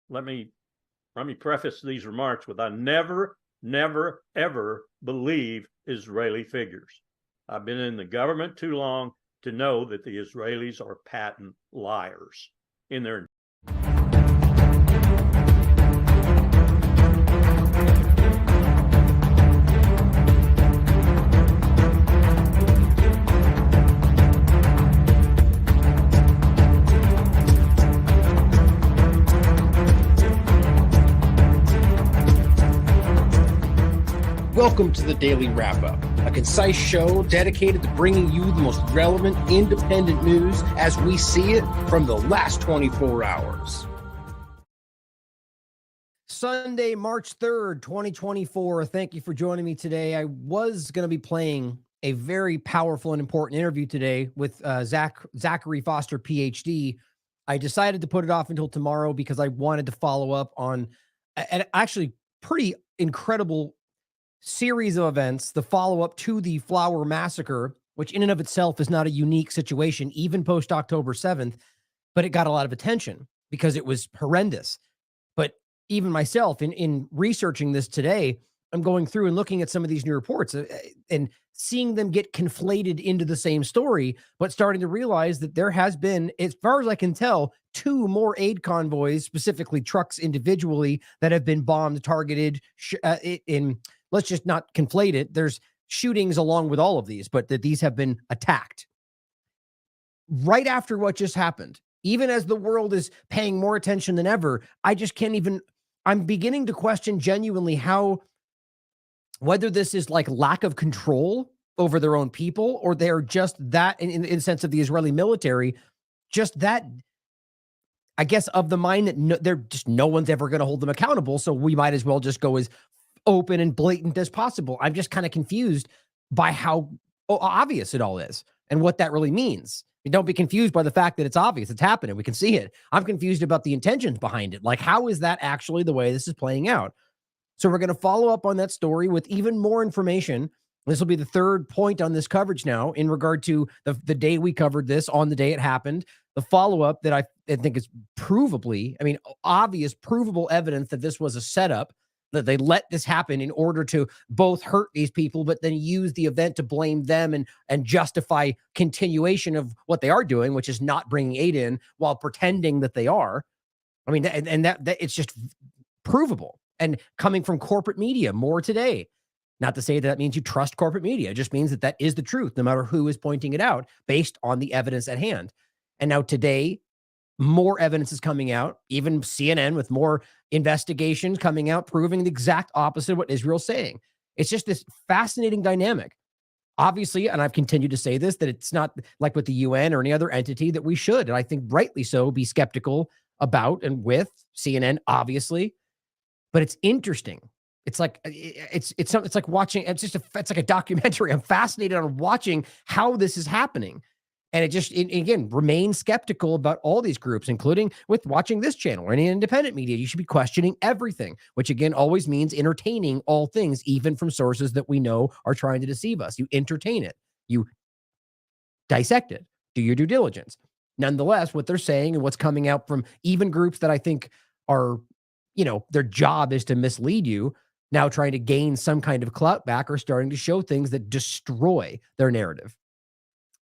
let me preface these remarks with I never, ever believe Israeli figures. I've been in the government too long to know that the Israelis are patent liars in their Welcome to the Daily Wrap-Up, a concise show dedicated to bringing you the most relevant independent news as we see it from the last 24 hours. Sunday, March 3rd, 2024. Thank you for joining me today. I was going to be playing a very powerful and important interview today with Zachary Foster, PhD. I decided to put it off until tomorrow because I wanted to follow up on an actually pretty incredible series of events, the follow-up to the Flower Massacre, which in and of itself is not a unique situation, even post-October 7th, but it got a lot of attention because it was horrendous. But even myself, in researching this today, I'm going through and looking at some of these new reports and seeing them get conflated into the same story, but starting to realize that there has been, as far as I can tell, 2 more aid convoys, specifically trucks individually, that have been bombed, targeted in. Let's just not conflate it. There's shootings along with all of these, but that these have been attacked. Right after what just happened, even as the world is paying more attention than ever, I just can't even, I'm beginning to question genuinely whether this is like lack of control over their own people, or they're just that, in the sense of the Israeli military, just that, I guess, of the mind that they're just, no one's ever going to hold them accountable. So we might as well just go as open and blatant as possible. I'm just kind of confused by how obvious it all is and what that really means. And don't be confused by the fact that it's obvious. It's happening. We can see it. I'm confused about the intentions behind it. Like, how is that actually the way this is playing out? So we're going to follow up on that story with even more information. This will be the third point on this coverage now in regard to the day we covered this, on the day it happened. The follow-up that I think is obvious, provable evidence that this was a setup, that they let this happen in order to both hurt these people, but then use the event to blame them and justify continuation of what they are doing, which is not bringing aid in while pretending that they are. I mean, and that it's just provable. And coming from corporate media more today. Not to say that means you trust corporate media. It just means that that is the truth, no matter who is pointing it out, based on the evidence at hand. And now today, more evidence is coming out, even CNN with more investigations coming out, proving the exact opposite of what Israel's saying. It's just this fascinating dynamic. Obviously, and I've continued to say this, that it's not like with the UN or any other entity that we should, and I think rightly so, be skeptical about and with CNN, obviously. But it's interesting. It's like it's like watching. It's like a documentary. I'm fascinated on watching how this is happening, and again, remain skeptical about all these groups, including with watching this channel or any independent media. You should be questioning everything, which again always means entertaining all things, even from sources that we know are trying to deceive us. You entertain it. You dissect it. Do your due diligence. Nonetheless, what they're saying and what's coming out from even groups that I think are, their job is to mislead you, now trying to gain some kind of clout back, are starting to show things that destroy their narrative.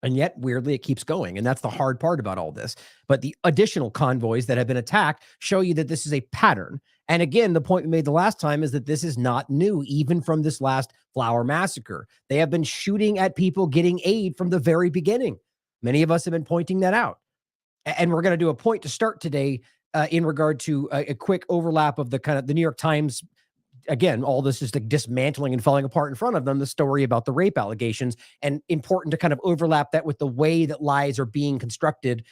And yet, weirdly, it keeps going. And that's the hard part about all this. But the additional convoys that have been attacked show you that this is a pattern. And again, the point we made the last time is that this is not new, even from this last Flower Massacre. They have been shooting at people getting aid from the very beginning. Many of us have been pointing that out. And we're going to do a point to start today in regard to a quick overlap of the kind of the New York Times. Again, all this is like dismantling and falling apart in front of them, the story about the rape allegations, and important to kind of overlap that with the way that lies are being constructed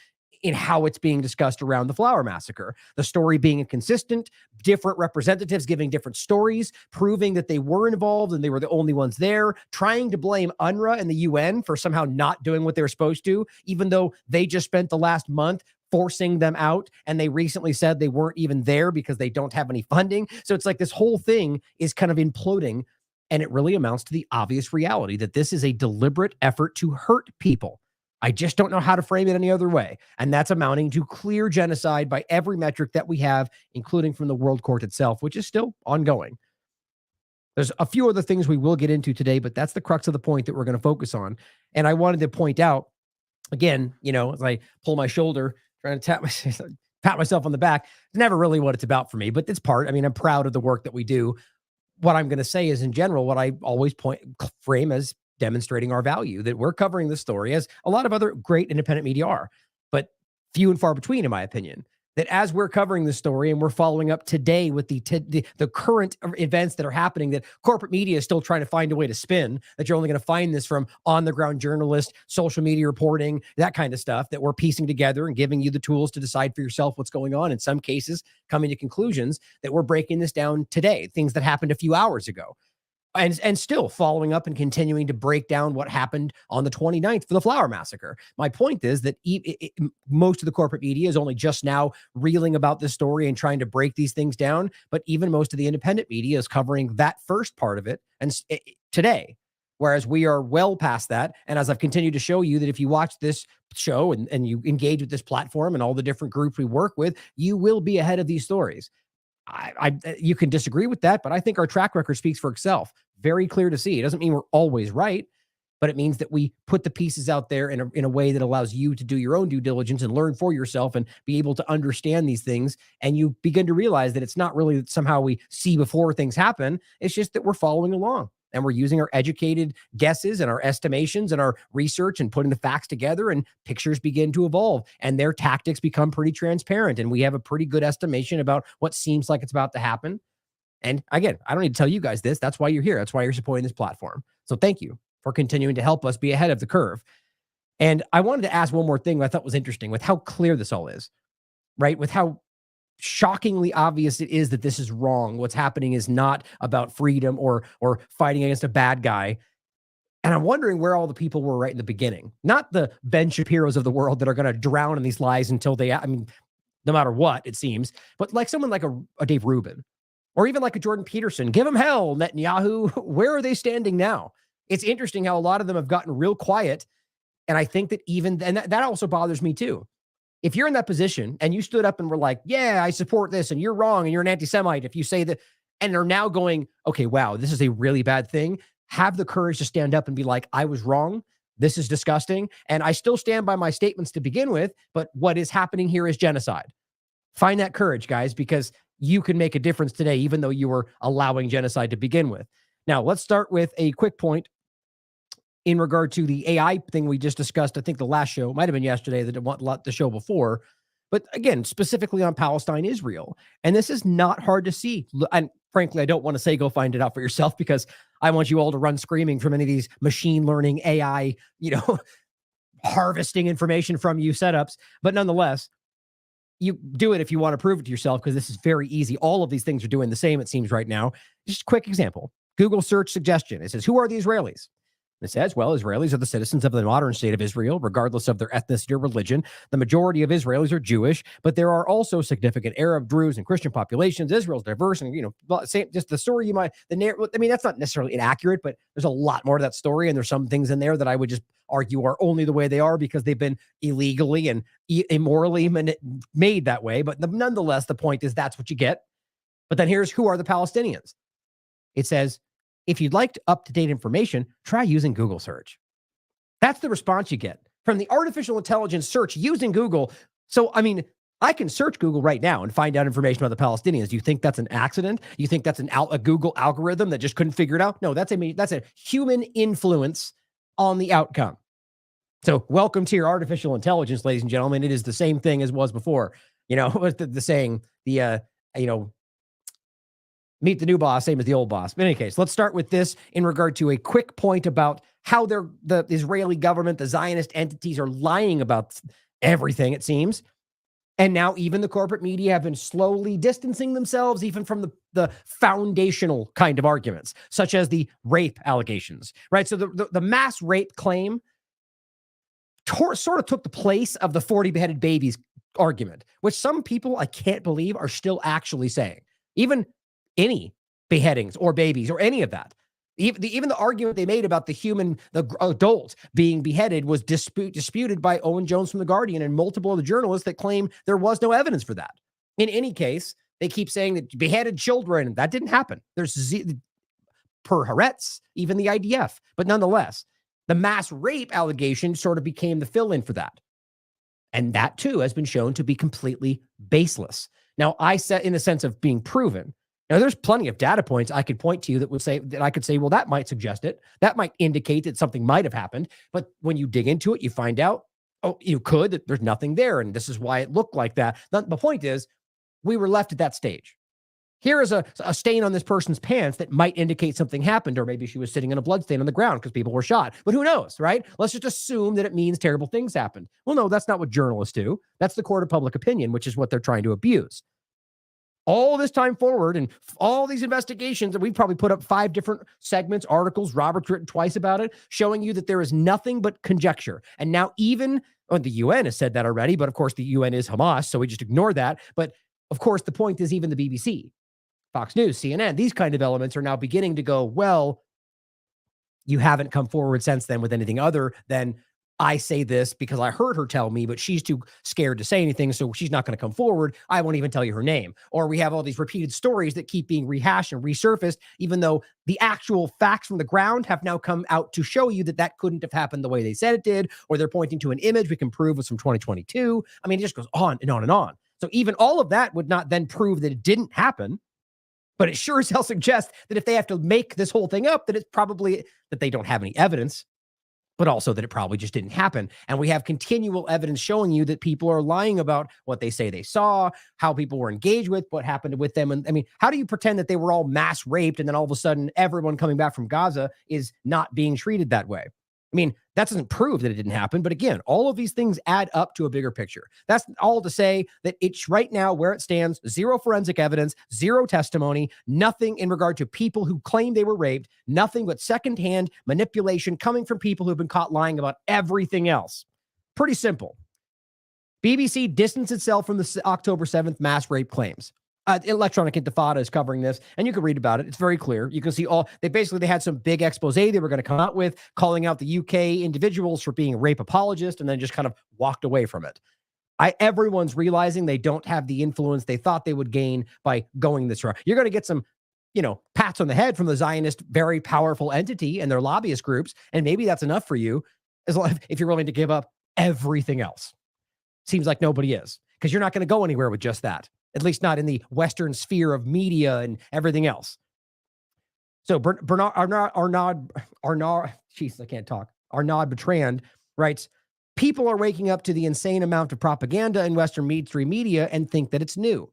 in how it's being discussed around the Flower Massacre. The story being inconsistent, different representatives giving different stories, proving that they were involved and they were the only ones there, trying to blame UNRWA and the UN for somehow not doing what they were supposed to, even though they just spent the last month forcing them out, and they recently said they weren't even there because they don't have any funding. So it's like this whole thing is kind of imploding, and it really amounts to the obvious reality that this is a deliberate effort to hurt people. I just don't know how to frame it any other way. And that's amounting to clear genocide by every metric that we have, including from the World Court itself, which is still ongoing. There's a few other things we will get into today, but that's the crux of the point that we're going to focus on. And I wanted to point out, again, as I pull my shoulder, trying to pat myself on the back, it's never really what it's about for me, but it's part. I mean, I'm proud of the work that we do. What I'm going to say is, in general, what I always frame as demonstrating our value, that we're covering this story, as a lot of other great independent media are, but few and far between, in my opinion. That as we're covering this story and we're following up today with the current events that are happening, that corporate media is still trying to find a way to spin, that you're only going to find this from on-the-ground journalists, social media reporting, that kind of stuff, that we're piecing together and giving you the tools to decide for yourself what's going on. In some cases, coming to conclusions that we're breaking this down today, things that happened a few hours ago. And still following up and continuing to break down what happened on the 29th for the Flower Massacre. My point is that most of the corporate media is only just now reeling about this story and trying to break these things down. But even most of the independent media is covering that first part of it and today, whereas we are well past that. And as I've continued to show you, that if you watch this show and you engage with this platform and all the different groups we work with, you will be ahead of these stories. You can disagree with that, but I think our track record speaks for itself. Very clear to see. It doesn't mean we're always right, but it means that we put the pieces out there in a way that allows you to do your own due diligence and learn for yourself and be able to understand these things. And you begin to realize that it's not really that somehow we see before things happen. It's just that we're following along. And we're using our educated guesses and our estimations and our research and putting the facts together, and pictures begin to evolve and their tactics become pretty transparent. And we have a pretty good estimation about what seems like it's about to happen. And again, I don't need to tell you guys this. That's why you're here. That's why you're supporting this platform. So thank you for continuing to help us be ahead of the curve. And I wanted to ask one more thing that I thought was interesting with how clear this all is, right? With how shockingly obvious it is that this is wrong. What's happening is not about freedom or fighting against a bad guy. And I'm wondering where all the people were right in the beginning. Not the Ben Shapiro's of the world that are going to drown in these lies until no matter what, it seems. But like someone like a Dave Rubin, or even like a Jordan Peterson, give them hell, Netanyahu. Where are they standing now? It's interesting how a lot of them have gotten real quiet. And I think that that also bothers me too. If you're in that position and you stood up and were like, yeah, I support this and you're wrong and you're an anti-Semite, if you say that, and are now going, okay, wow, this is a really bad thing, have the courage to stand up and be like, I was wrong. This is disgusting. And I still stand by my statements to begin with, but what is happening here is genocide. Find that courage, guys, because you can make a difference today, even though you were allowing genocide to begin with. Now, let's start with a quick point in regard to the AI thing we just discussed. I think the last show might have been yesterday, the show before, but again, specifically on Palestine, Israel. And this is not hard to see. And frankly, I don't want to say go find it out for yourself, because I want you all to run screaming from any of these machine learning AI, harvesting information from you setups. But nonetheless, you do it if you want to prove it to yourself, because this is very easy. All of these things are doing the same, it seems, right now. Just a quick example. Google search suggestion. It says, who are the Israelis? It says, well, Israelis are the citizens of the modern state of Israel, regardless of their ethnicity or religion. The majority of Israelis are Jewish, but there are also significant Arab, Druze, and Christian populations. Israel's diverse, and, just the story that's not necessarily inaccurate, but there's a lot more to that story, and there's some things in there that I would just argue are only the way they are because they've been illegally and immorally made that way. But nonetheless, the point is that's what you get. But then here's who are the Palestinians. It says, if you'd like up-to-date information, try using Google search. That's the response you get from the artificial intelligence search using Google. So, I can search Google right now and find out information about the Palestinians. Do you think that's an accident? You think that's a Google algorithm that just couldn't figure it out? No, that's a human influence on the outcome. So welcome to your artificial intelligence, ladies and gentlemen. It is the same thing as was before. The saying, meet the new boss, same as the old boss. But in any case, let's start with this in regard to a quick point about how the Israeli government, the Zionist entities, are lying about everything, it seems. And now even the corporate media have been slowly distancing themselves even from the foundational kind of arguments, such as the rape allegations, right? So the mass rape claim sort of took the place of the 40 beheaded babies argument, which some people, I can't believe, are still actually saying. Even any beheadings or babies or any of that. Even the argument they made about the adult being beheaded was disputed by Owen Jones from The Guardian and multiple other journalists that claim there was no evidence for that. In any case, they keep saying that beheaded children, that didn't happen. There's per Haaretz, even the IDF. But nonetheless, the mass rape allegation sort of became the fill-in for that. And that, too, has been shown to be completely baseless. Now, I said in the sense of being proven. Now, there's plenty of data points I could point to that I could say, well, that might suggest it. That might indicate that something might have happened. But when you dig into it, you find out, that there's nothing there. And this is why it looked like that. The point is, we were left at that stage. Here is a stain on this person's pants that might indicate something happened, or maybe she was sitting in a blood stain on the ground because people were shot. But who knows, right? Let's just assume that it means terrible things happened. Well, no, that's not what journalists do. That's the court of public opinion, which is what they're trying to abuse. All this time forward and all these investigations, and we've probably put up 5 different segments, articles, Robert's written twice about it, showing you that there is nothing but conjecture. And now even, the UN has said that already, but of course the UN is Hamas, so we just ignore that. But of course, the point is even the BBC, Fox News, CNN, these kind of elements are now beginning to go, well, you haven't come forward since then with anything other than I say this because I heard her tell me, but she's too scared to say anything, so she's not going to come forward. I won't even tell you her name. Or we have all these repeated stories that keep being rehashed and resurfaced, even though the actual facts from the ground have now come out to show you that that couldn't have happened the way they said it did, or they're pointing to an image we can prove was from 2022. I mean, it just goes on and on and on. So even all of that would not then prove that it didn't happen. But it sure as hell suggests that if they have to make this whole thing up, that it's probably that they don't have any evidence, but also that it probably just didn't happen. And we have continual evidence showing you that people are lying about what they say they saw, how people were engaged with, what happened with them. And I mean, how do you pretend that they were all mass raped and then all of a sudden everyone coming back from Gaza is not being treated that way? I mean, that doesn't prove that it didn't happen. But again, all of these things add up to a bigger picture. That's all to say that it's right now where it stands, 0 forensic evidence, 0 testimony, nothing in regard to people who claim they were raped, nothing but secondhand manipulation coming from people who've been caught lying about everything else. Pretty simple. BBC distanced itself from the October 7th mass rape claims. Electronic Intifada is covering this, and you can read about it. It's very clear. You can see they had some big expose they were going to come out with, calling out the UK individuals for being rape apologists, and then just kind of walked away from it. Everyone's realizing they don't have the influence they thought they would gain by going this route. You're going to get some, pats on the head from the Zionist, very powerful entity and their lobbyist groups, and maybe that's enough for you, as long if you're willing to give up everything else. Seems like nobody is, because you're not going to go anywhere with just that. At least not in the Western sphere of media and everything else. So Arnaud Bertrand writes, people are waking up to the insane amount of propaganda in Western mainstream media and think that it's new.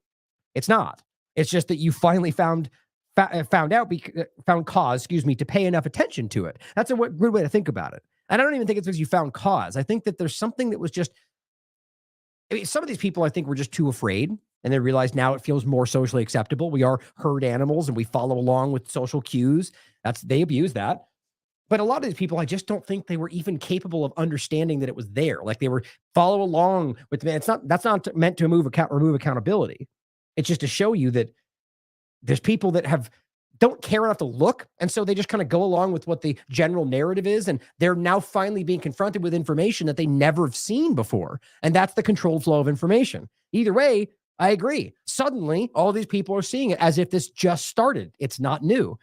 It's not. It's just that you finally found cause, to pay enough attention to it. That's a good way to think about it. And I don't even think it's because you found cause. I think that there's something that was just, some of these people I think were just too afraid. And they realize now it feels more socially acceptable. We are herd animals and we follow along with social cues. They abuse that. But a lot of these people, I just don't think they were even capable of understanding that it was there. Like they were follow along with the, that's not meant to remove accountability. It's just to show you that there's people that don't care enough to look. And so they just kind of go along with what the general narrative is. And they're now finally being confronted with information that they never have seen before. And that's the controlled flow of information. Either way, I agree. Suddenly, all these people are seeing it as if this just started. It's not new.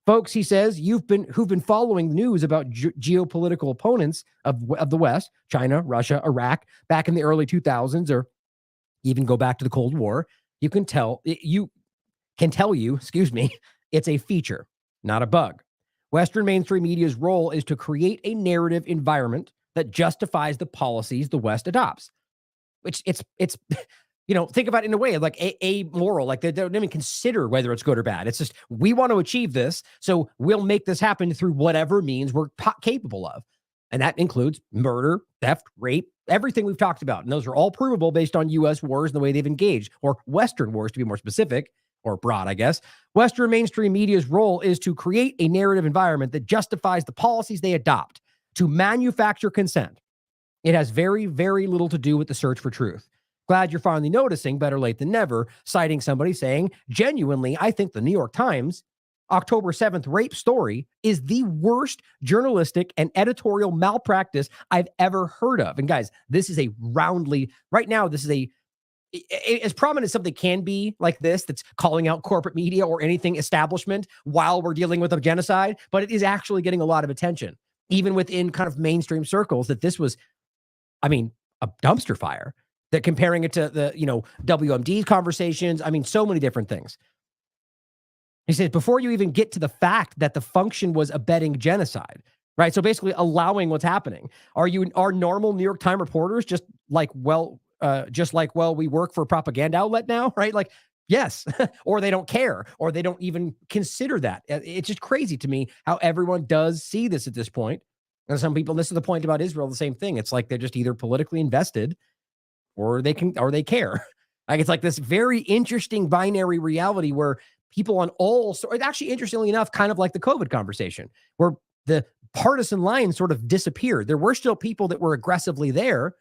Folks, he says, who've been following the news about geopolitical opponents of the West, China, Russia, Iraq, back in the early 2000s, or even go back to the Cold War, can tell you, it's a feature, not a bug. Western mainstream media's role is to create a narrative environment that justifies the policies the West adopts. Which it's think about it in a way like amoral, like they don't even consider whether it's good or bad. It's just, we want to achieve this, so we'll make this happen through whatever means we're capable of. And that includes murder, theft, rape, everything we've talked about. And those are all provable based on U.S. wars and the way they've engaged, or Western wars to be more specific, or broad, I guess. Western mainstream media's role is to create a narrative environment that justifies the policies they adopt, to manufacture consent. It has very, very little to do with the search for truth. Glad you're finally noticing, better late than never, citing somebody saying, genuinely, I think the New York Times October 7th rape story is the worst journalistic and editorial malpractice I've ever heard of. And guys, this is right now, this is as prominent as something can be like this, that's calling out corporate media or anything establishment while we're dealing with a genocide, but it is actually getting a lot of attention, even within kind of mainstream circles, that this was, a dumpster fire. That comparing it to the, WMD conversations, so many different things. He says, before you even get to the fact that the function was abetting genocide, right? So basically allowing what's happening. Are normal New York Times reporters just like, we work for a propaganda outlet now, right? Like, yes, or they don't care, or they don't even consider that. It's just crazy to me how everyone does see this at this point. And some people, this is the point about Israel, the same thing. It's like they're just either politically invested or they care. Like, it's like this very interesting binary reality where people on all, so it's actually, interestingly enough, kind of like the COVID conversation, where the partisan lines sort of disappeared. There were still people that were aggressively there,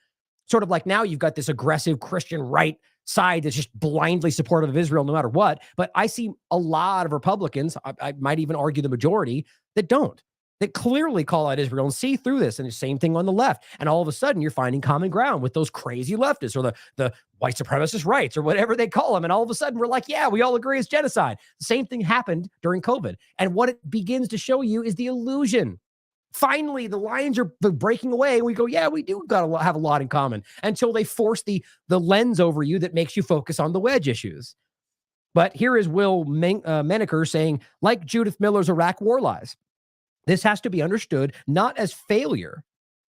sort of like now you've got this aggressive Christian right side that's just blindly supportive of Israel no matter what. But I see a lot of Republicans, I might even argue the majority, that don't. That clearly call out Israel and see through this. And the same thing on the left. And all of a sudden, you're finding common ground with those crazy leftists or the white supremacist rights or whatever they call them. And all of a sudden, we're like, yeah, we all agree it's genocide. The same thing happened during COVID. And what it begins to show you is the illusion. Finally, the lines are breaking away. And we go, yeah, we do got to have a lot in common, until they force the lens over you that makes you focus on the wedge issues. But here is Will Menaker saying, like Judith Miller's Iraq war lies, this has to be understood not as failure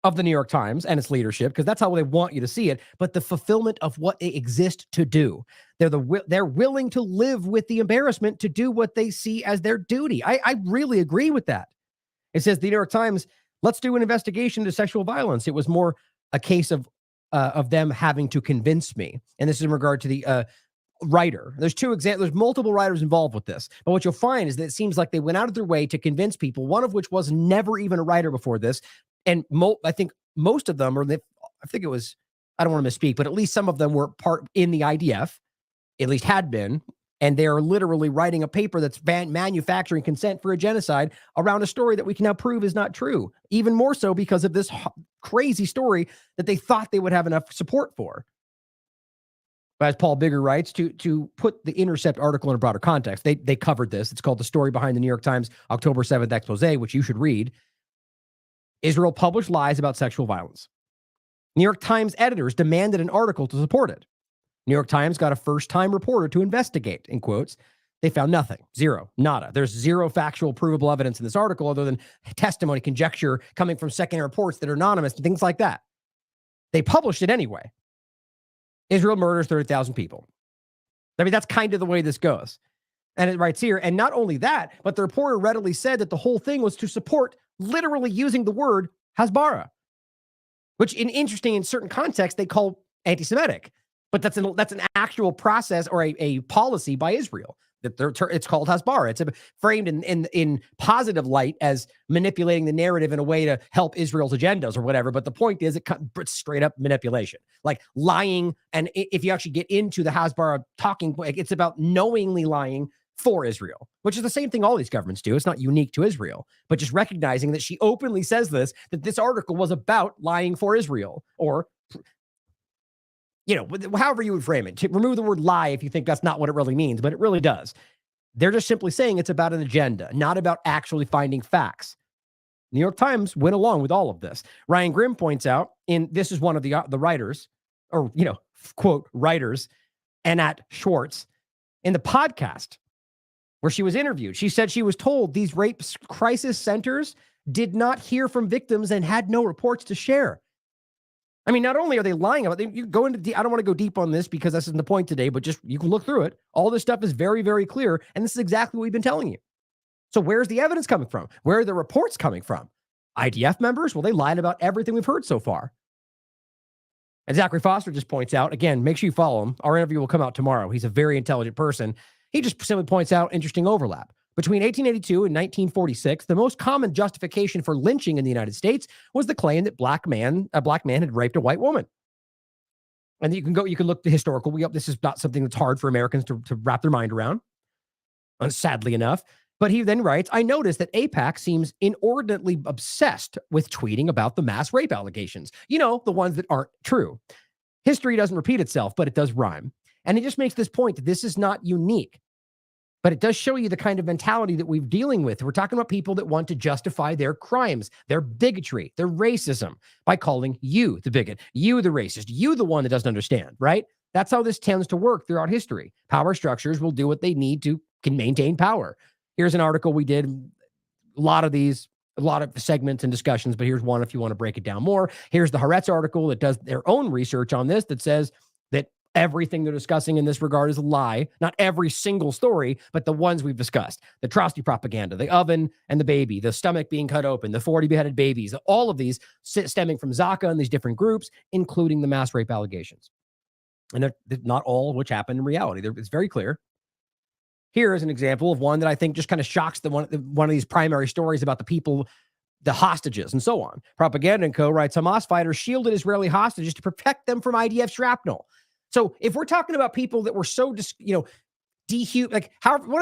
of the New York Times and its leadership, because that's how they want you to see it, but the fulfillment of what they exist to do. They're willing to live with the embarrassment to do what they see as their duty. I really agree with that. It says the New York Times, let's do an investigation into sexual violence. It was more a case of them having to convince me. And this is in regard to the writer. There's there's multiple writers involved with this. But what you'll find is that it seems like they went out of their way to convince people, one of which was never even a writer before this. And I think most of them, I think it was, I don't want to misspeak, but at least some of them were part in the IDF, at least had been. And they're literally writing a paper that's manufacturing consent for a genocide around a story that we can now prove is not true. Even more so because of this crazy story that they thought they would have enough support for. As Paul Bigger writes, to put the Intercept article in a broader context, they covered this. It's called The Story Behind the New York Times October 7th Expose, which you should read. Israel published lies about sexual violence. New York Times editors demanded an article to support it. New York Times got a first-time reporter to investigate, in quotes. They found nothing. Zero. Nada. There's zero factual provable evidence in this article other than testimony, conjecture coming from secondary reports that are anonymous and things like that. They published it anyway. Israel murders 30,000 people. That's kind of the way this goes. And it writes here, and not only that, but the reporter readily said that the whole thing was to support literally using the word Hasbara, which in certain contexts they call anti-Semitic. But that's an actual process or a policy by Israel. It's called Hasbara. It's framed in positive light as manipulating the narrative in a way to help Israel's agendas or whatever. But the point is, it's straight up manipulation, like lying. And if you actually get into the Hasbara talking point, it's about knowingly lying for Israel, which is the same thing all these governments do. It's not unique to Israel, but just recognizing that she openly says that this article was about lying for Israel, or however you would frame it. To remove the word lie if you think that's not what it really means, but it really does. They're just simply saying it's about an agenda, not about actually finding facts. New York Times went along with all of this. Ryan Grimm points out, this is one of the writers, or, quote, writers, Anat Schwartz, in the podcast where she was interviewed. She said she was told these rape crisis centers did not hear from victims and had no reports to share. Not only are they lying about it, you go into, I don't want to go deep on this because this isn't the point today, but just, you can look through it. All this stuff is very, very clear. And this is exactly what we've been telling you. So where's the evidence coming from? Where are the reports coming from? IDF members? Well, they lied about everything we've heard so far. And Zachary Foster just points out, again, make sure you follow him. Our interview will come out tomorrow. He's a very intelligent person. He just simply points out interesting overlap. Between 1882 and 1946, the most common justification for lynching in the United States was the claim that a black man had raped a white woman. And you can look the historical. This is not something that's hard for Americans to wrap their mind around. And sadly enough, But he then writes, I noticed that AIPAC seems inordinately obsessed with tweeting about the mass rape allegations. You know, the ones that aren't true. History doesn't repeat itself, but it does rhyme. And he just makes this point that this is not unique. But it does show you the kind of mentality that we're dealing with. We're talking about people that want to justify their crimes, their bigotry, their racism by calling you the bigot, you the racist, you the one that doesn't understand, right? That's how this tends to work throughout history. Power structures will do what they need to can maintain power. Here's an article we did, a lot of segments and discussions, but here's one if you want to break it down more. Here's the Haaretz article that does their own research on this that says that everything they're discussing in this regard is a lie. Not every single story, but the ones we've discussed. The atrocity propaganda, the oven and the baby, the stomach being cut open, the 40 beheaded babies, all of these stemming from Zaka and these different groups, including the mass rape allegations. And they're not all of which happened in reality. It's very clear. Here is an example of one that I think just kind of shocks one of these primary stories about the people, the hostages, and so on. Propaganda & Co. writes, Hamas fighters shielded Israeli hostages to protect them from IDF shrapnel. So if we're talking about people that were so, whatever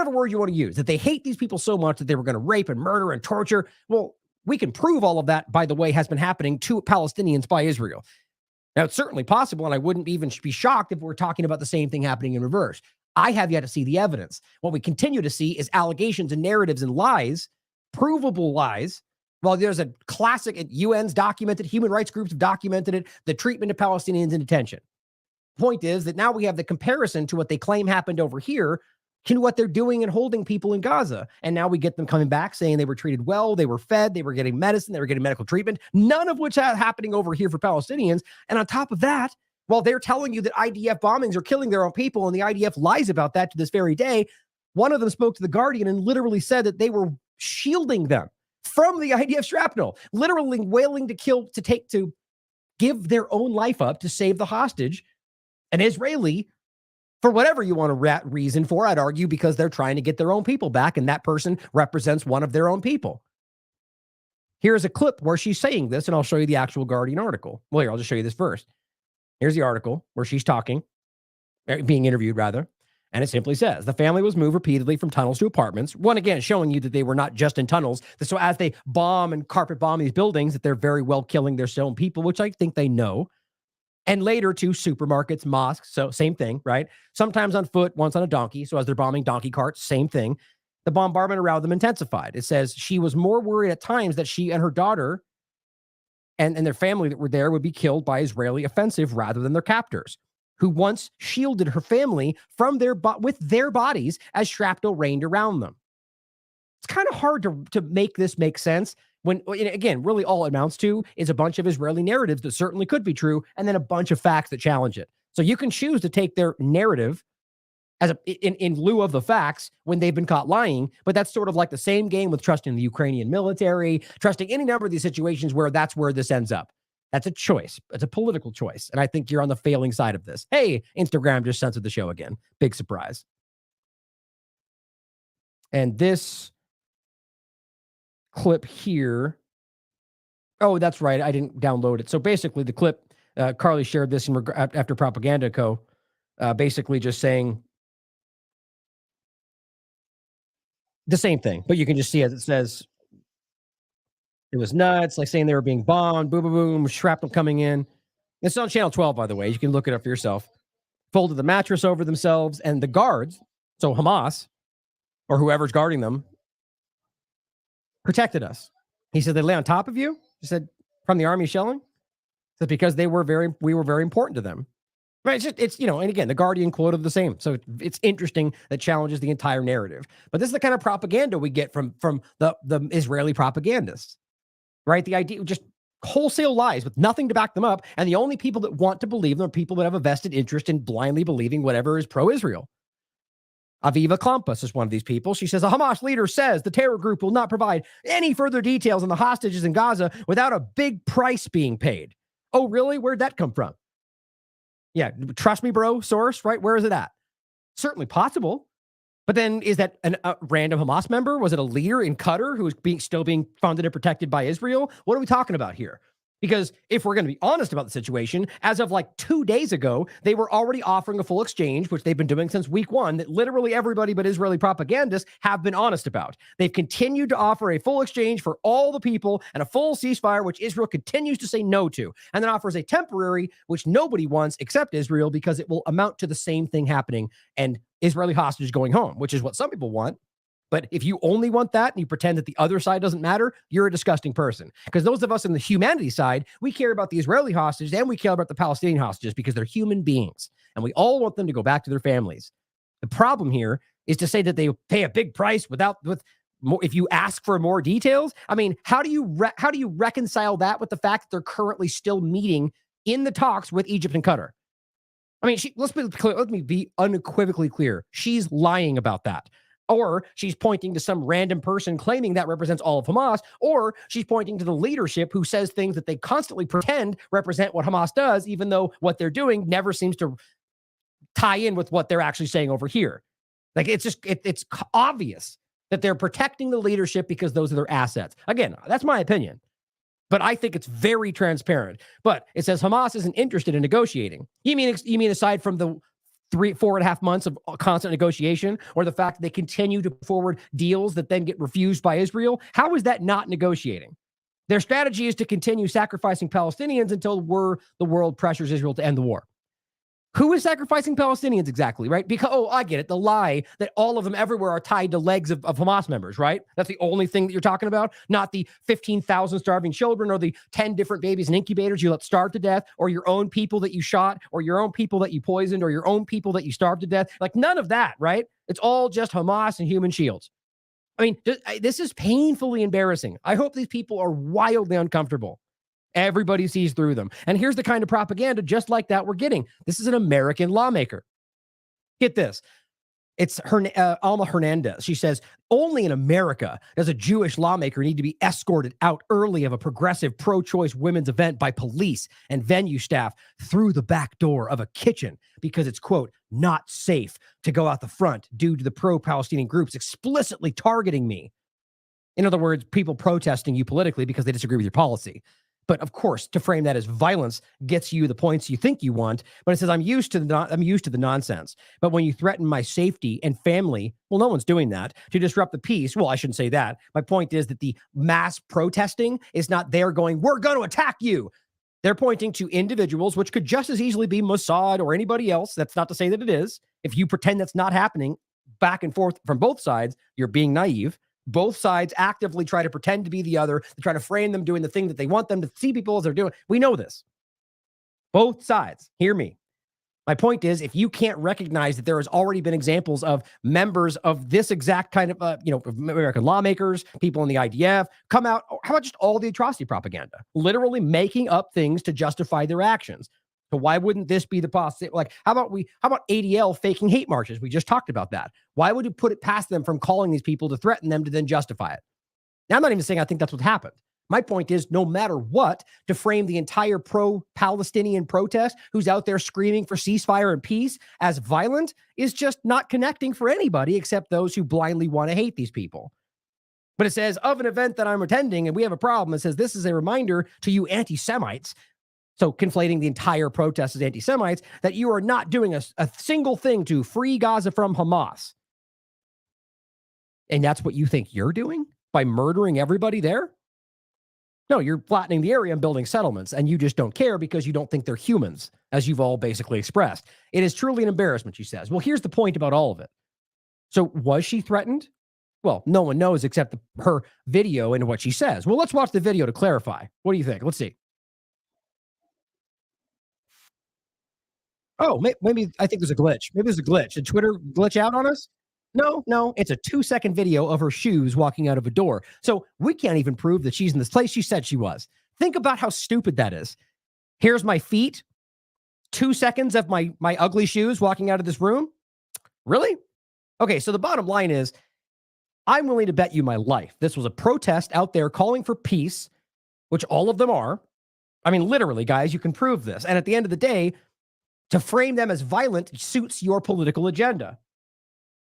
word you want to use, that they hate these people so much that they were going to rape and murder and torture, well, we can prove all of that, by the way, has been happening to Palestinians by Israel. Now, it's certainly possible, and I wouldn't even be shocked if we're talking about the same thing happening in reverse. I have yet to see the evidence. What we continue to see is allegations and narratives and lies, provable lies. Well, there's a classic, UN's documented, human rights groups have documented it, the treatment of Palestinians in detention. Point is that now we have the comparison to what they claim happened over here to what they're doing and holding people in Gaza. And now we get them coming back saying they were treated well, they were fed, they were getting medicine, they were getting medical treatment, none of which is happening over here for Palestinians. And on top of that, while they're telling you that IDF bombings are killing their own people and the IDF lies about that to this very day, one of them spoke to The Guardian and literally said that they were shielding them from the IDF shrapnel, literally willing to give their own life up to save the hostage, an Israeli, for whatever you want to reason for, I'd argue because they're trying to get their own people back, and that person represents one of their own people. Here's a clip where she's saying this, and I'll show you the actual Guardian article. Well, here, I'll just show you this first. Here's the article where she's talking, being interviewed rather, and it simply says, the family was moved repeatedly from tunnels to apartments. One, again, showing you that they were not just in tunnels. So as they bomb and carpet bomb these buildings, that they're very well killing their own people, which I think they know. And later to supermarkets, mosques, so same thing, right? Sometimes on foot, once on a donkey. So as they're bombing donkey carts, same thing. The bombardment around them intensified. It says she was more worried at times that she and her daughter and their family that were there would be killed by Israeli offensive rather than their captors, who once shielded her family from with their bodies as shrapnel rained around them. It's kind of hard to make this make sense when, again, really all it amounts to is a bunch of Israeli narratives that certainly could be true, and then a bunch of facts that challenge it. So you can choose to take their narrative as in lieu of the facts when they've been caught lying, but that's sort of like the same game with trusting the Ukrainian military, trusting any number of these situations where that's where this ends up. That's a choice. It's a political choice, and I think you're on the failing side of this. Hey, Instagram just censored the show again. Big surprise. And this clip here. Oh, that's right. I didn't download it. So basically the clip, Carly shared this after Propaganda Co. Basically just saying the same thing, but you can just see as it says, it was nuts, like saying they were being bombed, boom, boom, boom, shrapnel coming in. It's on channel 12, by the way. You can look it up for yourself. Folded the mattress over themselves, and the guards, so Hamas, or whoever's guarding them, protected us. He said, they lay on top of you? He said, from the army shelling? He said, because we were very important to them. Right? It's and again, the Guardian quoted the same. So it's interesting that challenges the entire narrative. But this is the kind of propaganda we get from the Israeli propagandists, right? The idea, just wholesale lies with nothing to back them up. And the only people that want to believe them are people that have a vested interest in blindly believing whatever is pro-Israel. Aviva Klampas is one of these people. She says, a Hamas leader says the terror group will not provide any further details on the hostages in Gaza without a big price being paid. Oh, really? Where'd that come from? Yeah, trust me, bro, source, right? Where is it at? Certainly possible. But then is that a random Hamas member? Was it a leader in Qatar who is still being funded and protected by Israel? What are we talking about here? Because if we're going to be honest about the situation, as of like 2 days ago, they were already offering a full exchange, which they've been doing since week one, that literally everybody but Israeli propagandists have been honest about. They've continued to offer a full exchange for all the people and a full ceasefire, which Israel continues to say no to, and then offers a temporary, which nobody wants except Israel, because it will amount to the same thing happening and Israeli hostages going home, which is what some people want. But if you only want that and you pretend that the other side doesn't matter, you're a disgusting person. Because those of us on the humanity side, we care about the Israeli hostages and we care about the Palestinian hostages because they're human beings. And we all want them to go back to their families. The problem here is to say that they pay a big price with more, if you ask for more details. I mean, how do you reconcile that with the fact that they're currently still meeting in the talks with Egypt and Qatar? I mean, let's be clear. Let me be unequivocally clear. She's lying about that. Or she's pointing to some random person claiming that represents all of Hamas, or she's pointing to the leadership who says things that they constantly pretend represent what Hamas does, even though what they're doing never seems to tie in with what they're actually saying over here. Like, it's just, it's obvious that they're protecting the leadership because those are their assets. Again, that's my opinion, but I think it's very transparent. But it says Hamas isn't interested in negotiating. You mean aside from the 4.5 months of constant negotiation, or the fact that they continue to forward deals that then get refused by Israel? How is that not negotiating? Their strategy is to continue sacrificing Palestinians until the world pressures Israel to end the war. Who is sacrificing Palestinians exactly, right? Because, I get it. The lie that all of them everywhere are tied to legs of Hamas members, right? That's the only thing that you're talking about, not the 15,000 starving children or the 10 different babies in incubators you let starve to death, or your own people that you shot, or your own people that you poisoned, or your own people that you starved to death. Like, none of that, right? It's all just Hamas and human shields. I mean, this is painfully embarrassing. I hope these people are wildly uncomfortable. Everybody sees through them. And here's the kind of propaganda just like that we're getting. This is an American lawmaker. Get this. It's Alma Hernandez. She says, only in America does a Jewish lawmaker need to be escorted out early of a progressive pro-choice women's event by police and venue staff through the back door of a kitchen because it's, quote, not safe to go out the front due to the pro-Palestinian groups explicitly targeting me. In other words, people protesting you politically because they disagree with your policy. But of course, to frame that as violence gets you the points you think you want. But it says, I'm used to the nonsense. But when you threaten my safety and family, well, no one's doing that. To disrupt the peace, well, I shouldn't say that. My point is that the mass protesting is not there going, we're going to attack you. They're pointing to individuals, which could just as easily be Mossad or anybody else. That's not to say that it is. If you pretend that's not happening back and forth from both sides, you're being naive. Both sides actively try to pretend to be the other. They try to frame them doing the thing that they want them to see people as they're doing. We know this. Both sides. Hear me. My point is, if you can't recognize that there has already been examples of members of this exact kind of, American lawmakers, people in the IDF, come out, how about just all the atrocity propaganda? Literally making up things to justify their actions. So why wouldn't this be the possibility? Like, how about ADL faking hate marches? We just talked about that. Why would you put it past them from calling these people to threaten them to then justify it? Now, I'm not even saying I think that's what happened. My point is, no matter what, to frame the entire pro-Palestinian protest who's out there screaming for ceasefire and peace as violent is just not connecting for anybody except those who blindly want to hate these people. But it says, of an event that I'm attending, and we have a problem. It says, this is a reminder to you anti-Semites. So conflating the entire protest as anti-Semites, that you are not doing a single thing to free Gaza from Hamas. And that's what you think you're doing by murdering everybody there? No, you're flattening the area and building settlements, and you just don't care because you don't think they're humans, as you've all basically expressed. It is truly an embarrassment, she says. Well, here's the point about all of it. So was she threatened? Well, no one knows except her video and what she says. Well, let's watch the video to clarify. What do you think? Let's see. Oh, maybe I think there's a glitch. Maybe there's a glitch. Did Twitter glitch out on us? No. It's a 2-second video of her shoes walking out of a door. So we can't even prove that she's in this place she said she was. Think about how stupid that is. Here's my feet. 2 seconds of my ugly shoes walking out of this room. Really? Okay, so the bottom line is, I'm willing to bet you my life this was a protest out there calling for peace, which all of them are. I mean, literally, guys, you can prove this. And at the end of the day, to frame them as violent suits your political agenda.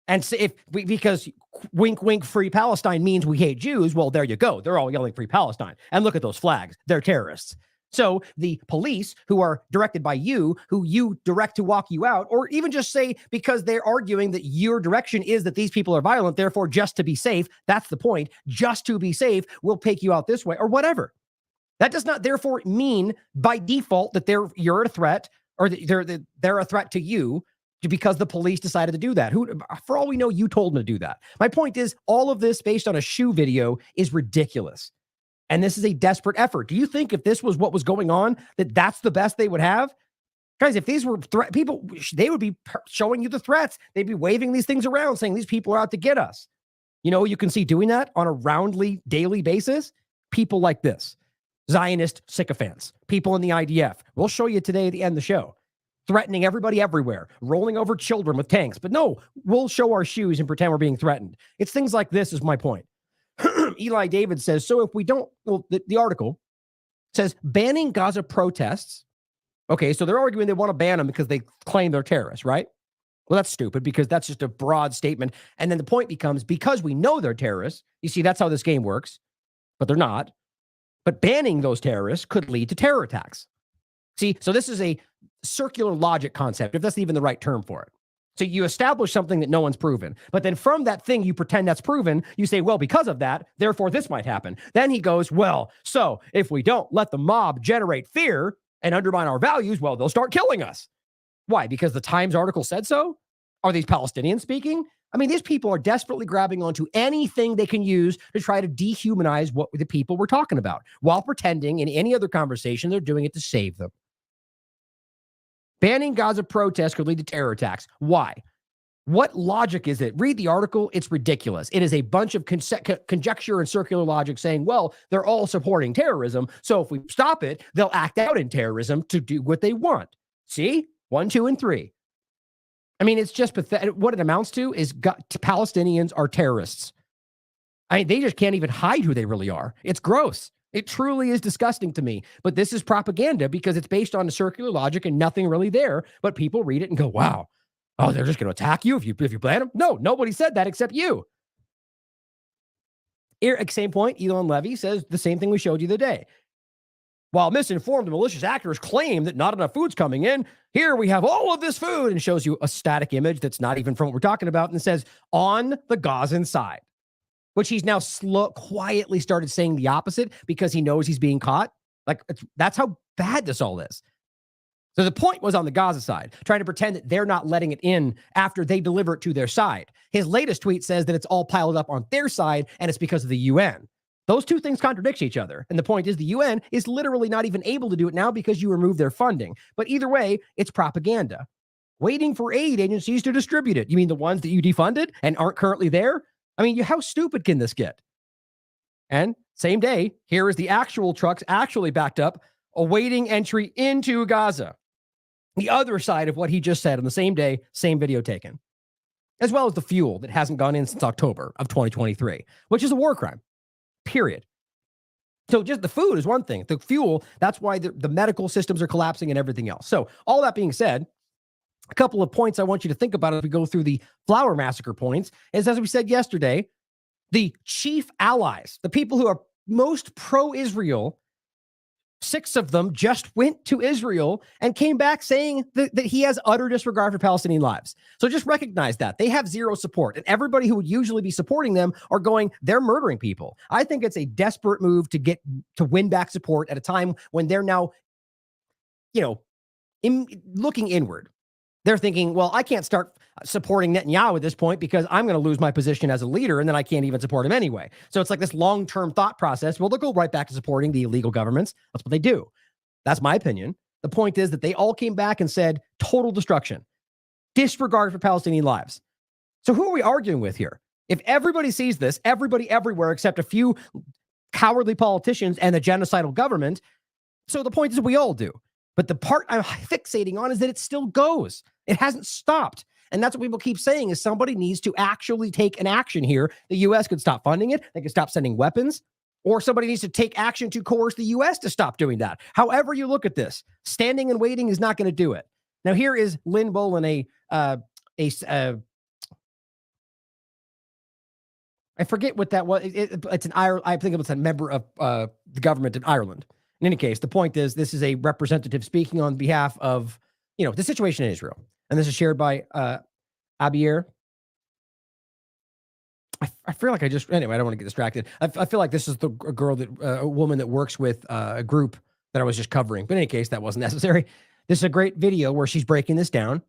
And so because wink, wink, free Palestine means we hate Jews, well, there you go. They're all yelling free Palestine. And look at those flags. They're terrorists. So the police who are directed by you, who you direct to walk you out, or even just say because they're arguing that your direction is that these people are violent, therefore just to be safe, that's the point, just to be safe, we'll take you out this way or whatever. That does not therefore mean by default that you're a threat or that they're a threat to you because the police decided to do that. For all we know, you told them to do that. My point is all of this based on a shoe video is ridiculous. And this is a desperate effort. Do you think if this was what was going on, that that's the best they would have? Guys, if these were people, they would be showing you the threats. They'd be waving these things around saying these people are out to get us. You know, you can see doing that on a roundly daily basis. People like this, Zionist sycophants, people in the IDF. We'll show you today at the end of the show, threatening everybody everywhere, rolling over children with tanks. But no, we'll show our shoes and pretend we're being threatened. It's things like this is my point. Eli David says, so if we don't, well, the article says banning Gaza protests. Okay, so they're arguing they want to ban them because they claim they're terrorists, right? Well, that's stupid because that's just a broad statement. And then the point becomes because we know they're terrorists, you see, that's how this game works, but they're not. But banning those terrorists could lead to terror attacks. See, so this is a circular logic concept, if that's even the right term for it. So you establish something that no one's proven. But then from that thing you pretend that's proven, you say, well, because of that, therefore this might happen. Then he goes, well, so if we don't let the mob generate fear and undermine our values, well, they'll start killing us. Why? Because the Times article said so? Are these Palestinians speaking? I mean, these people are desperately grabbing onto anything they can use to try to dehumanize what the people we're talking about, while pretending in any other conversation they're doing it to save them. Banning Gaza protests could lead to terror attacks. Why? What logic is it? Read the article. It's ridiculous. It is a bunch of conjecture and circular logic saying, well, they're all supporting terrorism. So if we stop it, they'll act out in terrorism to do what they want. See? 1, 2, and 3. I mean, it's just pathetic. What it amounts to is Palestinians are terrorists. I mean, they just can't even hide who they really are. It's gross. It truly is disgusting to me. But this is propaganda because it's based on a circular logic and nothing really there. But people read it and go, wow, oh, they're just going to attack you if you ban them? No, nobody said that except you. Same point, Elon Levy says the same thing we showed you the day. While misinformed and malicious actors claim that not enough food's coming in, here we have all of this food, and shows you a static image that's not even from what we're talking about, and it says, on the Gazan side, which he's now quietly started saying the opposite because he knows he's being caught. Like, that's how bad this all is. So the point was on the Gaza side, trying to pretend that they're not letting it in after they deliver it to their side. His latest tweet says that it's all piled up on their side, and it's because of the UN. Those two things contradict each other. And the point is the UN is literally not even able to do it now because you remove their funding. But either way, it's propaganda. Waiting for aid agencies to distribute it. You mean the ones that you defunded and aren't currently there? I mean, how stupid can this get? And same day, here is the actual trucks actually backed up, awaiting entry into Gaza. The other side of what he just said on the same day, same video taken. As well as the fuel that hasn't gone in since October of 2023, which is a war crime. Period. So just the food is one thing. The fuel, that's why the medical systems are collapsing and everything else. So all that being said, a couple of points I want you to think about as we go through the Flower Massacre points is, as we said yesterday, the chief allies, the people who are most pro-Israel, 6 of them just went to Israel and came back saying that he has utter disregard for Palestinian lives. So just recognize that. They have zero support. And everybody who would usually be supporting them are going, they're murdering people. I think it's a desperate move to win back support at a time when they're now, looking inward. They're thinking, well, I can't start supporting Netanyahu at this point because I'm going to lose my position as a leader, and then I can't even support him anyway. So it's like this long-term thought process. Well, they'll go right back to supporting the illegal governments. That's what they do. That's my opinion. The point is that they all came back and said total destruction, disregard for Palestinian lives. So who are we arguing with here? If everybody sees this, everybody everywhere except a few cowardly politicians and the genocidal government, so the point is we all do. But the part I'm fixating on is that it still goes. It hasn't stopped. And that's what people keep saying is somebody needs to actually take an action here. The U.S. could stop funding it. They could stop sending weapons. Or somebody needs to take action to coerce the U.S. to stop doing that. However you look at this, standing and waiting is not going to do it. Now, here is Lynn Boland, I forget what that was. It's an Ireland. I think it was a member of the government in Ireland. In any case, the point is this is a representative speaking on behalf of, the situation in Israel. And this is shared by Abir. I feel like anyway, I don't want to get distracted. I feel like this is a woman that works with a group that I was just covering. But in any case, that wasn't necessary. This is a great video where she's breaking this down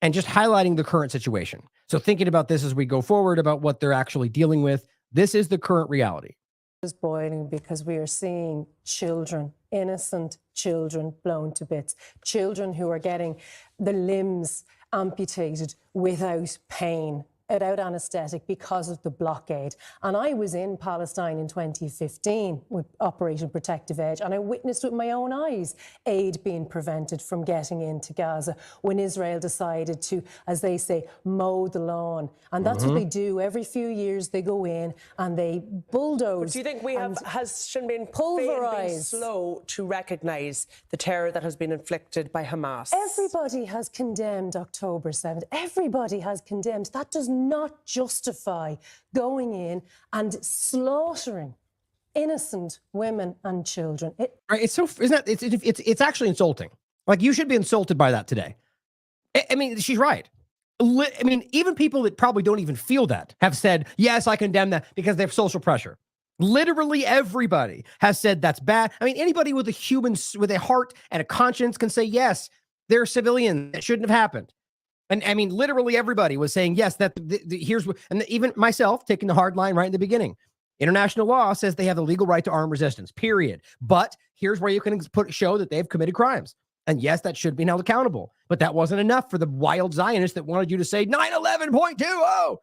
and just highlighting the current situation. So thinking about this as we go forward about what they're actually dealing with, this is the current reality. Is boiling because we are seeing children, innocent children, blown to bits, children who are getting the limbs amputated without pain, without anaesthetic because of the blockade. And I was in Palestine in 2015 with Operation Protective Edge, and I witnessed with my own eyes aid being prevented from getting into Gaza when Israel decided to, as they say, mow the lawn. And that's what they do. Every few years they go in and they bulldoze. But do you think has Sinn Féin pulverised, been slow to recognise the terror that has been inflicted by Hamas? Everybody has condemned October 7th. Everybody has condemned. That does not justify going in and slaughtering innocent women and children. It's actually insulting. Like, you should be insulted by that today. I mean, she's right. I mean, even people that probably don't even feel that have said, yes, I condemn that because they have social pressure. Literally everybody has said that's bad. I mean, anybody with a heart and a conscience can say, yes, they're civilians. That shouldn't have happened. And I mean, literally everybody was saying, yes, here's what, and even myself taking the hard line right in the beginning. International law says they have the legal right to armed resistance, period. But here's where you can show that they've committed crimes. And yes, that should be held accountable. But that wasn't enough for the wild Zionists that wanted you to say 9/11.20.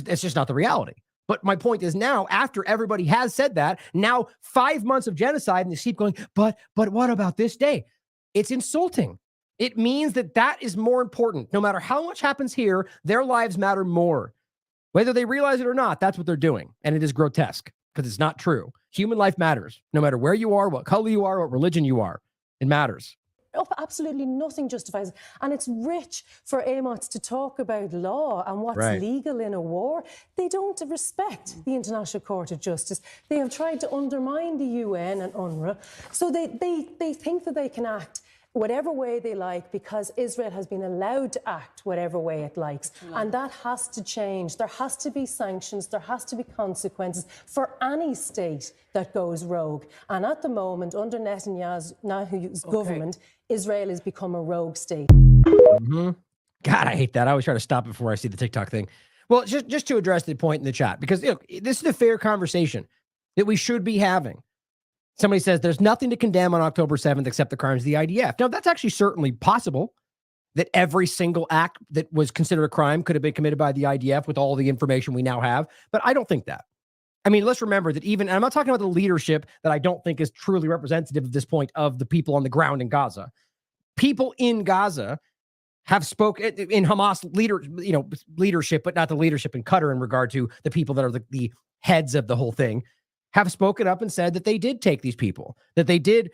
It's just not the reality. But my point is now, after everybody has said that, now 5 months of genocide, and they keep going, but what about this day? It's insulting. It means that is more important. No matter how much happens here, their lives matter more. Whether they realize it or not, that's what they're doing. And it is grotesque because it's not true. Human life matters. No matter where you are, what color you are, what religion you are, it matters. Absolutely nothing justifies it. And it's rich for AMOTs to talk about law and what's legal in a war. They don't respect the International Court of Justice. They have tried to undermine the UN and UNRWA. So they think that they can act whatever way they like because Israel has been allowed to act whatever way it likes. And that has to change. There has to be sanctions. There has to be consequences for any state that goes rogue. And at the moment, under Netanyahu's government, Israel has become a rogue state. God, I hate that. I always try to stop it before I see the TikTok thing. Well, just to address the point in the chat, because this is a fair conversation that we should be having. Somebody says there's nothing to condemn on October 7th except the crimes of the IDF. Now, that's actually certainly possible that every single act that was considered a crime could have been committed by the IDF with all the information we now have. But I don't think that. I mean, let's remember that and I'm not talking about the leadership that I don't think is truly representative at this point of the people on the ground in Gaza. People in Gaza have spoken in Hamas leadership, but not the leadership in Qatar in regard to the people that are the heads of the whole thing, have spoken up and said that they did take these people, that they did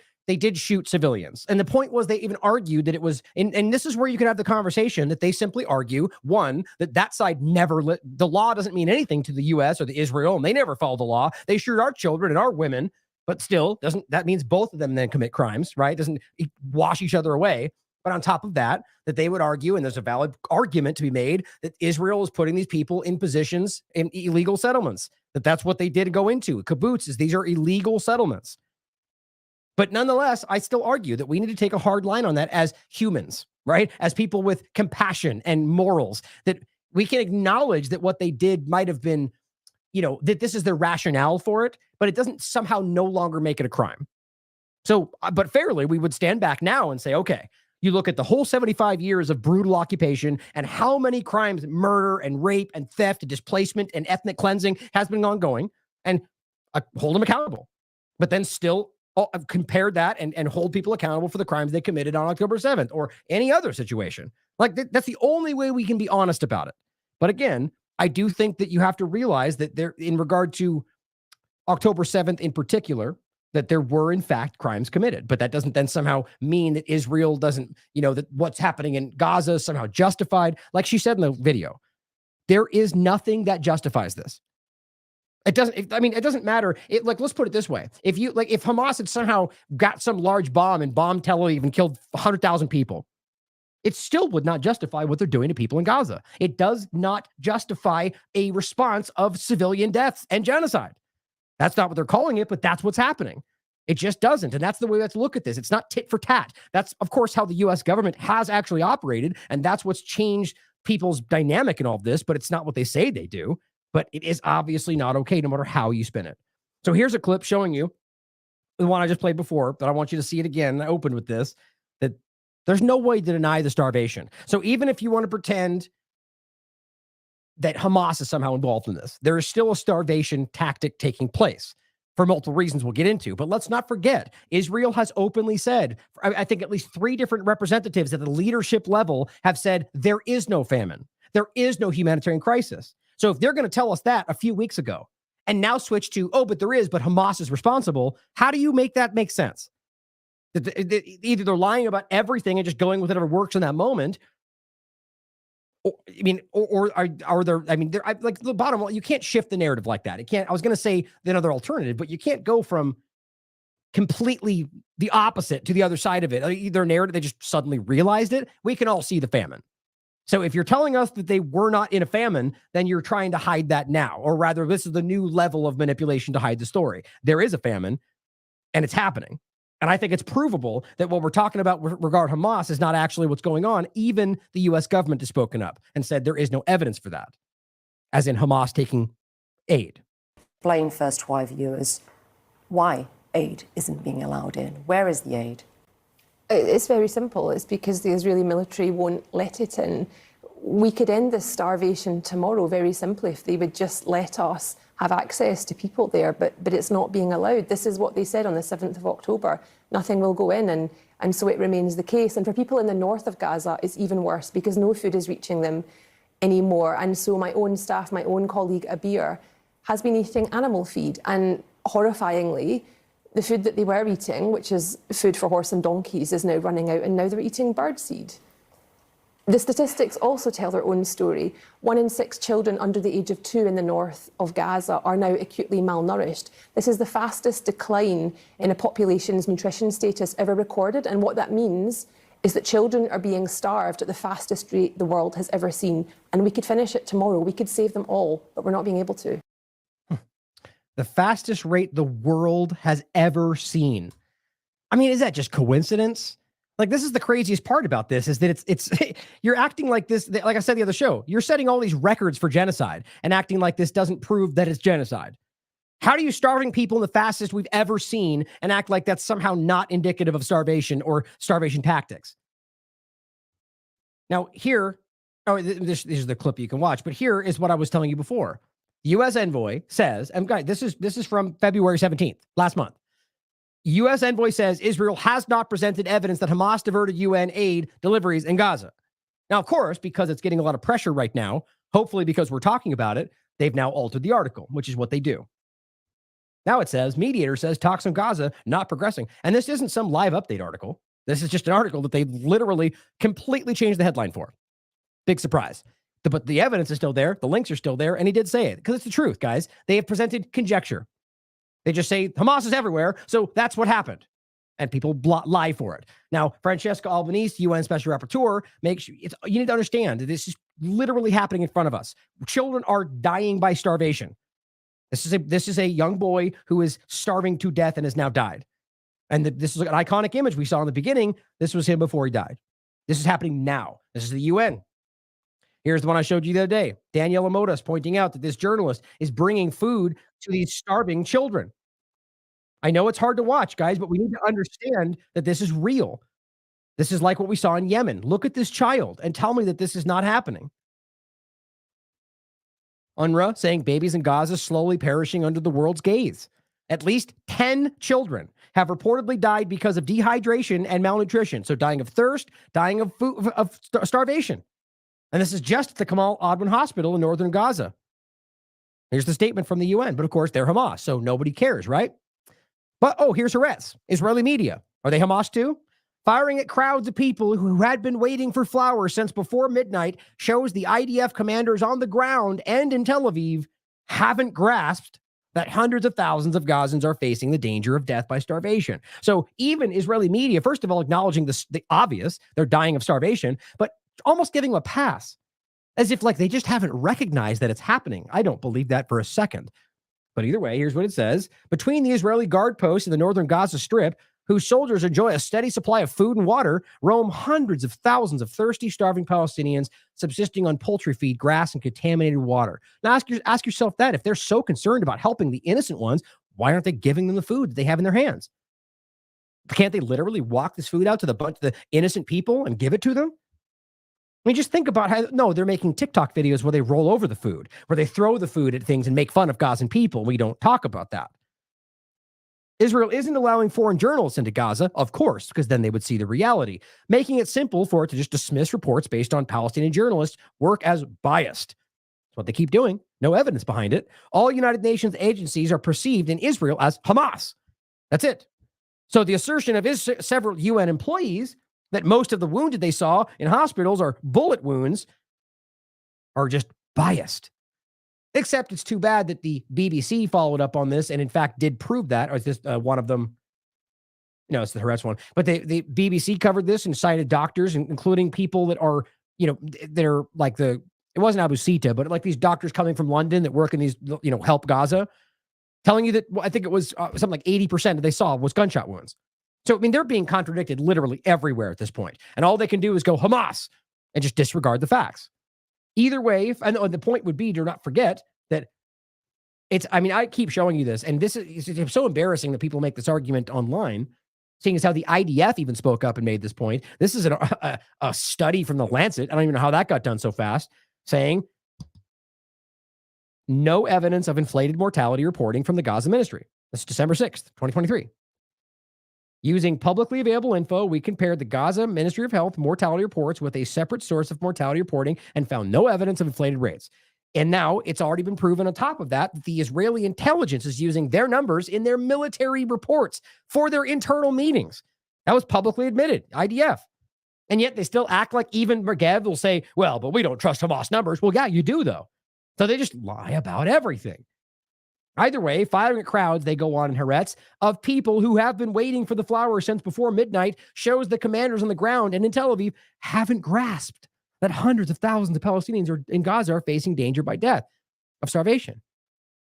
shoot civilians. And the point was they even argued that it was, and this is where you can have the conversation, that they simply argue, one, that side the law doesn't mean anything to the U.S. or the Israel, and they never follow the law. They shoot our children and our women, but still, that means both of them then commit crimes, right? Doesn't wash each other away. But on top of that they would argue, and there's a valid argument to be made, that Israel is putting these people in positions in illegal settlements, that's what they did go into. Kibbutz these are illegal settlements. But nonetheless, I still argue that we need to take a hard line on that as humans, right? As people with compassion and morals, that we can acknowledge that what they did might have been, that this is their rationale for it, but it doesn't somehow no longer make it a crime. So, but fairly, we would stand back now and say, okay, you look at the whole 75 years of brutal occupation and how many crimes, murder and rape and theft and displacement and ethnic cleansing has been ongoing, and hold them accountable. But then still compare that and hold people accountable for the crimes they committed on October 7th or any other situation. Like that's the only way we can be honest about it. But again, I do think that you have to realize that there, in regard to October 7th in particular, that there were, in fact, crimes committed. But that doesn't then somehow mean that Israel doesn't, that what's happening in Gaza is somehow justified. Like she said in the video, there is nothing that justifies this. It doesn't, I mean, it doesn't matter. Like, let's put it this way. If Hamas had somehow got some large bomb and bombed Tel Aviv and killed 100,000 people, it still would not justify what they're doing to people in Gaza. It does not justify a response of civilian deaths and genocide. That's not what they're calling it, but that's what's happening. It just doesn't. And that's the way we have to look at this. It's not tit for tat. That's, of course, how the U.S. government has actually operated. And that's what's changed people's dynamic in all of this, but it's not what they say they do. But it is obviously not okay, no matter how you spin it. So here's a clip showing you the one I just played before, but I want you to see it again. I opened with this, that there's no way to deny the starvation. So even if you want to pretend that Hamas is somehow involved in this, there is still a starvation tactic taking place for multiple reasons we'll get into. But let's not forget, Israel has openly said, I think at least 3 different representatives at the leadership level have said there is no famine. There is no humanitarian crisis. So if they're going to tell us that a few weeks ago and now switch to, oh, but there is, but Hamas is responsible, how do you make that make sense? Either they're lying about everything and just going with whatever works in that moment, or are there, like the bottom line, you can't shift the narrative like that. It can't, I was going to say another alternative, but you can't go from completely the opposite to the other side of it. Either narrative, they just suddenly realized it. We can all see the famine. So if you're telling us that they were not in a famine, then you're trying to hide that now, or rather, this is the new level of manipulation to hide the story. There is a famine, and it's happening. And I think it's provable that what we're talking about with regard to Hamas is not actually what's going on. Even the U.S. government has spoken up and said there is no evidence for that, as in Hamas taking aid. Explain first to our viewers why aid isn't being allowed in. Where is the aid? It's very simple. It's because the Israeli military won't let it in. We could end this starvation tomorrow very simply if they would just let us have access to people there, but it's not being allowed. This is what they said on the 7th of October. Nothing will go in, and so it remains the case. And for people in the north of Gaza, it's even worse because no food is reaching them anymore. And so my own staff, my own colleague Abir, has been eating animal feed, and horrifyingly, the food that they were eating, which is food for horse and donkeys, is now running out, and now they're eating birdseed. The statistics also tell their own story. 1 in 6 children under the age of 2 in the north of Gaza are now acutely malnourished. This is the fastest decline in a population's nutrition status ever recorded, and what that means is that children are being starved at the fastest rate the world has ever seen. And we could finish it tomorrow. We could save them all, but we're not being able to. The fastest rate the world has ever seen. I mean, is that just coincidence? Like, this is the craziest part about this, is that it's you're acting like this, like I said the other show, you're setting all these records for genocide and acting like this doesn't prove that it's genocide. How do you starving people in the fastest we've ever seen and act like that's somehow not indicative of starvation or starvation tactics? Now here, this is the clip you can watch, but here is what I was telling you before. The U.S. envoy says, and guys, this is from February 17th, last month. U.S. envoy says Israel has not presented evidence that Hamas diverted UN aid deliveries in Gaza. Now, of course, because it's getting a lot of pressure right now, hopefully because we're talking about it, they've now altered the article, which is what they do. Now it says, mediator says talks on Gaza not progressing. And this isn't some live update article. This is just an article that they literally completely changed the headline for. Big surprise. But the evidence is still there. The links are still there. And he did say it because it's the truth, guys. They have presented conjecture. They just say Hamas is everywhere, so that's what happened. And people lie for it. Now, Francesca Albanese, UN Special Rapporteur, makes you need to understand that this is literally happening in front of us. Children are dying by starvation. This is a young boy who is starving to death and has now died. And this is an iconic image we saw in the beginning. This was him before he died. This is happening now. This is the UN. Here's the one I showed you the other day. Daniela Modas pointing out that this journalist is bringing food to these starving children. I know it's hard to watch, guys, but we need to understand that this is real. This is like what we saw in Yemen. Look at this child and tell me that this is not happening. UNRWA saying babies in Gaza slowly perishing under the world's gaze. At least 10 children have reportedly died because of dehydration and malnutrition. So dying of thirst, dying of food, of starvation. And this is just at the Kamal Adwan Hospital in northern Gaza. Here's the statement from the UN. But of course, they're Hamas, so nobody cares, right? But, here's Haaretz, Israeli media. Are they Hamas too? Firing at crowds of people who had been waiting for flowers since before midnight shows the IDF commanders on the ground and in Tel Aviv haven't grasped that hundreds of thousands of Gazans are facing the danger of death by starvation. So even Israeli media, first of all, acknowledging the obvious, they're dying of starvation, but almost giving them a pass, as if like they just haven't recognized that it's happening. I don't believe that for a second. But either way, here's what it says. Between the Israeli guard posts in the northern Gaza Strip, whose soldiers enjoy a steady supply of food and water, roam hundreds of thousands of thirsty, starving Palestinians subsisting on poultry feed, grass, and contaminated water. Now ask yourself that. If they're so concerned about helping the innocent ones, why aren't they giving them the food that they have in their hands? Can't they literally walk this food out to the innocent people and give it to them? I mean, just think about how, no, they're making TikTok videos where they roll over the food, where they throw the food at things and make fun of Gazan people. We don't talk about that. Israel isn't allowing foreign journalists into Gaza, of course, because then they would see the reality, making it simple for it to just dismiss reports based on Palestinian journalists' work as biased. That's what they keep doing. No evidence behind it. All United Nations agencies are perceived in Israel as Hamas. That's it. So the assertion of several UN employees that most of the wounded they saw in hospitals are bullet wounds are just biased. Except it's too bad that the BBC followed up on this and in fact did prove that, or is this one of them? No, it's the Haaretz one. But the BBC covered this and cited doctors, including people that are, that are like it wasn't Abu Sita, but like these doctors coming from London that work in these, help Gaza, telling you that, I think it was something like 80% that they saw was gunshot wounds. So, I mean, they're being contradicted literally everywhere at this point. And all they can do is go Hamas and just disregard the facts. Either way, and the point would be to not forget that I keep showing you this, and this is so embarrassing that people make this argument online, seeing as how the IDF even spoke up and made this point. This is a study from the Lancet. I don't even know how that got done so fast, saying no evidence of inflated mortality reporting from the Gaza Ministry. That's December 6th, 2023. Using publicly available info, we compared the Gaza Ministry of Health mortality reports with a separate source of mortality reporting and found no evidence of inflated rates. And now it's already been proven on top of that the Israeli intelligence is using their numbers in their military reports for their internal meetings. That was publicly admitted, IDF. And yet they still act like even Mergev will say, well, but we don't trust Hamas numbers. Well, yeah, you do, though. So they just lie about everything. Either way, firing at crowds, they go on in Haaretz, of people who have been waiting for the flowers since before midnight shows the commanders on the ground and in Tel Aviv haven't grasped that hundreds of thousands of Palestinians in Gaza are facing danger by death of starvation.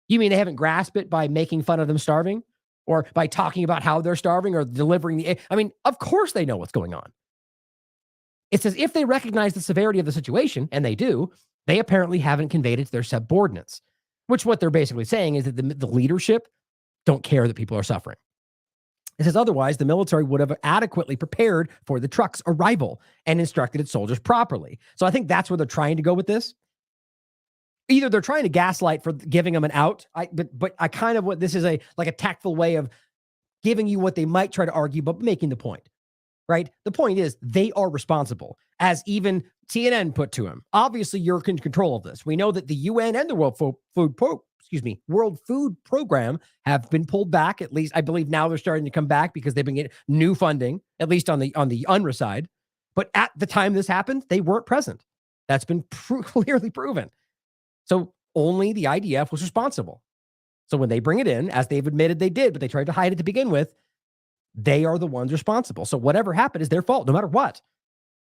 You mean they haven't grasped it by making fun of them starving or by talking about how they're starving or delivering the aid? I mean, of course they know what's going on. It's as if they recognize the severity of the situation, and they do. They apparently haven't conveyed it to their subordinates. Which what they're basically saying is that the leadership don't care that people are suffering. It says otherwise, the military would have adequately prepared for the truck's arrival and instructed its soldiers properly. So I think that's where they're trying to go with this. Either they're trying to gaslight for giving them an out, but I kind of what this is a tactful way of giving you what they might try to argue, but making the point. Right? The point is they are responsible, as even CNN put to him. Obviously, you're in control of this. We know that the UN and the World Food Program have been pulled back. At least I believe now they're starting to come back because they've been getting new funding, at least on the UNRWA side. But at the time this happened, they weren't present. That's been clearly proven. So only the IDF was responsible. So when they bring it in, as they've admitted they did, but they tried to hide it to begin with, they are the ones responsible. So whatever happened is their fault, no matter what.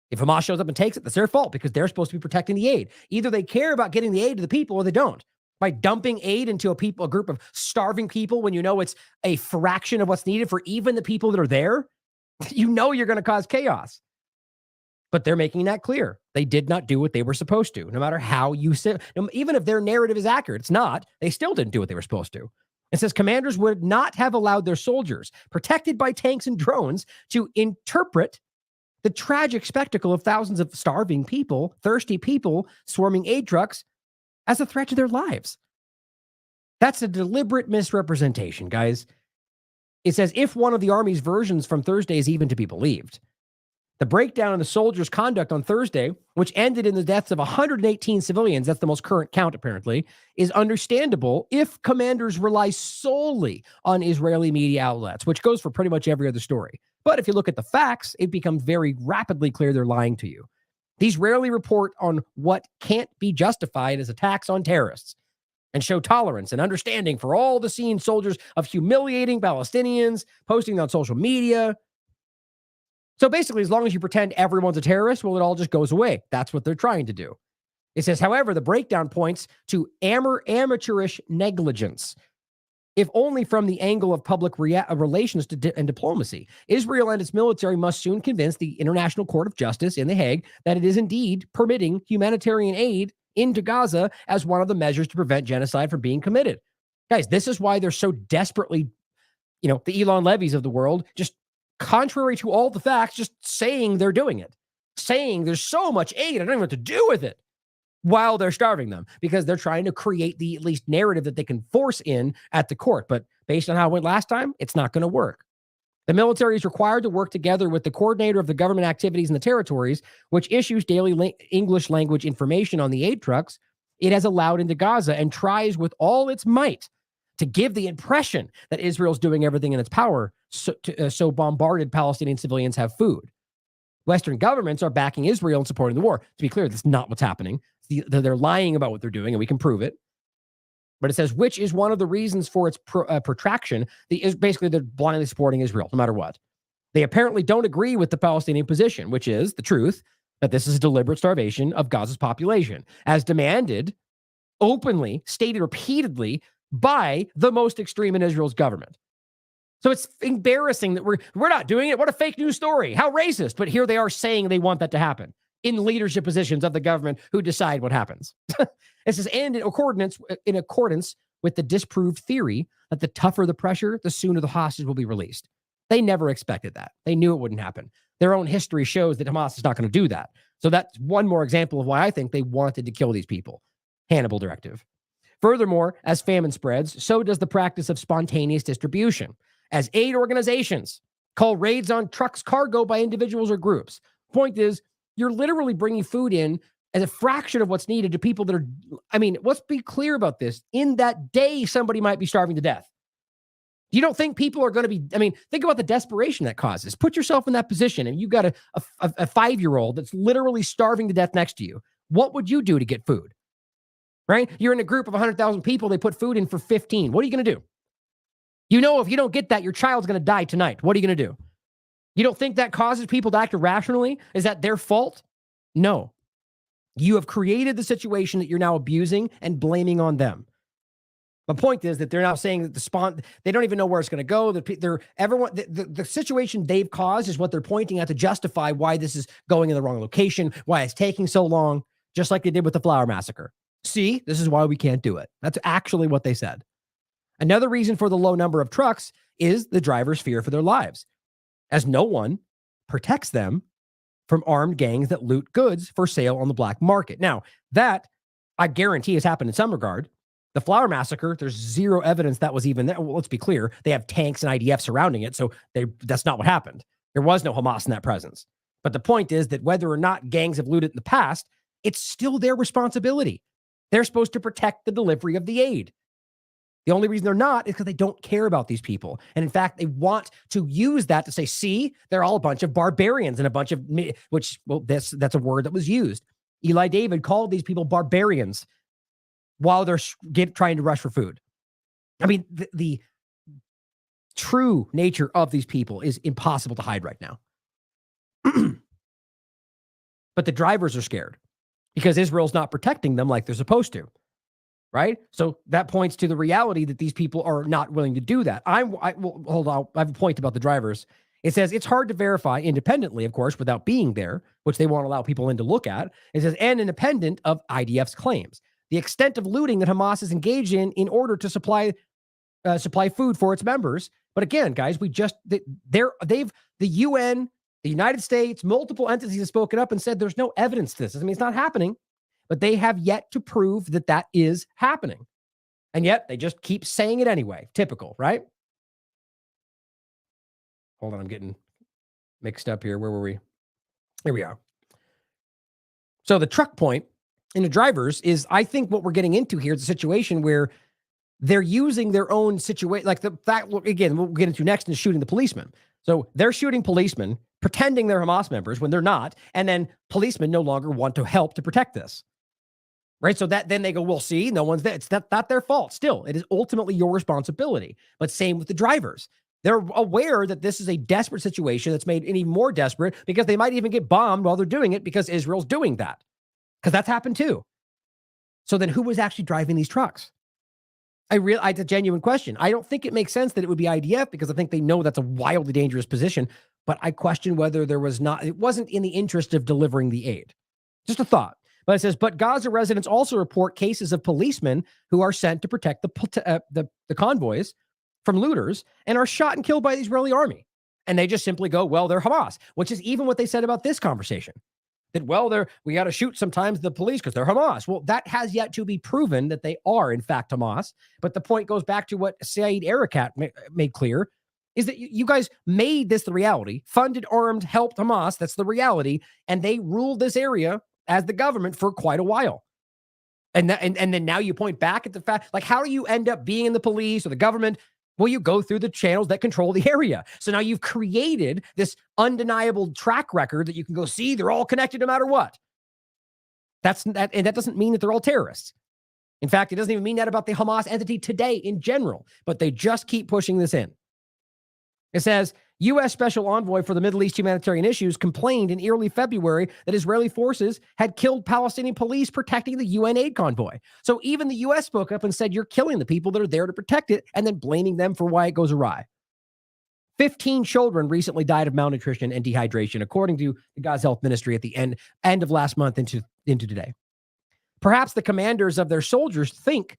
If Hamas shows up and takes it, that's their fault because they're supposed to be protecting the aid. Either they care about getting the aid to the people or they don't. By dumping aid into a group of starving people when you know it's a fraction of what's needed for even the people that are there, you know you're going to cause chaos. But they're making that clear. They did not do what they were supposed to, no matter how you say, even if their narrative is accurate, it's not. They still didn't do what they were supposed to. It says commanders would not have allowed their soldiers, protected by tanks and drones, to interpret the tragic spectacle of thousands of starving people, thirsty people, swarming aid trucks as a threat to their lives. That's a deliberate misrepresentation, guys. It says if one of the Army's versions from Thursday is even to be believed. The breakdown in the soldiers' conduct on Thursday, which ended in the deaths of 118 civilians, that's the most current count apparently, is understandable if commanders rely solely on Israeli media outlets, which goes for pretty much every other story. But if you look at the facts, it becomes very rapidly clear they're lying to you. These rarely report on what can't be justified as attacks on terrorists. and show tolerance and understanding for all the seen soldiers of humiliating Palestinians, posting on social media. So basically, as long as you pretend everyone's a terrorist, well, it all just goes away. That's what they're trying to do. It says, however, the breakdown points to amateurish negligence, if only from the angle of public relations and diplomacy. Israel and its military must soon convince the International Court of Justice in The Hague that it is indeed permitting humanitarian aid into Gaza as one of the measures to prevent genocide from being committed. Guys, this is why they're so desperately, the Elon Levies of the world, just contrary to all the facts, just saying they're doing it, saying there's so much aid, I don't even know what to do with it, while they're starving them, because they're trying to create the at least narrative that they can force in at the court. But based on how it went last time, it's not going to work. The military is required to work together with the coordinator of the government activities in the territories, which issues daily English language information on the aid trucks it has allowed into Gaza, and tries with all its might to give the impression that Israel's doing everything in its power so bombarded Palestinian civilians have food. Western governments are backing Israel and supporting the war. To be clear, that's not what's happening. They're lying about what they're doing, and we can prove it. But it says, which is one of the reasons for its protraction. Basically, they're blindly supporting Israel, no matter what. They apparently don't agree with the Palestinian position, which is the truth, that this is a deliberate starvation of Gaza's population, as demanded, openly, stated repeatedly by the most extreme in Israel's government. So it's embarrassing that we're not doing it. What a fake news story. How racist. But here they are saying they want that to happen in leadership positions of the government who decide what happens. It says, and in accordance with the disproved theory that the tougher the pressure, the sooner the hostages will be released. They never expected that. They knew it wouldn't happen. Their own history shows that Hamas is not going to do that. So that's one more example of why I think they wanted to kill these people. Hannibal Directive. Furthermore, as famine spreads, so does the practice of spontaneous distribution, as aid organizations call raids on trucks cargo by individuals or groups. Point is, you're literally bringing food in as a fraction of what's needed to people that are, let's be clear about this. In that day, somebody might be starving to death. You don't think people are going to be, think about the desperation that causes. Put yourself in that position, and you've got a 5-year-old that's literally starving to death next to you. What would you do to get food? Right? You're in a group of 100,000 people. They put food in for 15. What are you going to do? If you don't get that, your child's going to die tonight. What are you going to do? You don't think that causes people to act irrationally? Is that their fault? No. You have created the situation that you're now abusing and blaming on them. My point is that they're now saying that they don't even know where it's going to go. The situation they've caused is what they're pointing at to justify why this is going in the wrong location, why it's taking so long, just like they did with the Flower Massacre. See, this is why we can't do it. That's actually what they said. Another reason for the low number of trucks is the driver's fear for their lives, as no one protects them from armed gangs that loot goods for sale on the black market. Now, that I guarantee has happened in some regard. The Flower Massacre, there's zero evidence that was even there. Well, let's be clear. They have tanks and IDF surrounding it, so that's not what happened. There was no Hamas in that presence. But the point is that whether or not gangs have looted in the past, it's still their responsibility. They're supposed to protect the delivery of the aid. The only reason they're not is because they don't care about these people. And in fact, they want to use that to say, see, they're all a bunch of barbarians and a bunch of, that's a word that was used. Eli David called these people barbarians while they're trying to rush for food. The true nature of these people is impossible to hide right now. But the drivers are scared because Israel's not protecting them like they're supposed to. Right? So that points to the reality that these people are not willing to do that. Hold on. I have a point about the drivers. It says it's hard to verify independently, of course, without being there, which they won't allow people in to look at. It says, and independent of IDF's claims. The extent of looting that Hamas is engaged in order to supply food for its members. But again, guys, the UN, the United States, multiple entities have spoken up and said there's no evidence to this. It's not happening. But they have yet to prove that is happening. And yet they just keep saying it anyway. Typical, right? Hold on, I'm getting mixed up here. Where were we? Here we are. So the truck point in the drivers is, I think what we're getting into here is a situation where they're using their own situation. Like the fact, again, what we'll get into next is shooting the policemen. So they're shooting policemen, pretending they're Hamas members when they're not. And then policemen no longer want to help to protect this. right? So that then they go, well, see, no one's there. It's not their fault. Still, it is ultimately your responsibility. But same with the drivers. They're aware that this is a desperate situation that's made any more desperate because they might even get bombed while they're doing it because Israel's doing that. Because that's happened too. So then who was actually driving these trucks? It's a genuine question. I don't think it makes sense that it would be IDF because I think they know that's a wildly dangerous position. But I question whether it wasn't in the interest of delivering the aid. Just a thought. But it says, but Gaza residents also report cases of policemen who are sent to protect the convoys from looters and are shot and killed by the Israeli army. And they just simply go, well, they're Hamas, which is even what they said about this conversation. That, well, we got to shoot sometimes the police because they're Hamas. Well, that has yet to be proven that they are, in fact, Hamas. But the point goes back to what Saeed Erekat made clear, is that you guys made this the reality, funded, armed, helped Hamas. That's the reality. And they ruled this area as the government for quite a while. And then now you point back at the fact, like, how do you end up being in the police or the government? Well, you go through the channels that control the area. So now you've created this undeniable track record that you can go see they're all connected no matter what. And that doesn't mean that they're all terrorists. In fact, it doesn't even mean that about the Hamas entity today in general, but they just keep pushing this in. It says, U.S. Special Envoy for the Middle East Humanitarian Issues complained in early February that Israeli forces had killed Palestinian police protecting the UN aid convoy. So even the U.S. spoke up and said, you're killing the people that are there to protect it, and then blaming them for why it goes awry. 15 children recently died of malnutrition and dehydration, according to the Gaza Health Ministry at the end of last month into today. Perhaps the commanders of their soldiers think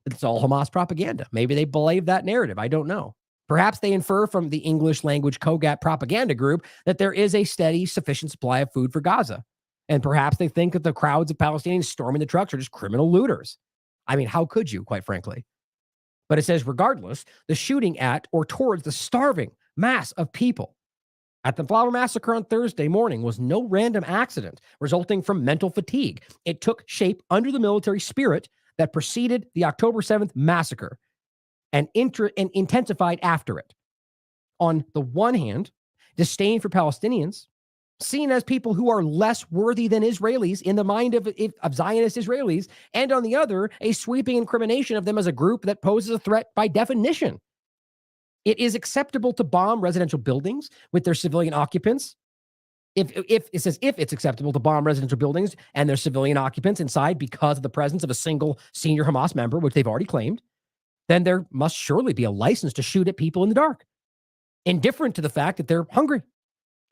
that it's all Hamas propaganda. Maybe they believe that narrative. I don't know. Perhaps they infer from the English language COGAT propaganda group that there is a steady, sufficient supply of food for Gaza. And perhaps they think that the crowds of Palestinians storming the trucks are just criminal looters. I mean, how could you, quite frankly? But it says, regardless, the shooting at or towards the starving mass of people at the Flower Massacre on Thursday morning was no random accident resulting from mental fatigue. It took shape under the military spirit that preceded the October 7th massacre and intensified after it. On the one hand, disdain for Palestinians, seen as people who are less worthy than Israelis in the mind of Zionist Israelis, and on the other, a sweeping incrimination of them as a group that poses a threat by definition. It is acceptable to bomb residential buildings with their civilian occupants. If it's acceptable to bomb residential buildings and their civilian occupants inside because of the presence of a single senior Hamas member, which they've already claimed, then there must surely be a license to shoot at people in the dark. Indifferent to the fact that they're hungry.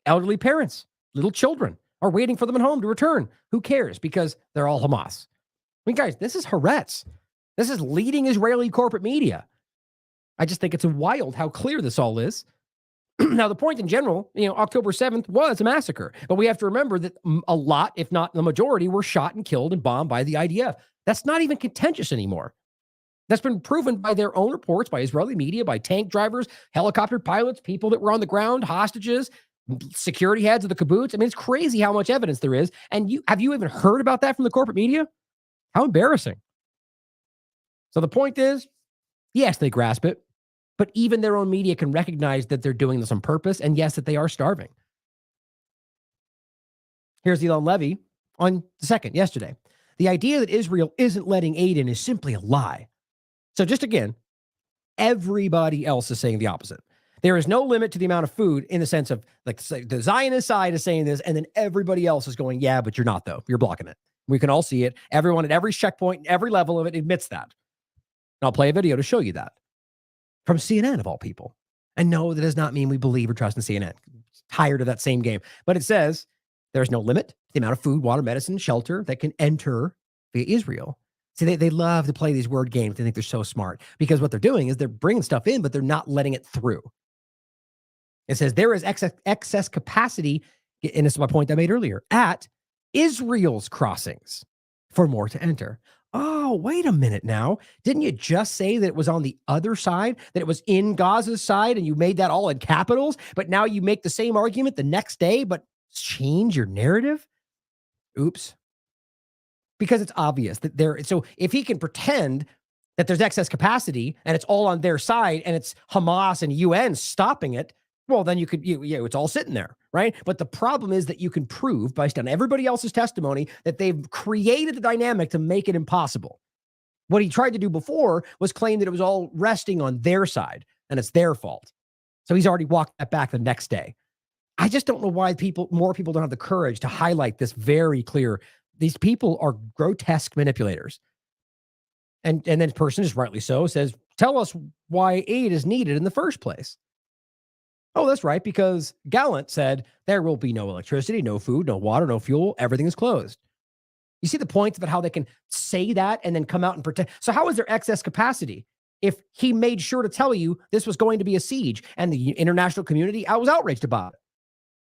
Elderly parents, little children are waiting for them at home to return. Who cares? Because they're all Hamas. I mean, guys, this is Haaretz. This is leading Israeli corporate media. I just think it's wild how clear this all is. Now, the point in general, October 7th was a massacre. But we have to remember that a lot, if not the majority, were shot and killed and bombed by the IDF. That's not even contentious anymore. That's been proven by their own reports, by Israeli media, by tank drivers, helicopter pilots, people that were on the ground, hostages, security heads of the kibbutz. I mean, it's crazy how much evidence there is. And have you even heard about that from the corporate media? How embarrassing. So the point is, yes, they grasp it, but even their own media can recognize that they're doing this on purpose, and yes, that they are starving. Here's Elon Levy on the 2nd, yesterday. The idea that Israel isn't letting aid in is simply a lie. So just again, everybody else is saying the opposite. There is no limit to the amount of food in the sense of, like, the Zionist side is saying this, and then everybody else is going, yeah, but you're not, though. You're blocking it. We can all see it. Everyone at every checkpoint, every level of it admits that. And I'll play a video to show you that from CNN, of all people. And no, that does not mean we believe or trust in CNN. Tired of that same game. But it says there's no limit to the amount of food, water, medicine, shelter that can enter via Israel. See, they love to play these word games. They think they're so smart because what they're doing is they're bringing stuff in, but they're not letting it through. It says there is excess capacity, and this is my point I made earlier, at Israel's crossings for more to enter. Oh, wait a minute now. Didn't you just say that it was on the other side, that it was in Gaza's side, and you made that all in capitals, but now you make the same argument the next day, but change your narrative? Oops. Because it's obvious that so if he can pretend that there's excess capacity and it's all on their side and it's Hamas and UN stopping it, Well, then it's all sitting there, right? But the problem is that you can prove, based on everybody else's testimony, that they've created the dynamic to make it impossible. What he tried to do before was claim that it was all resting on their side and it's their fault. So he's already walked that back the next day. I just don't know why more people don't have the courage to highlight this very clear. These people are grotesque manipulators. And then the person, is rightly so, says, tell us why aid is needed in the first place. Oh, that's right, because Gallant said there will be no electricity, no food, no water, no fuel. Everything is closed. You see the point about how they can say that and then come out and pretend. So how is there excess capacity if he made sure to tell you this was going to be a siege and the international community was outraged about it?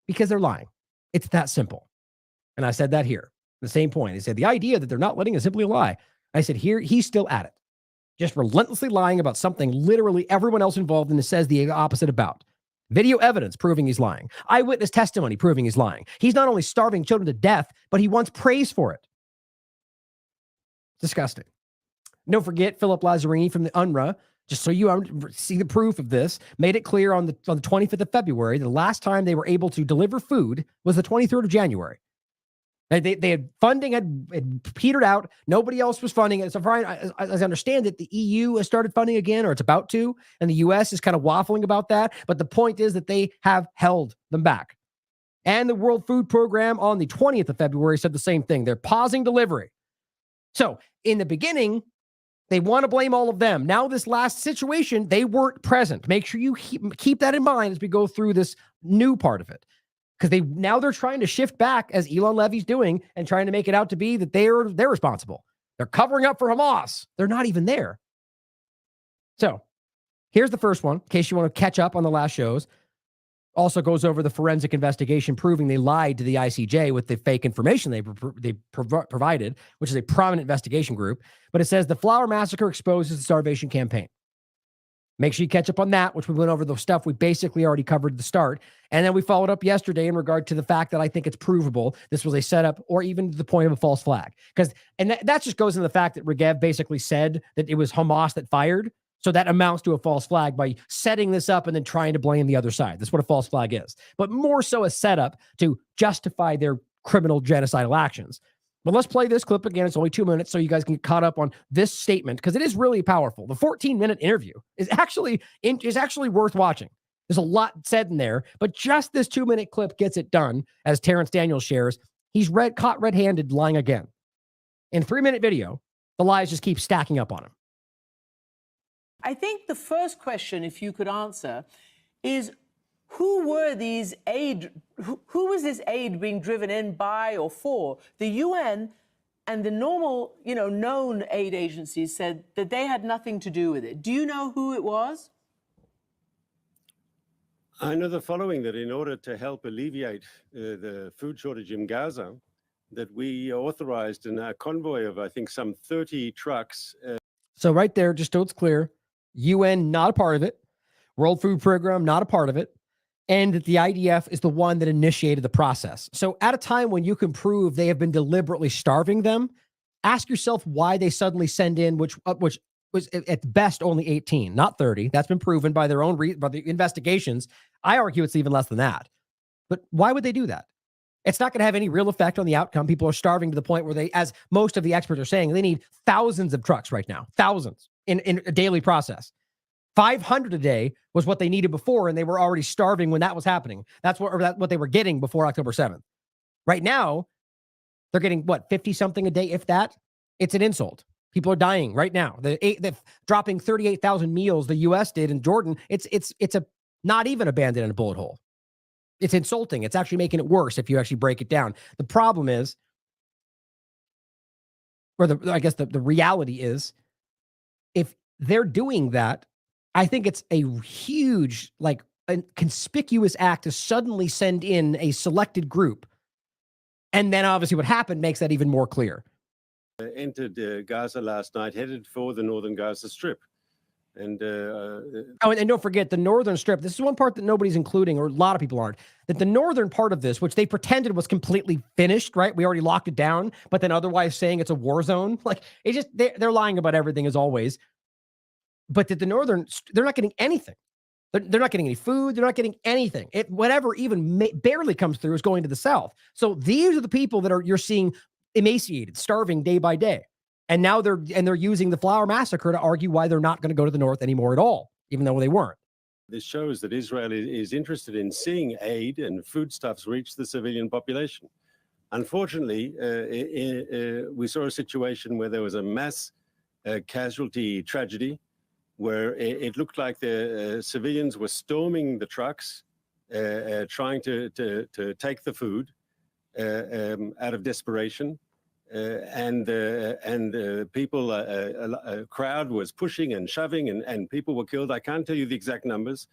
Because they're lying. It's that simple. And I said that here. The same point. He said the idea that they're not letting is simply a lie. I said here, he's still at it. Just relentlessly lying about something literally everyone else involved in this says the opposite about. Video evidence proving he's lying. Eyewitness testimony proving he's lying. He's not only starving children to death, but he wants praise for it. Disgusting. Don't forget, Philip Lazzarini from the UNRWA, just so you see the proof of this, made it clear on the 25th of February, the last time they were able to deliver food was the 23rd of January. They had funding had petered out. Nobody else was funding it. So as I understand it, the EU has started funding again, or it's about to, and the US is kind of waffling about that. But the point is that they have held them back. And the World Food Program on the 20th of February said the same thing. They're pausing delivery. So in the beginning, they want to blame all of them. Now, this last situation, they weren't present. Make sure you keep that in mind as we go through this new part of it. Because they're trying to shift back, as Elon Levy's doing, and trying to make it out to be that they're responsible. They're covering up for Hamas. They're not even there. So here's the first one, in case you want to catch up on the last shows. Also goes over the forensic investigation proving they lied to the ICJ with the fake information they provided, which is a prominent investigation group. But it says the Flower Massacre exposes the starvation campaign. Make sure you catch up on that, which we went over the stuff we basically already covered at the start. And then we followed up yesterday in regard to the fact that I think it's provable this was a setup or even to the point of a false flag. And that just goes into the fact that Regev basically said that it was Hamas that fired. So that amounts to a false flag by setting this up and then trying to blame the other side. That's what a false flag is. But more so a setup to justify their criminal genocidal actions. But let's play this clip again. It's only 2 minutes, so you guys can get caught up on this statement, because it is really powerful. The 14-minute interview is actually worth watching. There's a lot said in there, but just this 2-minute clip gets it done. As Terrence Daniels shares, he's caught red-handed lying again. In 3-minute video, the lies just keep stacking up on him. I think the first question, if you could answer, is who were these aid? Who was this aid being driven in by or for? The UN and the normal, known aid agencies said that they had nothing to do with it. Do you know who it was? I know the following, that in order to help alleviate the food shortage in Gaza, that we authorized a convoy of, I think, some 30 trucks. So right there, just so it's clear, UN not a part of it, World Food Program not a part of it, and that the IDF is the one that initiated the process. So at a time when you can prove they have been deliberately starving them, ask yourself why they suddenly send in, which was at best only 18, not 30. That's been proven by their own by the investigations. I argue it's even less than that. But why would they do that? It's not going to have any real effect on the outcome. People are starving to the point where they, as most of the experts are saying, they need thousands of trucks right now, thousands in a daily process. 500 a day was what they needed before, and they were already starving when that was happening. That's what they were getting before October 7th. Right now, they're getting, 50-something a day, if that? It's an insult. People are dying right now. They're dropping 38,000 meals the U.S. did in Jordan. It's a not even a bandit in a bullet hole. It's insulting. It's actually making it worse if you actually break it down. The problem is, or the reality is, if they're doing that, I think it's a huge, a conspicuous act to suddenly send in a selected group. And then obviously what happened makes that even more clear. Entered Gaza last night, headed for the northern Gaza Strip. And don't forget the northern strip. This is one part that nobody's including, or a lot of people aren't, that the northern part of this, which they pretended was completely finished, right? We already locked it down, but then otherwise saying it's a war zone. They're lying about everything as always. But that the northern, they're not getting anything. They're not getting any food. They're not getting anything. Whatever even barely comes through is going to the south. So these are the people that you're seeing emaciated, starving day by day. And now they're using the Flower Massacre to argue why they're not going to go to the north anymore at all, even though they weren't. This shows that Israel is interested in seeing aid and foodstuffs reach the civilian population. Unfortunately, we saw a situation where there was a mass casualty tragedy where it looked like the civilians were storming the trucks, trying to take the food out of desperation. And people, a crowd was pushing and shoving, and people were killed. I can't tell you the exact numbers.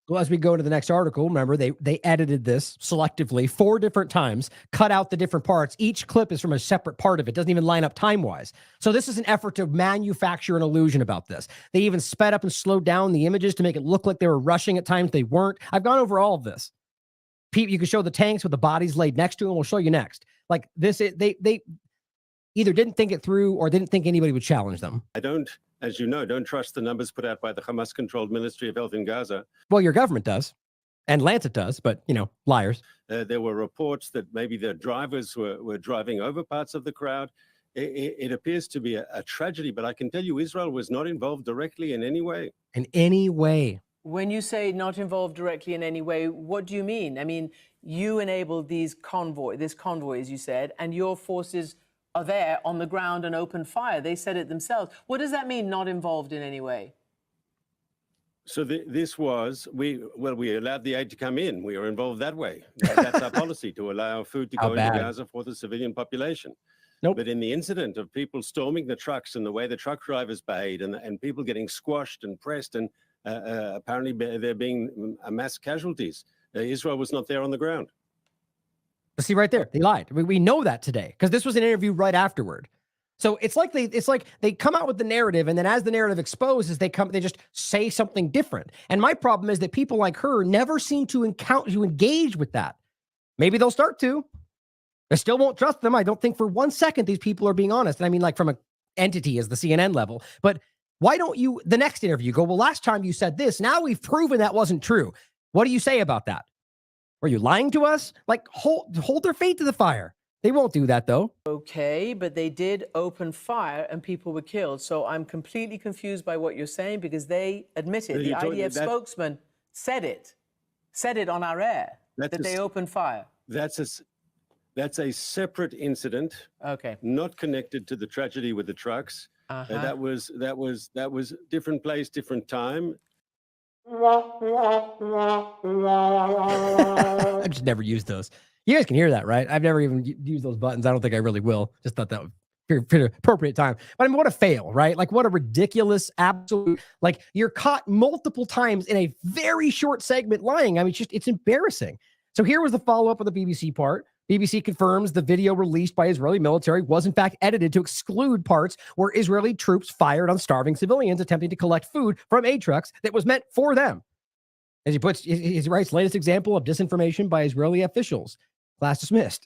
Well, as we go to the next article, remember, they edited this selectively 4 different times, cut out the different parts. Each clip is from a separate part of it. Doesn't even line up time-wise. So this is an effort to manufacture an illusion about this. They even sped up and slowed down the images to make it look like they were rushing at times. They weren't. I've gone over all of this. Pete, you can show the tanks with the bodies laid next to them. We'll show you next. Like this, they either didn't think it through or didn't think anybody would challenge them. I don't, as you know, don't trust the numbers put out by the Hamas-controlled Ministry of Health in Gaza. Well, your government does, and Lancet does, but, liars. There were reports that maybe the drivers were driving over parts of the crowd. It appears to be a tragedy, but I can tell you Israel was not involved directly in any way. In any way. When you say not involved directly in any way, what do you mean? I mean, you enabled this convoy, as you said, and your forces are there on the ground and open fire. They said it themselves. What does that mean, not involved in any way? So this was, we allowed the aid to come in. We were involved that way. That's our policy, to allow food to go into Gaza for the civilian population. Nope. But in the incident of people storming the trucks and the way the truck drivers behaved and people getting squashed and pressed and apparently there being mass casualties, Israel was not there on the ground. See right there, they lied. We know that today because this was an interview right afterward. So it's like they come out with the narrative, and then as the narrative exposes, they just say something different. And my problem is that people like her never seem to engage with that. Maybe they'll start to. I still won't trust them. I don't think for 1 second these people are being honest. And I mean, like from an entity as the CNN level. But why don't you, the next interview, go, well, last time you said this. Now we've proven that wasn't true. What do you say about that? Were you lying to us? Like, hold their feet to the fire. They won't do that, though. Okay, but they did open fire and people were killed. So I'm completely confused by what you're saying because they admitted, the IDF spokesman said it on our air, that they opened fire. That's a separate incident. Okay. Not connected to the tragedy with the trucks. That was different place, different time. I've just never used those. You guys can hear that, right? I've never even used those buttons. I don't think I really will. Just thought that was pretty appropriate time. But I mean, what a fail, right? Like, what a ridiculous, absolute, like, you're caught multiple times in a very short segment lying. I mean, it's embarrassing. So here was the follow-up of the BBC part. BBC confirms the video released by Israeli military was in fact edited to exclude parts where Israeli troops fired on starving civilians attempting to collect food from aid trucks that was meant for them. As he writes, latest example of disinformation by Israeli officials. Class dismissed.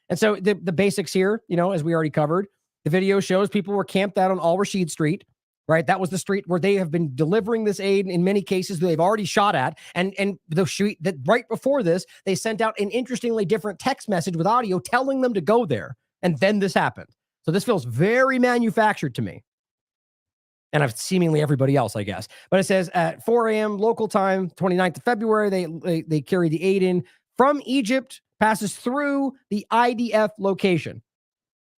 And so the basics here, as we already covered, the video shows people were camped out on Al Rashid Street, right? That was the street where they have been delivering this aid in many cases they've already shot at. And the street that right before this, they sent out an interestingly different text message with audio telling them to go there. And then this happened. So this feels very manufactured to me. And I've seemingly everybody else, I guess. But it says at 4 a.m. local time, 29th of February, they carry the aid in from Egypt, passes through the IDF location.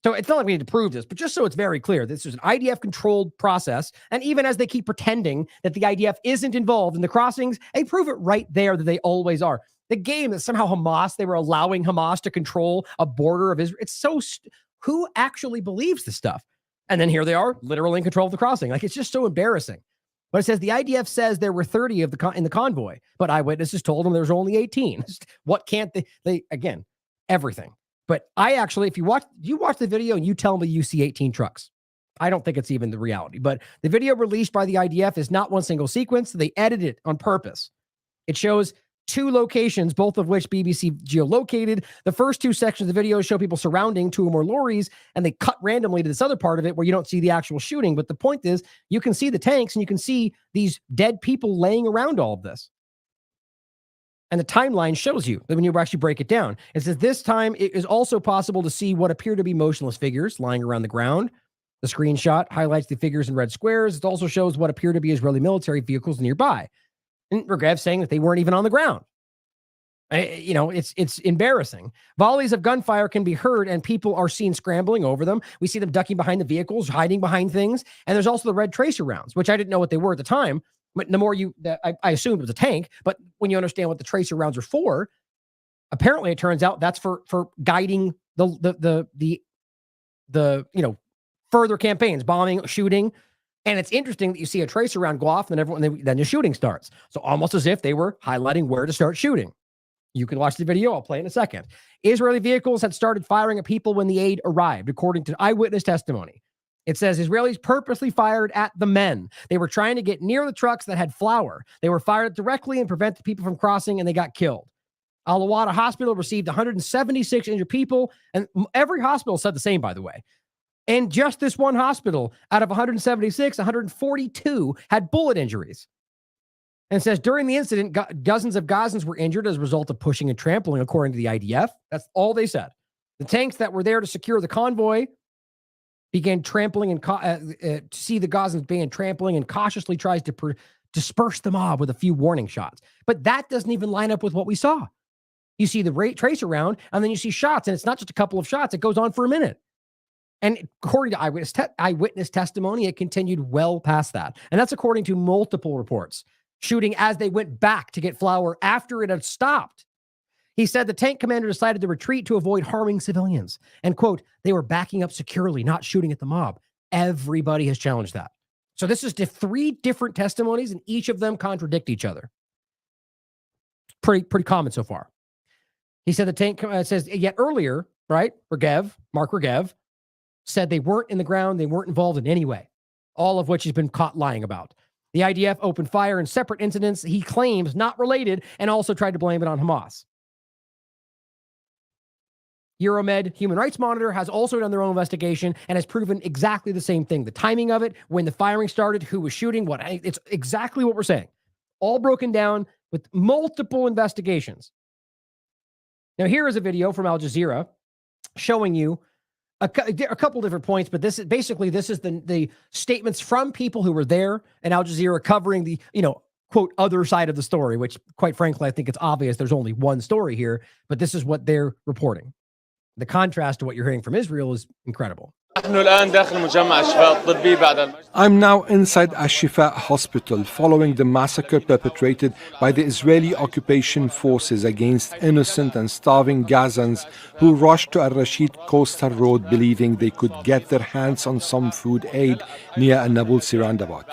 So it's not like we need to prove this, but just so it's very clear, this is an IDF-controlled process. And even as they keep pretending that the IDF isn't involved in the crossings, they prove it right there that they always are. The game that somehow they were allowing Hamas to control a border of Israel. It's so, who actually believes this stuff? And then here they are, literally in control of the crossing. Like, it's just so embarrassing. But it says the IDF says there were 30 of in the convoy, but eyewitnesses told them there's only 18. What can't they again, everything. But I actually, if you watch the video and you tell me you see 18 trucks, I don't think it's even the reality. But the video released by the IDF is not one single sequence. They edited it on purpose. It shows 2 locations, both of which BBC geolocated. The first 2 sections of the video show people surrounding 2 or more lorries, and they cut randomly to this other part of it where you don't see the actual shooting. But the point is, you can see the tanks and you can see these dead people laying around all of this. And the timeline shows you that when you actually break it down. It says this time it is also possible to see what appear to be motionless figures lying around the ground. The screenshot highlights the figures in red squares. It also shows what appear to be Israeli military vehicles nearby. And Regev saying that they weren't even on the ground. It's embarrassing. Volleys of gunfire can be heard and people are seen scrambling over them. We see them ducking behind the vehicles, hiding behind things. And there's also the red tracer rounds, which I didn't know what they were at the time. But the more I assumed it was a tank, but when you understand what the tracer rounds are for, apparently it turns out that's for guiding the further campaigns, bombing, shooting. And it's interesting that you see a tracer round go off, and then the shooting starts. So almost as if they were highlighting where to start shooting. You can watch the video. I'll play in a second. Israeli vehicles had started firing at people when the aid arrived, according to eyewitness testimony. It says Israelis purposely fired at the men. They were trying to get near the trucks that had flour. They were fired directly and prevented people from crossing, and they got killed. Al-Awada Hospital received 176 injured people, and every hospital said the same, by the way. And just this one hospital, out of 176, 142 had bullet injuries. And it says during the incident, dozens of Gazans were injured as a result of pushing and trampling, according to the IDF. That's all they said. The tanks that were there to secure the convoy began trampling and to see the Gazans began trampling and cautiously tries to disperse the mob with a few warning shots. But that doesn't even line up with what we saw. You see the tracer round, and then you see shots, and it's not just a couple of shots. It goes on for a minute. And according to eyewitness testimony, it continued well past that. And that's according to multiple reports, shooting as they went back to get flour after it had stopped. He said the tank commander decided to retreat to avoid harming civilians. And, quote, they were backing up securely, not shooting at the mob. Everybody has challenged that. So this is 3 different testimonies, and each of them contradict each other. Pretty common so far. He said the tank says, yet earlier, right, Mark Regev, said they weren't in the ground, they weren't involved in any way, all of which he's been caught lying about. The IDF opened fire in separate incidents he claims not related, and also tried to blame it on Hamas. Euromed Human Rights Monitor has also done their own investigation and has proven exactly the same thing. The timing of it, when the firing started, who was shooting, it's exactly what we're saying. All broken down with multiple investigations. Now, here is a video from Al Jazeera showing you a couple different points, but this is the statements from people who were there, and Al Jazeera covering the, quote, other side of the story, which, quite frankly, I think it's obvious there's only one story here, but this is what they're reporting. The contrast to what you're hearing from Israel is incredible. I'm now inside Ash-Shifa hospital following the massacre perpetrated by the Israeli occupation forces against innocent and starving Gazans who rushed to Al-Rashid Coastal Road believing they could get their hands on some food aid near An-Nabulsi roundabout.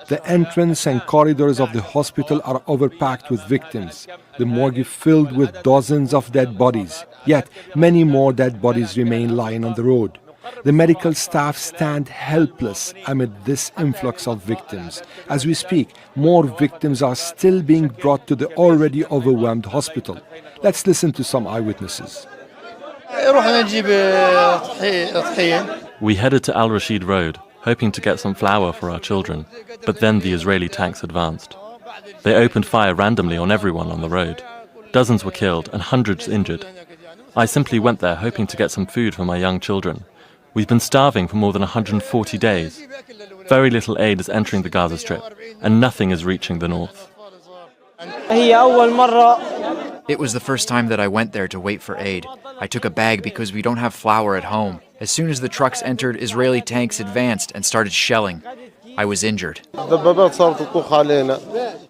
The entrance and corridors of the hospital are overpacked with victims. The morgue filled with dozens of dead bodies, yet many more dead bodies remain lying on the road. The medical staff stand helpless amid this influx of victims. As we speak, more victims are still being brought to the already overwhelmed hospital. Let's listen to some eyewitnesses. We headed to Al Rashid Road, hoping to get some flour for our children, but then the Israeli tanks advanced. They opened fire randomly on everyone on the road. Dozens were killed and hundreds injured. I simply went there hoping to get some food for my young children. We've been starving for more than 140 days. Very little aid is entering the Gaza Strip, and nothing is reaching the north. It was the first time that I went there to wait for aid. I took a bag because we don't have flour at home. As soon as the trucks entered, Israeli tanks advanced and started shelling. I was injured.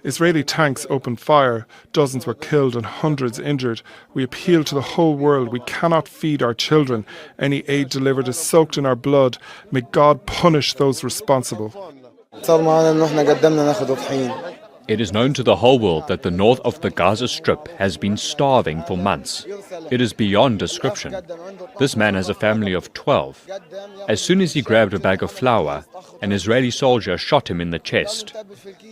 Israeli tanks opened fire. Dozens were killed and hundreds injured. We appeal to the whole world. We cannot feed our children. Any aid delivered is soaked in our blood. May God punish those responsible. It is known to the whole world that the north of the Gaza Strip has been starving for months. It is beyond description. This man has a family of 12. As soon as he grabbed a bag of flour, an Israeli soldier shot him in the chest.